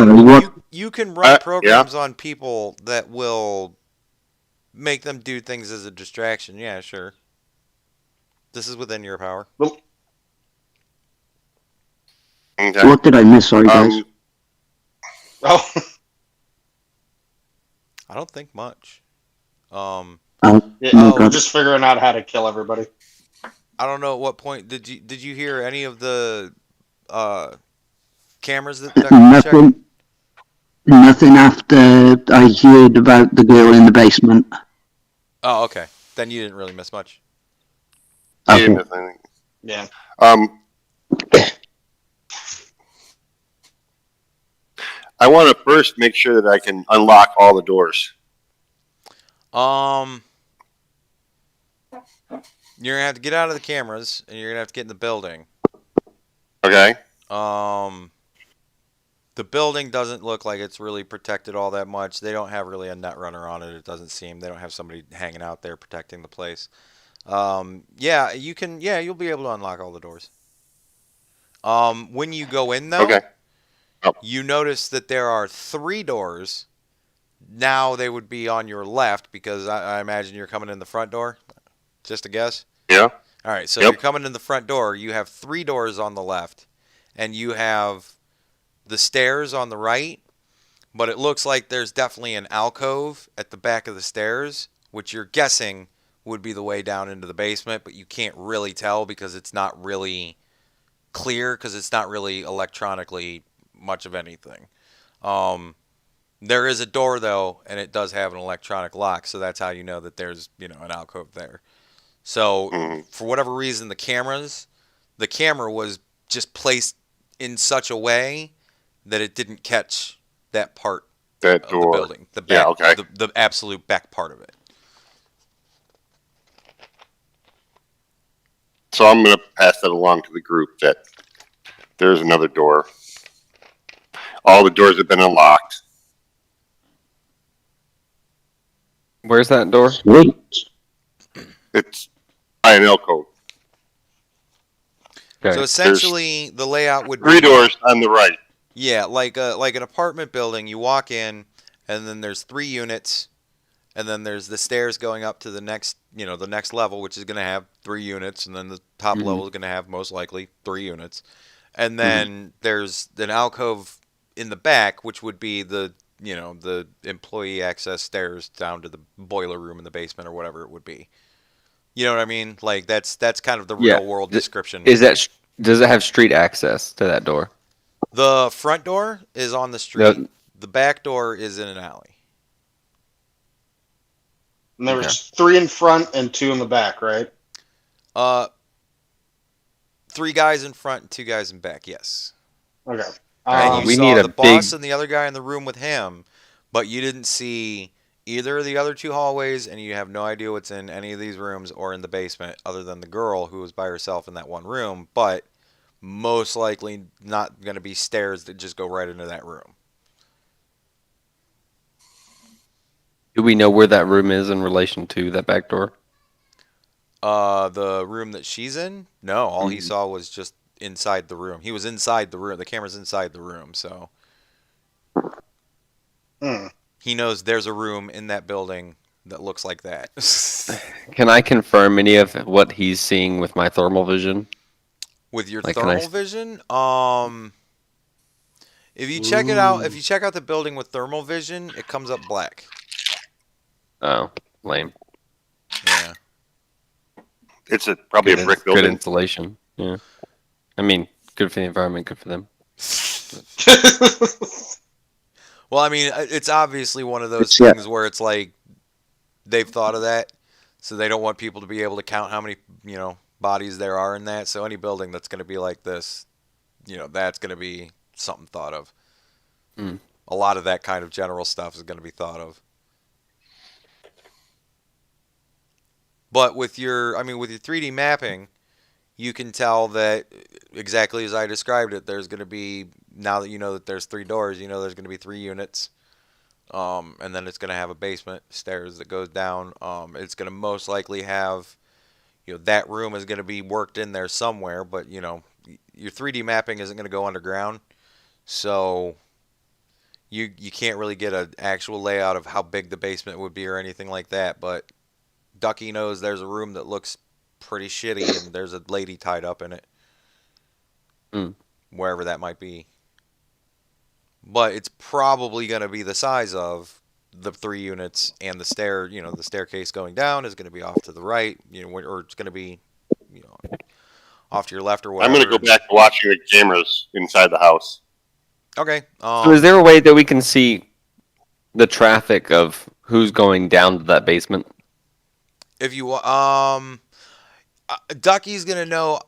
you can run programs on people that will make them do things as a distraction. Yeah, sure. This is within your power. Well, Okay. What did I miss? Sorry, guys. oh, I don't think much. we're just figuring out how to kill everybody. I don't know at what point did you hear any of the cameras that Ducky checked? Nothing after I heard about the girl in the basement. Oh, okay. Then you didn't really miss much. Okay. Yeah. I want to first make sure that I can unlock all the doors. You're gonna have to get out of the cameras, and you're gonna have to get in the building. Okay. The building doesn't look like it's really protected all that much. They don't have really a net runner on it. It doesn't seem. They don't have somebody hanging out there protecting the place. Yeah, you can. Yeah, you'll be able to unlock all the doors. When you go in though, you notice that there are 3 doors. Now they would be on your left because I imagine you're coming in the front door. Just a guess? Yeah. All right, so if you're coming in the front door, you have 3 doors on the left, and you have the stairs on the right, but it looks like there's definitely an alcove at the back of the stairs, which you're guessing would be the way down into the basement, but you can't really tell because it's not really clear because it's not really electronically much of anything. There is a door, though, and it does have an electronic lock, so that's how you know that there's, an alcove there. So, for whatever reason, the cameras, the camera was just placed in such a way that it didn't catch that part That of door. the building. The Yeah, back, okay. the absolute back part of it. So I'm going to pass that along to the group that there's another door. All the doors have been unlocked. Where's that door? Sweet. It's by an alcove. Okay. So essentially, the layout would be 3 doors on the right. Yeah, like an apartment building. You walk in, and then there's 3 units, and then there's the stairs going up to the next, the next level, which is going to have 3 units, and then the top level is going to have most likely 3 units, and then there's an alcove in the back, which would be the the employee access stairs down to the boiler room in the basement or whatever it would be. You know what I mean? Like that's kind of the Yeah. real world description. Does it have street access to that door? The front door is on the street. The back door is in an alley. And there was 3 in front and 2 in the back, right? 3 guys in front and 2 guys in back. Yes. Okay. And you we saw need a the boss and the other guy in the room with him, but you didn't see either of the other 2 hallways, and you have no idea what's in any of these rooms or in the basement, other than the girl who was by herself in that one room. But most likely not going to be stairs that just go right into that room. Do we know where that room is in relation to that back door? The room that she's in? No, all he saw was just inside the room. He was inside the room. The camera's inside the room, so he knows there's a room in that building that looks like that. Can I confirm any of what he's seeing with my thermal vision? With your Like, thermal vision, if you check it out, if you check out the building with thermal vision, it comes up black. Oh, lame. Yeah. It's probably a brick Good building. insulation. Yeah. I mean, good for the environment, good for them. Well, I mean, it's obviously one of those Yeah. things where it's like they've thought of that, so they don't want people to be able to count how many, bodies there are in that. So any building that's going to be like this, that's going to be something thought of. A lot of that kind of general stuff is going to be thought of. But with your 3D mapping, you can tell that exactly as I described it, there's going to be, now that you know that there's 3 doors, there's going to be 3 units. And then it's going to have a basement, stairs that goes down. It's going to most likely have, that room is going to be worked in there somewhere, but, your 3D mapping isn't going to go underground. So you can't really get an actual layout of how big the basement would be or anything like that, but Ducky knows there's a room that looks pretty shitty and there's a lady tied up in it. Wherever that might be. But it's probably going to be the size of the 3 units, and the the staircase going down is going to be off to the right, or it's going to be, off to your left or whatever. I'm going to go back to watching the cameras inside the house. Okay. So is there a way that we can see the traffic of who's going down to that basement? If you Ducky's going to know.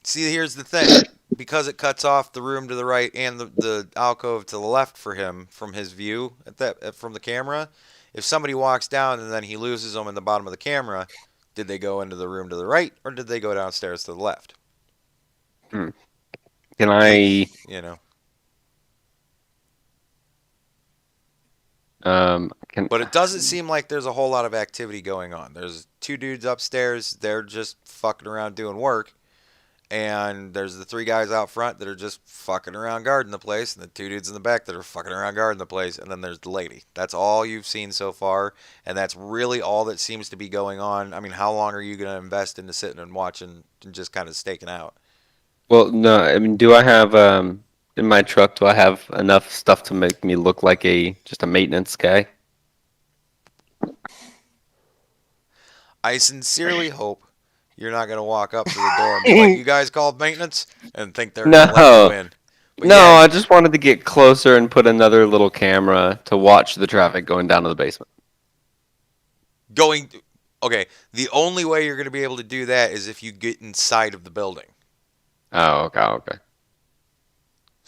See, here's the thing. Because it cuts off the room to the right and the alcove to the left for him from his view from the camera, if somebody walks down and then he loses them in the bottom of the camera, did they go into the room to the right or did they go downstairs to the left? Can I? But it doesn't seem like there's a whole lot of activity going on. There's 2 dudes upstairs. They're just fucking around doing work. And there's the 3 guys out front that are just fucking around guarding the place, and the 2 dudes in the back that are fucking around guarding the place, and then there's the lady. That's all you've seen so far, and that's really all that seems to be going on. I mean, how long are you going to invest into sitting and watching and just kind of staking out? Well, no. I mean, do I have in my truck? Do I have enough stuff to make me look like just a maintenance guy? I sincerely hope you're not going to walk up to the door and be like, you guys called maintenance? And think they're going to let you in. But no, yeah, I just wanted to get closer and put another little camera to watch the traffic going down to the basement. Okay, the only way you're going to be able to do that is if you get inside of the building. Oh, okay.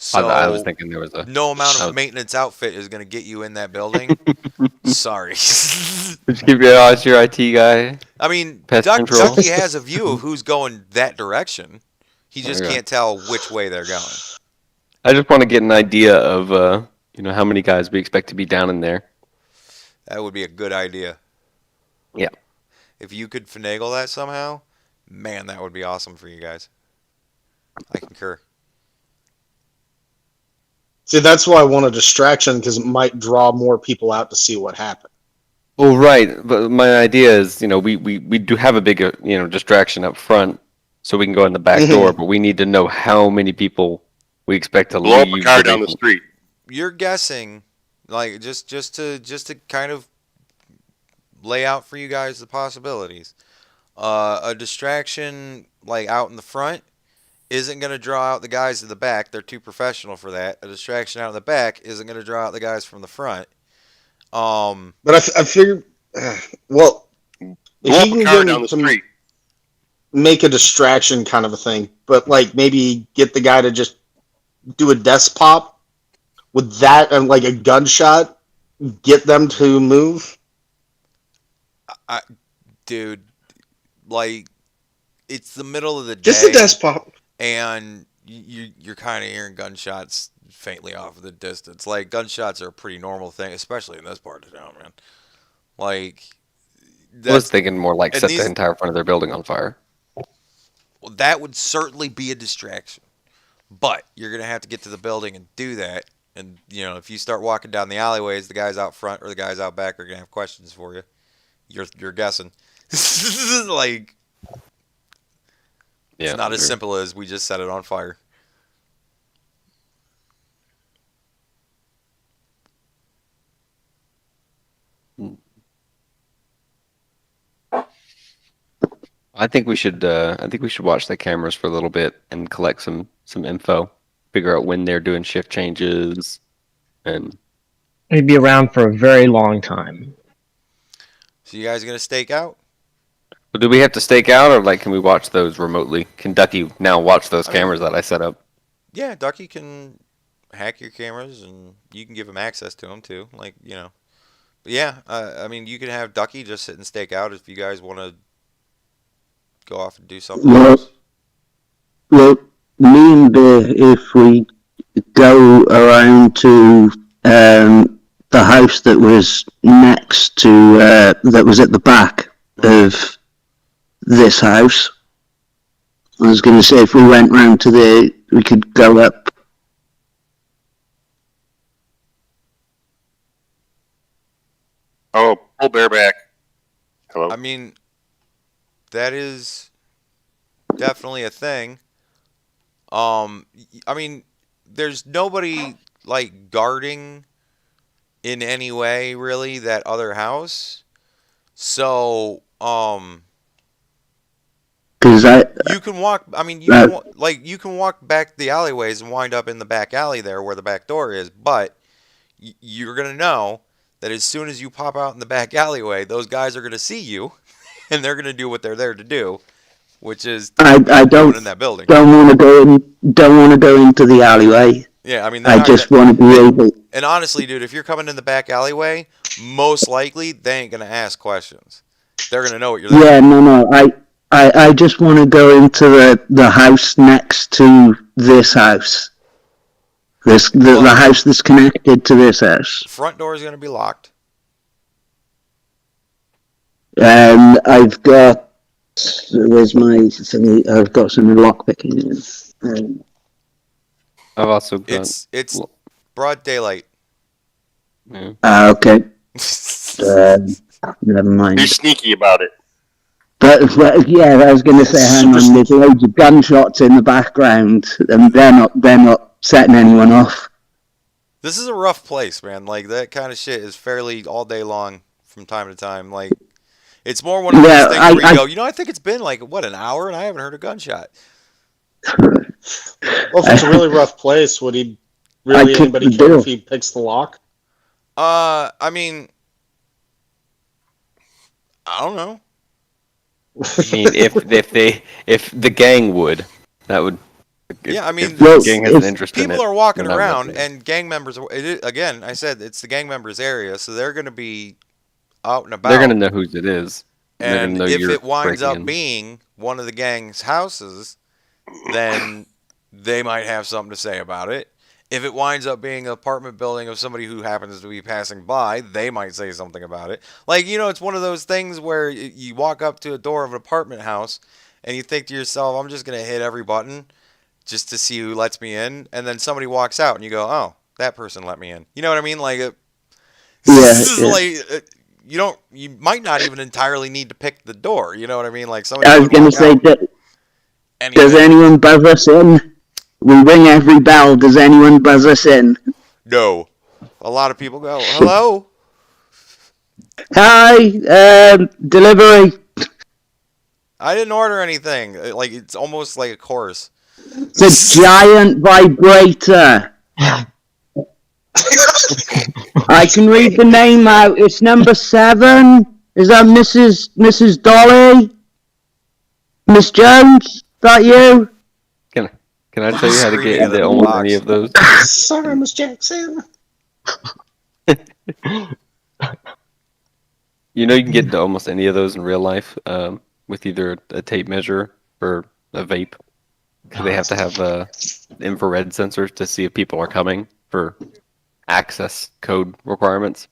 So I was thinking there was a. no amount I of was- maintenance outfit is going to get you in that building. Sorry. Just keep your eyes your IT guy. I mean, Pest control. Ducky has a view of who's going that direction. He just Okay. can't tell which way they're going. I just want to get an idea of how many guys we expect to be down in there. That would be a good idea. Yeah. If you could finagle that somehow, man, that would be awesome for you guys. I concur. See, that's why I want a distraction, because it might draw more people out to see what happened. Well, right, but my idea is, we do have a big, distraction up front, so we can go in the back door, but we need to know how many people we expect to Blow up a leave. car down the street. You're guessing, like just to kind of lay out for you guys the possibilities. A distraction like out in the front isn't going to draw out the guys in the back. They're too professional for that. A distraction out in the back isn't going to draw out the guys from the front. But I figured, well, Blow if up you a can car get down him the to street. make a distraction kind of a thing, but like maybe get the guy to just do a desk pop with that and like a gunshot, get them to move. Dude, like it's the middle of the day. Just a desk pop. And you're kind of hearing gunshots faintly off of the distance. Like gunshots are a pretty normal thing, especially in this part of town, man. Like I was thinking more like and set these- the entire front of their building on fire. well, that would certainly be a distraction, but you're gonna have to get to the building and do that. And if you start walking down the alleyways, the guys out front or the guys out back are gonna have questions for you. You're guessing. Like Yeah, it's not as sure. simple as we just set it on fire. I think we should. I think we should watch the cameras for a little bit and collect some info. Figure out when they're doing shift changes, and They'd be around for a very long time. So you guys are gonna stake out? do we have to stake out, or like can we watch those remotely? Can Ducky now watch those I mean- cameras that I set up? Yeah, Ducky can hack your cameras, and you can give him access to them too. But yeah, I mean, you can have Ducky just sit and stake out if you guys want to go off and do something Well, else. well, me and Bear, if we go around to the house that was next to that was at the back of this house. I was going to say if we went round to there, we could go up. Oh, pull bareback. Hello. I mean, that is definitely a thing. I mean, there's nobody like guarding in any way really that other house. So, Because you can walk. I mean, you can walk back the alleyways and wind up in the back alley there where the back door is. But you're gonna know that as soon as you pop out in the back alleyway, those guys are gonna see you, and they're gonna do what they're there to do, which is I go don't in that building. want to go in. Don't want to go into the alleyway. Yeah, I mean, they're I not just gonna- want to be able. And honestly, dude, if you're coming in the back alleyway, most likely they ain't gonna ask questions. They're gonna know what you're there. Yeah, no. I just want to go into the house next to this house. The house that's connected to this house. Front door is gonna be locked. And I've got where's my thingy? I've got some lockpicking. I've also got. It's broad daylight. Yeah. Okay. Never mind. Be sneaky about it. But yeah, I was going to say, hang on. There's loads of gunshots in the background, and they're not setting anyone off. This is a rough place, man. Like that kind of shit is fairly all day long from time to time. Like it's more one of those things where you go, I think it's been like an hour and I haven't heard a gunshot. Well, if it's a really rough place, would he really kicked anybody the care door. if he picks the lock? I mean, I don't know. I mean, if the gang would, that would Yeah, I mean, if the Well, gang has an if interest in it, people are walking then I'm around, messing and gang members. Again, I said it's the gang members' area, so they're going to be out and They're gonna about. know whose it is. And they're gonna And know if you're it winds breaking up in. being one of the gang's houses, then they might have something to say about it. If it winds up being an apartment building of somebody who happens to be passing by, they might say something about it. Like, it's one of those things where you walk up to a door of an apartment house and you think to yourself, I'm just going to hit every button just to see who lets me in. And then somebody walks out and you go, oh, that person let me in. You know what I mean? Like, yeah, this is yeah. like, you might not even entirely need to pick the door. You know what I mean? Like, somebody I was could gonna walk say, out any does minute. anyone buzz us in? We ring every bell. Does anyone buzz us in? No. A lot of people go, hello? Hi, delivery. I didn't order anything. Like, it's almost like a chorus. It's a giant vibrator. I can read the name out. It's number 7. Is that Mrs. Dolly? Miss Jones? Is that you? Can I tell you how to get Screaming into into the almost any box. of those? Sorry, Miss Jackson. You know you can get into almost any of those in real life with either a tape measure or a vape. Because they have to have infrared sensors to see if people are coming for access code requirements.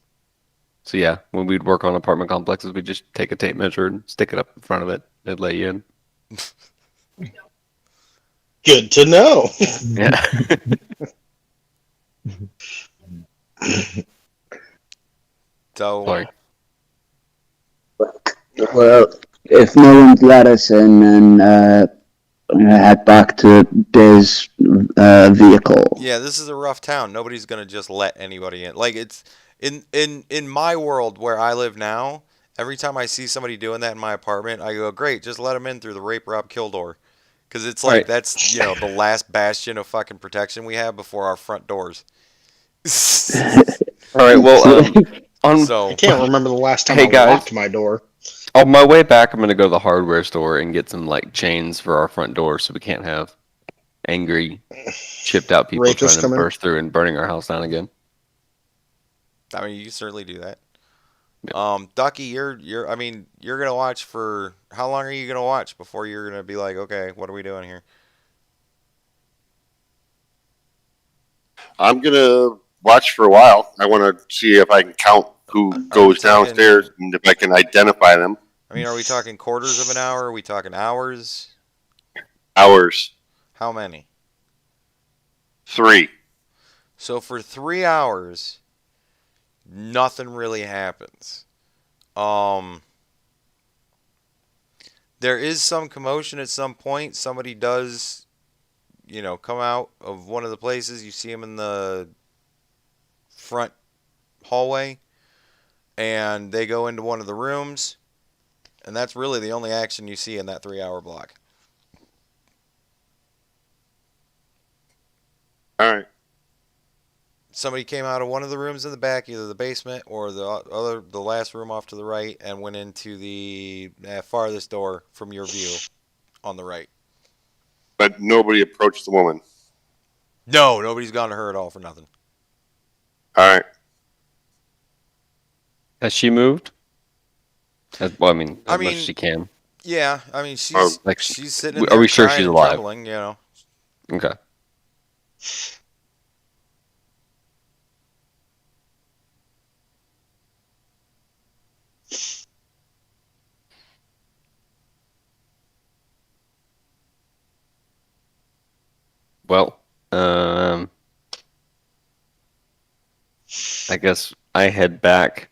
So yeah, when we'd work on apartment complexes, we'd just take a tape measure and stick it up in front of it. It'd let you in. Good to know. Yeah. So, Sorry. Well, if no one's let us in, then I'm gonna head back to Biz' vehicle. yeah, this is a rough town. Nobody's going to just let anybody in. Like, it's in my world where I live now, every time I see somebody doing that in my apartment, I go, great, just let them in through the rape, rob, kill door. Because it's like, Right. that's, the last bastion of fucking protection we have before our front doors. All right. Well, on So, I can't remember the last time Hey, I guys. locked my door. on my way back, I'm gonna go to the hardware store and get some like chains for our front door, so we can't have angry, chipped out people Rapists trying to come in. burst through and burning our house down again. I mean, you can certainly do that. Yeah. Ducky, I mean, you're gonna watch for how long are you gonna watch before you're gonna be like, okay, what are we doing here? I'm gonna watch for a while. I want to see if I can count who Are we goes talking- downstairs and if I can identify them. I mean, are we talking quarters of an hour? Are we talking hours? Hours. How many? 3. So for 3 hours, nothing really happens. There is some commotion at some point. Somebody does, come out of one of the places. You see them in the front hallway, and they go into one of the rooms, and that's really the only action you see in that 3-hour block. All right. Somebody came out of one of the rooms in the back, either the basement or the last room off to the right, and went into the farthest door from your view on the right. But nobody approached the woman. No, nobody's gone to her at all for nothing. All right. Has she moved? Well, I mean, as much mean, as she can. Yeah, I mean she's Oh, like, she's sitting in are there we sure crying she's and alive? trembling, Okay. Well, I guess I head back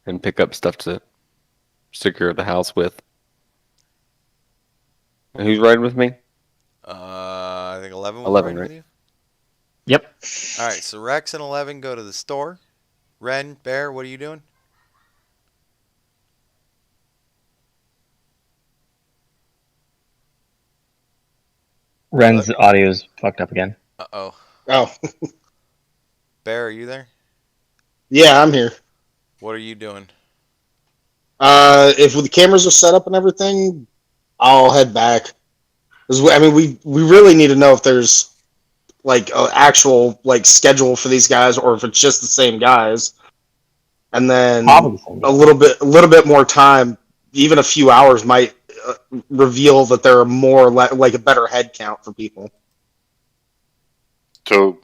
and pick up stuff to secure the house with. And who's riding with me? I think 11 was 11, riding right? with you. Yep. All right, so Rex and 11 go to the store. Ren, Bear, what are you doing? Ren's audio is fucked up again. Uh-oh. Oh, Bear, are you there? yeah, I'm here. What are you doing? If the cameras are set up and everything, I'll head back. I mean, we really need to know if there's like an actual like schedule for these guys, or if it's just the same guys. And then Probably the same a guy. little bit more time, even a few hours, might reveal that there are more like a better head count for people. So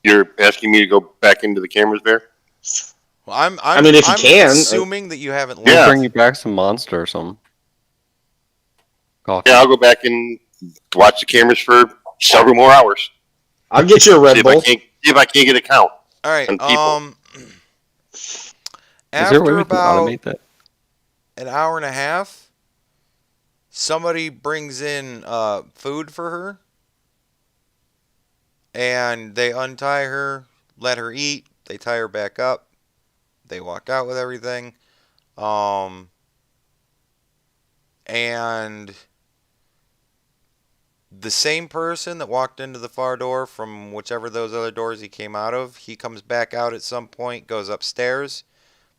you're asking me to go back into the cameras there? Well, I'm I mean, if you I'm can, assuming that you haven't We'll Yeah. left. bring you back some monster or something. Coffee. Yeah, I'll go back and watch the cameras for several more hours. I'll get you a Red See Bull. if I can't get a count. All right. And people. Is there a way After we can about automate that? an hour and a half, somebody brings in food for her, and they untie her, let her eat. They tie her back up. They walk out with everything. And the same person that walked into the far door from whichever those other doors he came out of, he comes back out at some point, goes upstairs,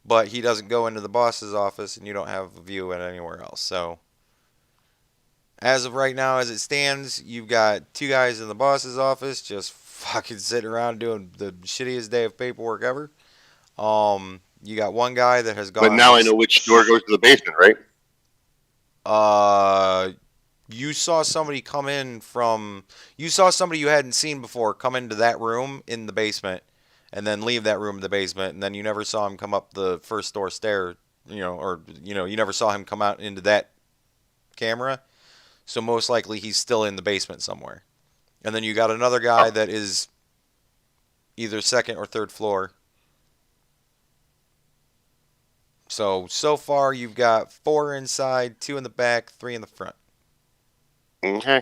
but he doesn't go into the boss's office, and you don't have a view at anywhere else. So, as of right now, as it stands, you've got two guys in the boss's office just fucking sitting around doing the shittiest day of paperwork ever. You got one guy that has gone. But now I know which door goes to the basement, right? You saw somebody come in from. You saw somebody you hadn't seen before come into that room in the basement, and then leave that room in the basement, and then you never saw him come up the first door stair. You never saw him come out into that camera. So most likely he's still in the basement somewhere. And then you got another guy that is either second or third floor. So far you've got 4 inside, 2 in the back, 3 in the front. Okay.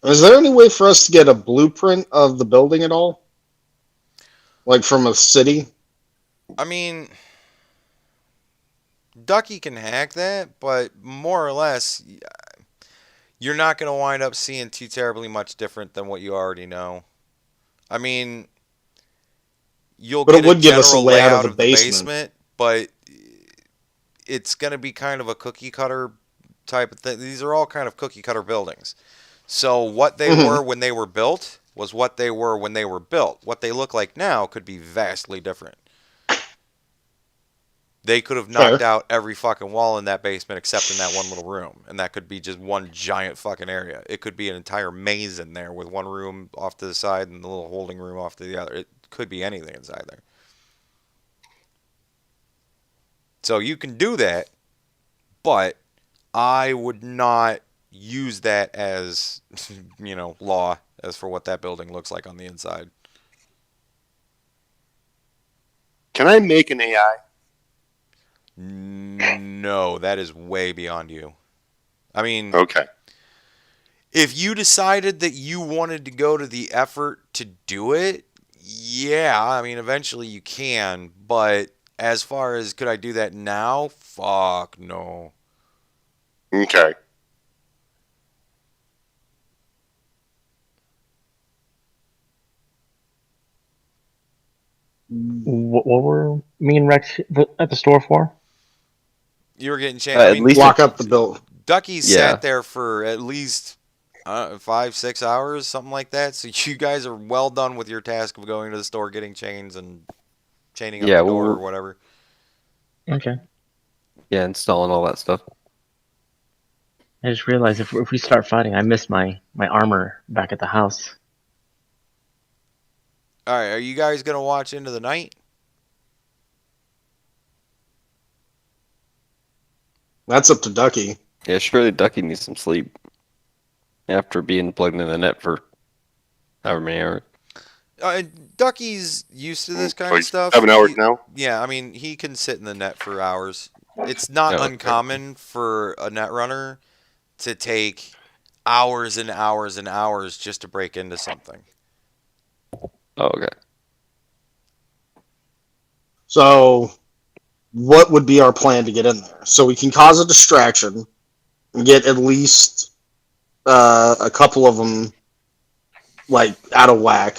Is there any way for us to get a blueprint of the building at all? Like from a city? I mean, Ducky can hack that, but more or less, you're not going to wind up seeing too terribly much different than what you already know. I mean, you'll But get it would a give us a general layout layout of the basement. but it's going to be kind of a cookie cutter type of thing. These are all kind of cookie cutter buildings. So what they were when they were built was what they were when they were built. What they look like now could be vastly different. They could have knocked out every fucking wall in that basement except in that one little room. And that could be just one giant fucking area. It could be an entire maze in there with one room off to the side and the little holding room off to the other. It could be anything inside there. So you can do that, but I would not use that as, law as for what that building looks like on the inside. Can I make an AI? No, that is way beyond you. I mean, Okay. if you decided that you wanted to go to the effort to do it, yeah, I mean, eventually you can, but as far as could I do that now? Fuck no. Okay. What were me and Rex at the store for? You were getting changed. At least Lock up the building. Ducky Yeah. sat there for at least 5-6 hours, something like that. So you guys are well done with your task of going to the store, getting chains, and chaining up Yeah, the door well, or whatever. Okay. Yeah, installing all that stuff. I just realized if we start fighting, I miss my armor back at the house. All right, are you guys gonna watch into the night? That's up to Ducky. Yeah, surely Ducky needs some sleep after being plugged in the net for however many hours. Ducky's used to this kind Like of stuff. 7 hours now? Yeah, I mean, he can sit in the net for hours. It's not Okay. uncommon for a net runner to take hours and hours and hours just to break into something. Oh, okay. So, what would be our plan to get in there? So we can cause a distraction and get at least a couple of them like out of whack.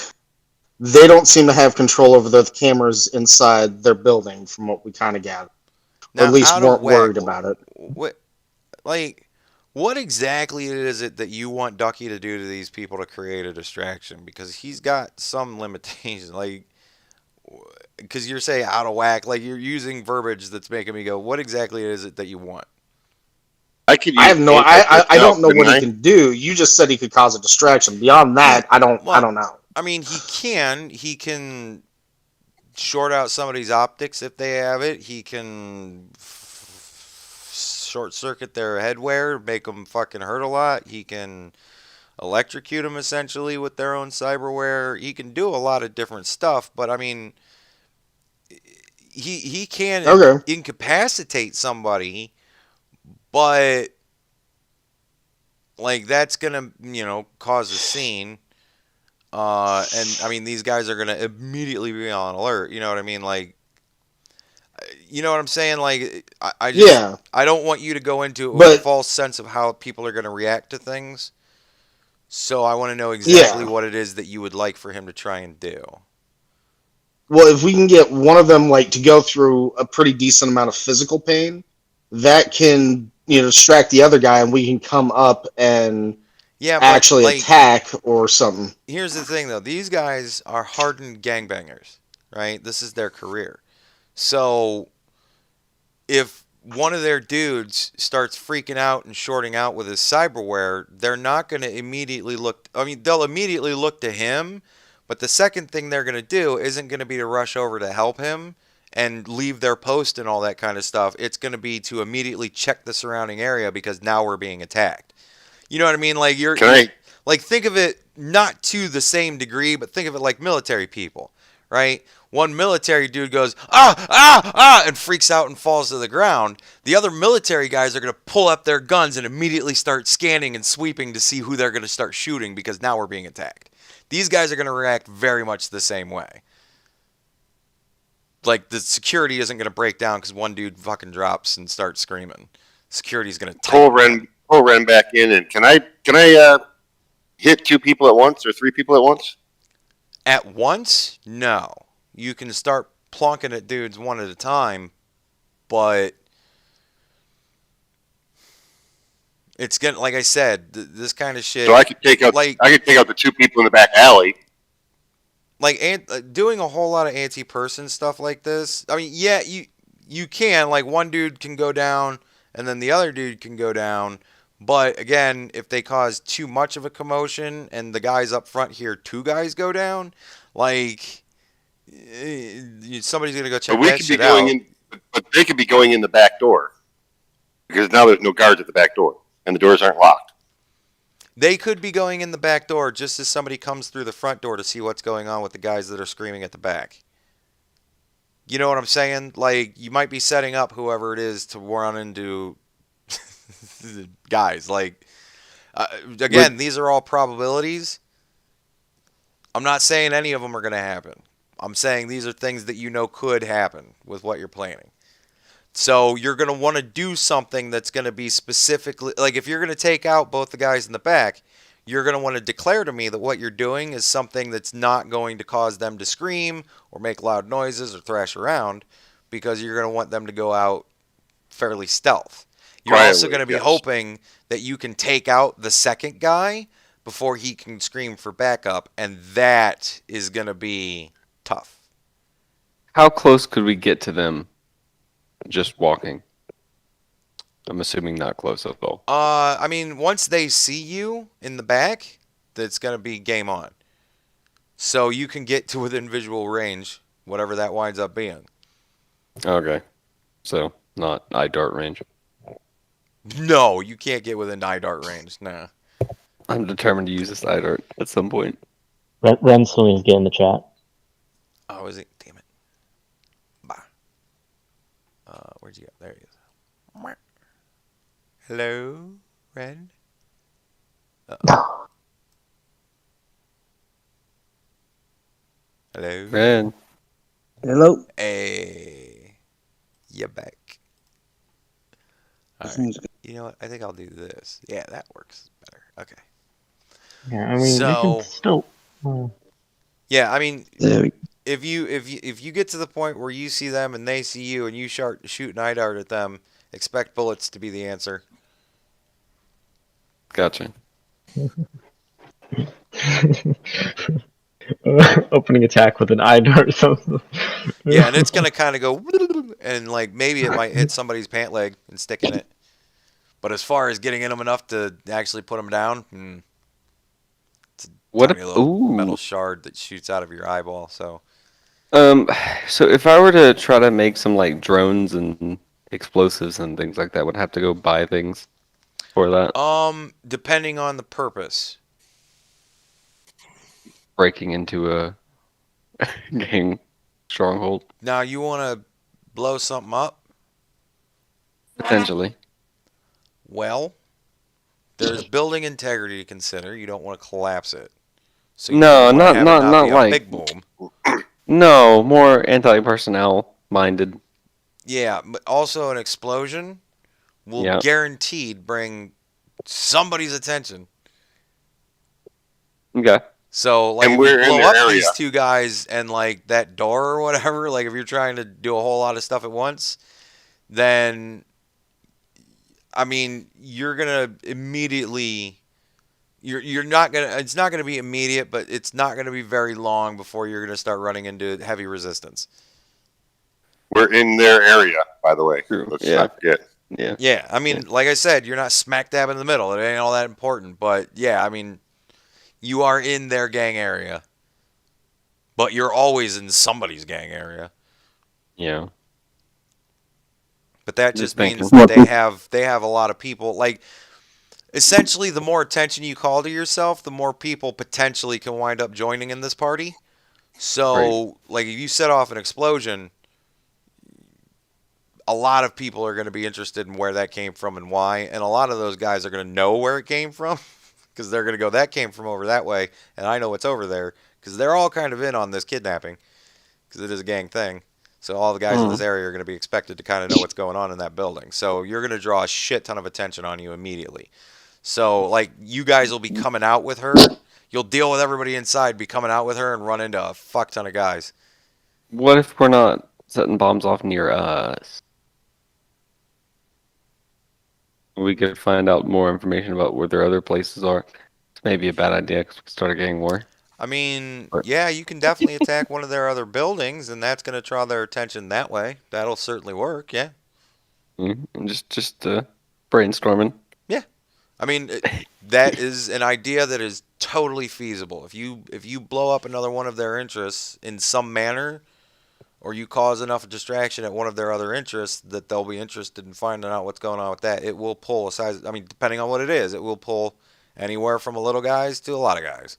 They don't seem to have control over the cameras inside their building, from what we kind of gathered. Or at least out of weren't whack, worried about it. What, like, What exactly is it that you want Ducky to do to these people to create a distraction? Because he's got some limitations, like, because you're saying out of whack, like you're using verbiage that's making me go, what exactly is it that you want? I could I use have no. I anti-personnel, don't know couldn't what he I? can do. You just said he could cause a distraction. Beyond that, He, I well, don't know. I mean, he can short out somebody's optics if they have it. He can short circuit their headwear, make them fucking hurt a lot. He can electrocute them essentially with their own cyberware. He can do a lot of different stuff, but I mean, he can Okay. incapacitate somebody, but like that's gonna cause a scene. And I mean, these guys are gonna immediately be on alert. You know what I mean? Like, you know what I'm saying? Like, I just Yeah, I don't want you to go into it with a but false sense of how people are gonna react to things. So I want to know exactly yeah. what it is that you would like for him to try and do. Well, if we can get one of them like to go through a pretty decent amount of physical pain, that can distract the other guy, and we can come up and Yeah, but actually like, attack or something. here's the thing though. These guys are hardened gangbangers, right? This is their career. So if one of their dudes starts freaking out and shorting out with his cyberware, they're not going to immediately look. I mean, they'll immediately look to him, but the second thing they're going to do isn't going to be to rush over to help him and leave their post and all that kind of stuff. It's going to be to immediately check the surrounding area because now we're being attacked. You know what I mean? Like Can you're I? like think of it not to the same degree, but think of it like military people, right? One military dude goes and freaks out and falls to the ground. The other military guys are going to pull up their guns and immediately start scanning and sweeping to see who they're going to start shooting because now we're being attacked. These guys are going to react very much the same way. Like the security isn't going to break down because one dude fucking drops and starts screaming. Security is going to tighten up. Pull Ren back in, and can I hit two people at once or three people at once? At once, no. You can start plonking at dudes one at a time, but it's gonna, like I said, this kind of shit. So I could take out like the two people in the back alley. doing a whole lot of anti-person stuff like this. I mean, yeah, you can, like, one dude can go down and then the other dude can go down. But again, if they cause too much of a commotion and the guys up front hear two guys go down, like somebody's gonna go But check we that could be shit going out. in, but they could be going in the back door because now there's no guards at the back door and the doors aren't locked. They could be going in the back door just as somebody comes through the front door to see what's going on with the guys that are screaming at the back. You know what I'm saying? Like, you might be setting up whoever it is to run into guys. Like, again, these are all probabilities. I'm not saying any of them are going to happen. I'm saying these are things that you know could happen with what you're planning. So you're going to want to do something that's going to be specifically, like if you're going to take out both the guys in the back, you're going to want to declare to me that what you're doing is something that's not going to cause them to scream or make loud noises or thrash around, because you're going to want them to go out fairly stealth. You're also going to be hoping that you can take out the second guy before he can scream for backup, and that is going to be tough. How close could we get to them just walking? I'm assuming not close at all. I mean, once they see you in the back, that's going to be game on. So you can get to within visual range, whatever that winds up being. Okay. So, not eye dart range. No, you can't get within eye dart range. Nah. I'm determined to use this eye dart at some point. Ren still needs to get in the chat. Oh, is it? Damn it. Bah. Where'd you go? There he is. Hello, Ren? Uh-oh. Hello? Ren. Hello. Hey. You back. All right. You know what? I think I'll do this. Yeah, that works better. Okay. Yeah, I mean, So- we can still. Yeah, I mean, There we if you get to the point where you see them and they see you and you shoot an eye dart at them, expect bullets to be the answer. Gotcha. Opening attack with an eye dart or something. Yeah, and it's gonna kind of go, and like maybe it might hit somebody's pant leg and stick in it. But as far as getting in them enough to actually put them down, it's a What tiny if? little metal Ooh. shard that shoots out of your eyeball. So Um. So if I were to try to make some like drones and explosives and things like that, would I have to go buy things for that. depending on the purpose. Breaking into a gang stronghold, Now you want to blow something up? potentially. Well, there's building integrity to consider. You don't want to collapse it. So you No, don't want to not have it not not be not a like big boom. no more anti-personnel minded. Yeah, but also an explosion will Yeah. guaranteed bring somebody's attention. Okay. So, like, And if you we're in blow their up area. these two guys and, like, that door or whatever, like, if you're trying to do a whole lot of stuff at once, then, I mean, you're going to immediately. You're not gonna. It's not gonna be immediate, but it's not gonna be very long before you're gonna start running into heavy resistance. We're in their area, by the way. True. Let's Yeah. not forget. Yeah. Yeah, I mean, like I said, you're not smack dab in the middle. It ain't all that important, but yeah, I mean, you are in their gang area, but you're always in somebody's gang area. Yeah. But that Just just means thinking. that they have a lot of people. Like, essentially, the more attention you call to yourself, the more people potentially can wind up joining in this party. So, like, if you set off an explosion, a lot of people are going to be interested in where that came from and why, and a lot of those guys are going to know where it came from because they're going to go, that came from over that way, and I know what's over there because they're all kind of in on this kidnapping because it is a gang thing. So all the guys in this area are going to be expected to kind of know what's going on in that building. So you're going to draw a shit ton of attention on you immediately. So, like, you guys will be coming out with her. You'll deal with everybody inside, be coming out with her, and run into a fuck ton of guys. What if we're not setting bombs off near us? We could find out more information about where their other places are. It's maybe a bad idea because we could start a gang war. I mean, Right. yeah, you can definitely attack one of their other buildings, and that's going to draw their attention that way. That'll certainly work, yeah. And just brainstorming. I mean, that is an idea that is totally feasible. If you blow up another one of their interests in some manner, or you cause enough distraction at one of their other interests that they'll be interested in finding out what's going on with that, it will pull a size. I mean, depending on what it is, it will pull anywhere from a little guys to a lot of guys.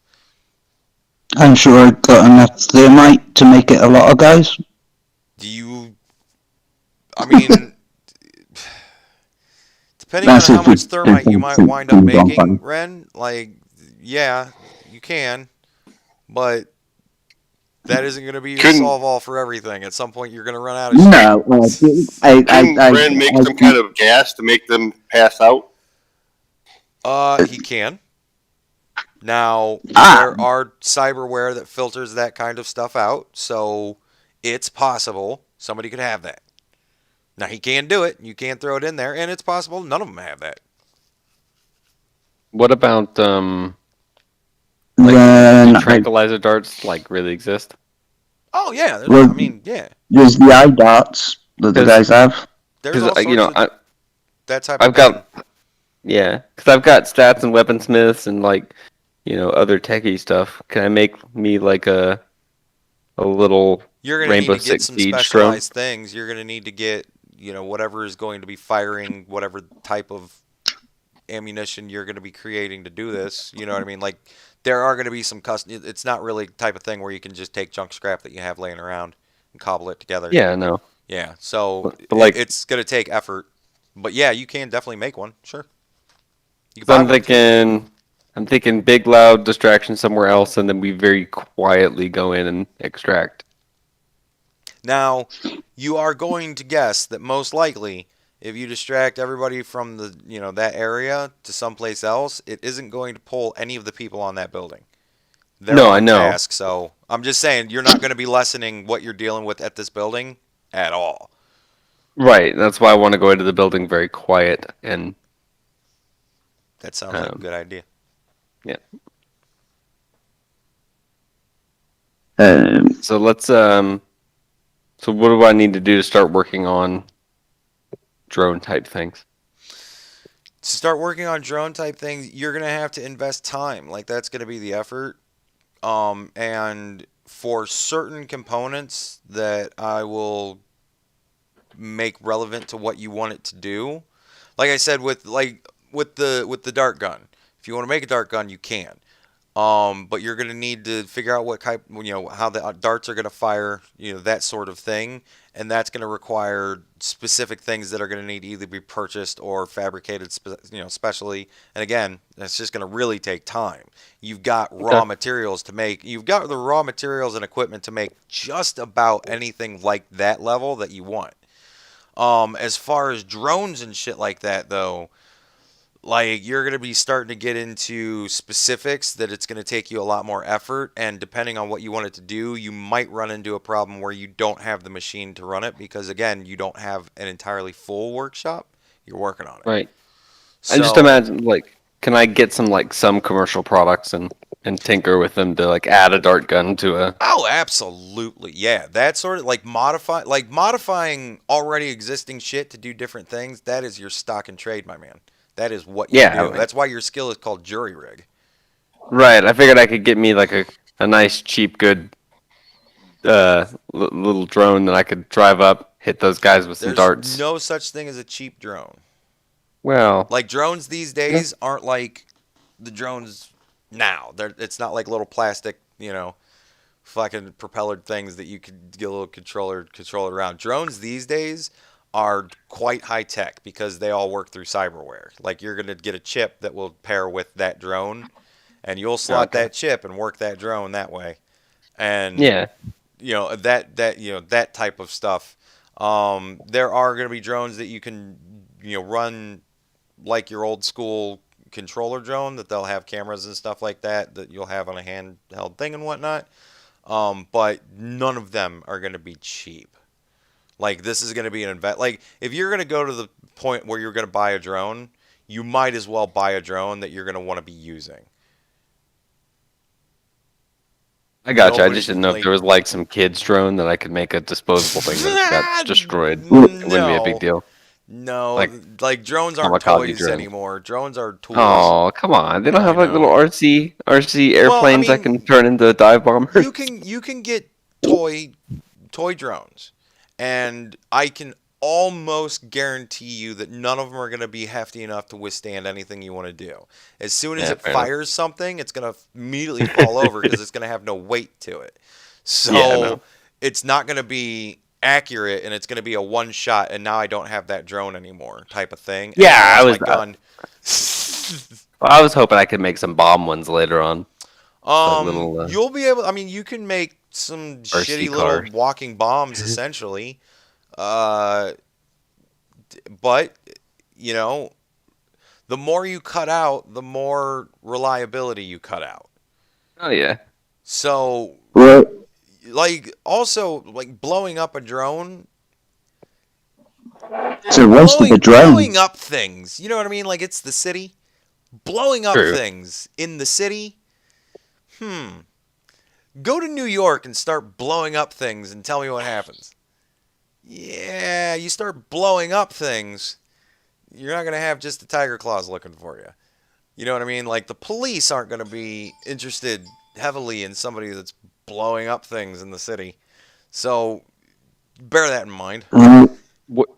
I'm sure I've got enough thermite to make it a lot of guys. Do you? I mean, depending on That's how if much it's thermite you might wind up things on making, fire. Ren, like, yeah, you can, but that isn't going to be your Couldn't- solve all for everything. At some point, you're going to run out of shit. No, Couldn't Ren make some kind of gas to make them pass out? He can. Now, Ah. there are cyberware that filters that kind of stuff out, so it's possible somebody could have that. Now, he can do it. You can throw it in there, and it's possible none of them have that. What about Then do tranquilizer darts like really exist? Oh, yeah. There's, Well- I mean, yeah. there's the eye darts that the guys have. There's all Because sorts of that type of I've got because I've got stats and weaponsmiths and like other techie stuff. Can I make me like a little You're going to need Rainbow to get Six some Siege drone? specialized things. You're going to need to get, whatever is going to be firing whatever type of ammunition you're going to be creating to do this. You know what I mean? Like, there are going to be some custom. It's not really the type of thing where you can just take junk scrap that you have laying around and cobble it together. Yeah, no. Yeah. So But like- it's going to take effort. But yeah, you can definitely make one. Sure. You can So buy I'm one. thinking big loud distraction somewhere else, and then we very quietly go in and extract. Now, you are going to guess that most likely, if you distract everybody from the that area to someplace else, it isn't going to pull any of the people on that building. They're No, on I know. task, so I'm just saying you're not going to be lessening what you're dealing with at this building at all. Right. That's why I want to go into the building very quiet and That sounds like a good idea. Yeah. Um, So let's So what do I need to do to start working on drone type things? To start working on drone type things, you're gonna have to invest time. Like that's gonna be the effort. And for certain components that I will make relevant to what you want it to do, like I said with the dart gun, if you want to make a dart gun, you can. But you're gonna need to figure out what type, how the darts are gonna fire, that sort of thing, and that's gonna require specific things that are gonna need to either be purchased or fabricated, specially. And again, that's just gonna really take time. You've got raw Okay. materials to make. You've got the raw materials and equipment to make just about anything like that level that you want. As far as drones and shit like that, though, like you're going to be starting to get into specifics that it's going to take you a lot more effort, and depending on what you want it to do, you might run into a problem where you don't have the machine to run it because again, you don't have an entirely full workshop. You're working on it. Right. I just So, imagine like, can I get some commercial products and tinker with them to like add a dart gun to a? oh, absolutely. Yeah, that sort of modifying already existing shit to do different things, that is your stock and trade, my man. That is what you Yeah. do. That's why your skill is called jury rig. Right. I figured I could get me like a nice cheap good little drone that I could drive up, hit those guys with some There's darts. no such thing as a cheap drone. Well, Like drones these days aren't like the drones now. It's not like little plastic, fucking propellered things that you could get a little control it around. Drones these days are quite high tech because they all work through cyberware. Like you're gonna get a chip that will pair with that drone, and you'll slot okay. that chip and work that drone that way. And Yeah. that type of stuff. There are gonna be drones that you can run like your old school controller drone that they'll have cameras and stuff like that you'll have on a handheld thing and whatnot. But none of them are going to be cheap. Like this is going to be an invest. Like if you're going to go to the point where you're going to buy a drone, you might as well buy a drone that you're going to want to be using. I gotcha. I Nobody, just didn't know if like, there was like some kid's drone that I could make a disposable thing that got destroyed. It wouldn't be a big deal. No, Like like drones aren't kamikaze toys drone. anymore. Drones are tools. Oh, come on. They don't I have like know. little RC Well, I airplanes I mean, can turn into dive bombers. you can get toy drones, and I can almost guarantee you that none of them are going to be hefty enough to withstand anything you want to do. As soon as Yeah, it fair enough. fires something, it's going to immediately fall over because it's going to have no weight to it. So Yeah, I know. it's not going to be accurate, and it's going to be a one shot. And now I don't have that drone anymore, type of thing. And Yeah, now I my was gun. I was hoping I could make some bomb ones later on. Like little You'll be able. I mean, you can make some RC shitty little cars. walking bombs, essentially. Uh, but the more you cut out, the more reliability you cut out. Oh yeah. So, well, like, also, like blowing up a drone, it's a waste of a drone. blowing up things. You know what I mean? Like, it's the city. Blowing up True. things in the city. Go to New York and start blowing up things and tell me what happens. Yeah, you start blowing up things, you're not going to have just the tiger claws looking for you. You know what I mean? Like the police aren't going to be interested heavily in somebody that's blowing up things in the city. So bear that in mind. What?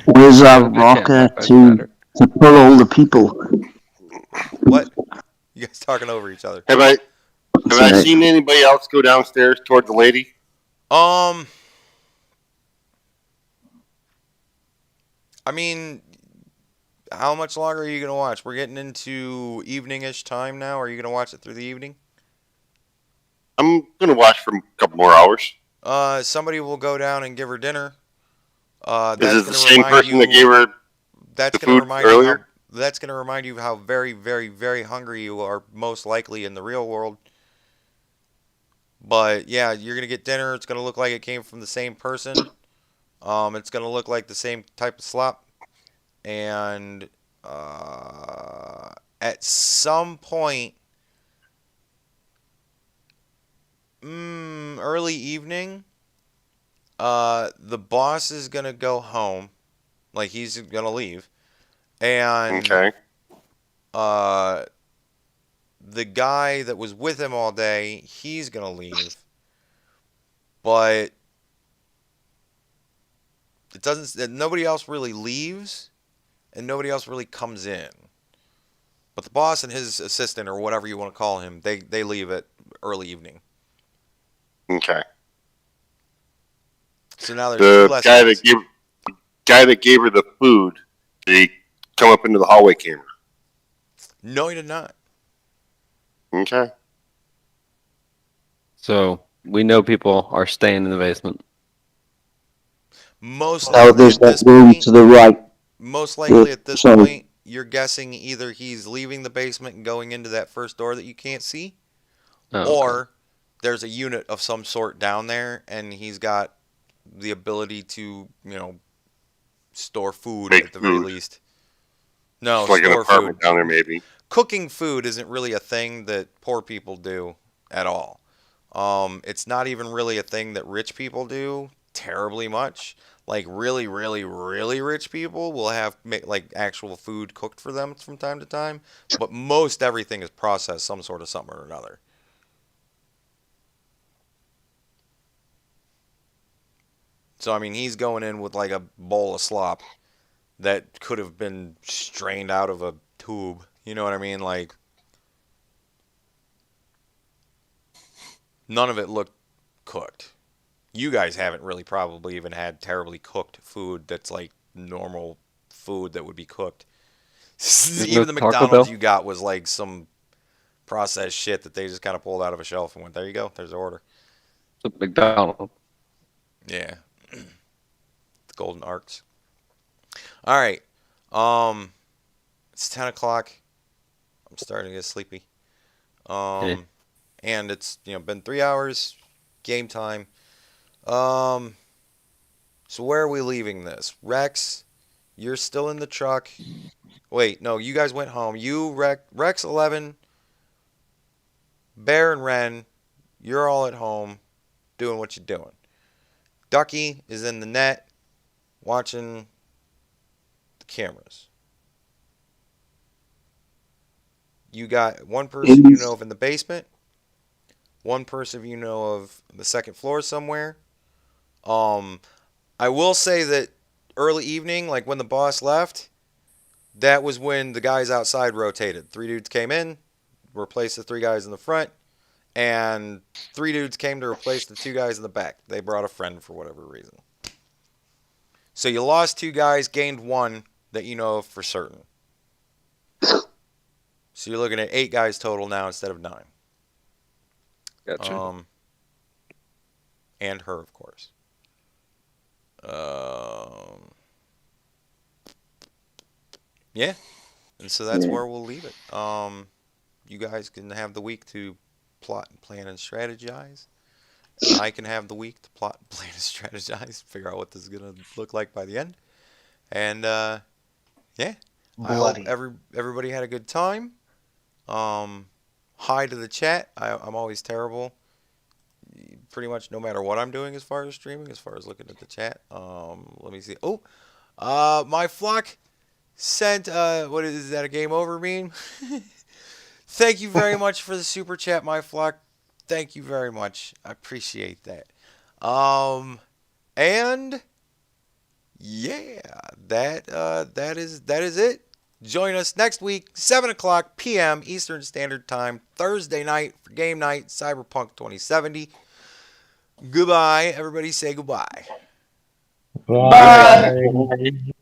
Where's our Okay, rocker yeah, to pull all the people? What? You guys talking over each other. Have I Sorry. seen anybody else go downstairs toward the lady? I mean, how much longer are you going to watch? We're getting into evening-ish time now. Are you going to watch it through the evening? I'm gonna watch for a couple more hours. Somebody will go down and give her dinner. Is That's it the gonna same remind person that you- gave her That's the going to food remind you earlier? how, that's going to remind you how very, very, very hungry you are most likely in the real world. But yeah, you're going to get dinner. It's going to look like it came from the same person. It's going to look like the same type of slop. And at some point, early evening, the boss is gonna go home, like he's gonna leave, and Okay. uh, the guy that was with him all day, he's gonna leave, but it doesn't. Nobody else really leaves, and nobody else really comes in. But the boss and his assistant, or whatever you want to call him, they leave at early evening. Okay. So now there's two The less guy guys. that gave her the food, did he come up into the hallway camera? No, he did not. Okay. So we know people are staying in the basement. Most Now likely there's at that this room point, to the right. most likely at this Sorry. point, you're guessing either he's leaving the basement and going into that first door that you can't see, Oh, okay. or there's a unit of some sort down there, and he's got the ability to, store food Make at the very food. least. No, It's like an store apartment food. down there, maybe. Cooking food isn't really a thing that poor people do at all. It's not even really a thing that rich people do terribly much. Like really, really, really rich people will have like actual food cooked for them from time to time, but most everything is processed some sort of something or another. So I mean, he's going in with like a bowl of slop that could have been strained out of a tube. You know what I mean? Like none of it looked cooked. You guys haven't really probably even had terribly cooked food that's like normal food that would be cooked. There's Even no the Taco McDonald's Bell? you got was like some processed shit that they just kind of pulled out of a shelf and went, there you go, there's the order. So McDonald's. Yeah, the golden arcs. All right, um, it's 10 o'clock. I'm starting to get sleepy. Yeah. And it's been 3 hours, game time. Um, so where are we leaving this? Rex, you're still in the truck. Wait, no, you guys went home. You, Rex 11, Bear, and Ren, you're all at home doing what you're doing. Ducky is in the net watching the cameras. You got one person you know of in the basement, one person you know of the second floor somewhere. Um, I will say that early evening, like when the boss left, that was when the guys outside rotated. Three dudes came in, replaced the three guys in the front, and three dudes came to replace the two guys in the back. They brought a friend for whatever reason. So you lost two guys, gained one that you know of for certain. So you're looking at 8 guys total now instead of 9. Gotcha. And her, of course. Yeah, and so that's where we'll leave it. You guys can have the week to plot and plan and strategize. I can have the week to plot and plan and strategize, figure out what this is gonna look like by the end. And yeah, I hope Bloody. everybody had a good time. Hi to the chat. I'm always terrible. Pretty much no matter what I'm doing as far as streaming, as far as looking at the chat. Let me see. Oh, my flock sent what is that, a game over meme? Thank you very much for the super chat, my flock. Thank you very much. I appreciate that. And yeah, that is it. Join us next week, 7 o'clock p.m. Eastern Standard Time, Thursday night for game night, Cyberpunk 2070. Goodbye. Everybody say goodbye. Bye.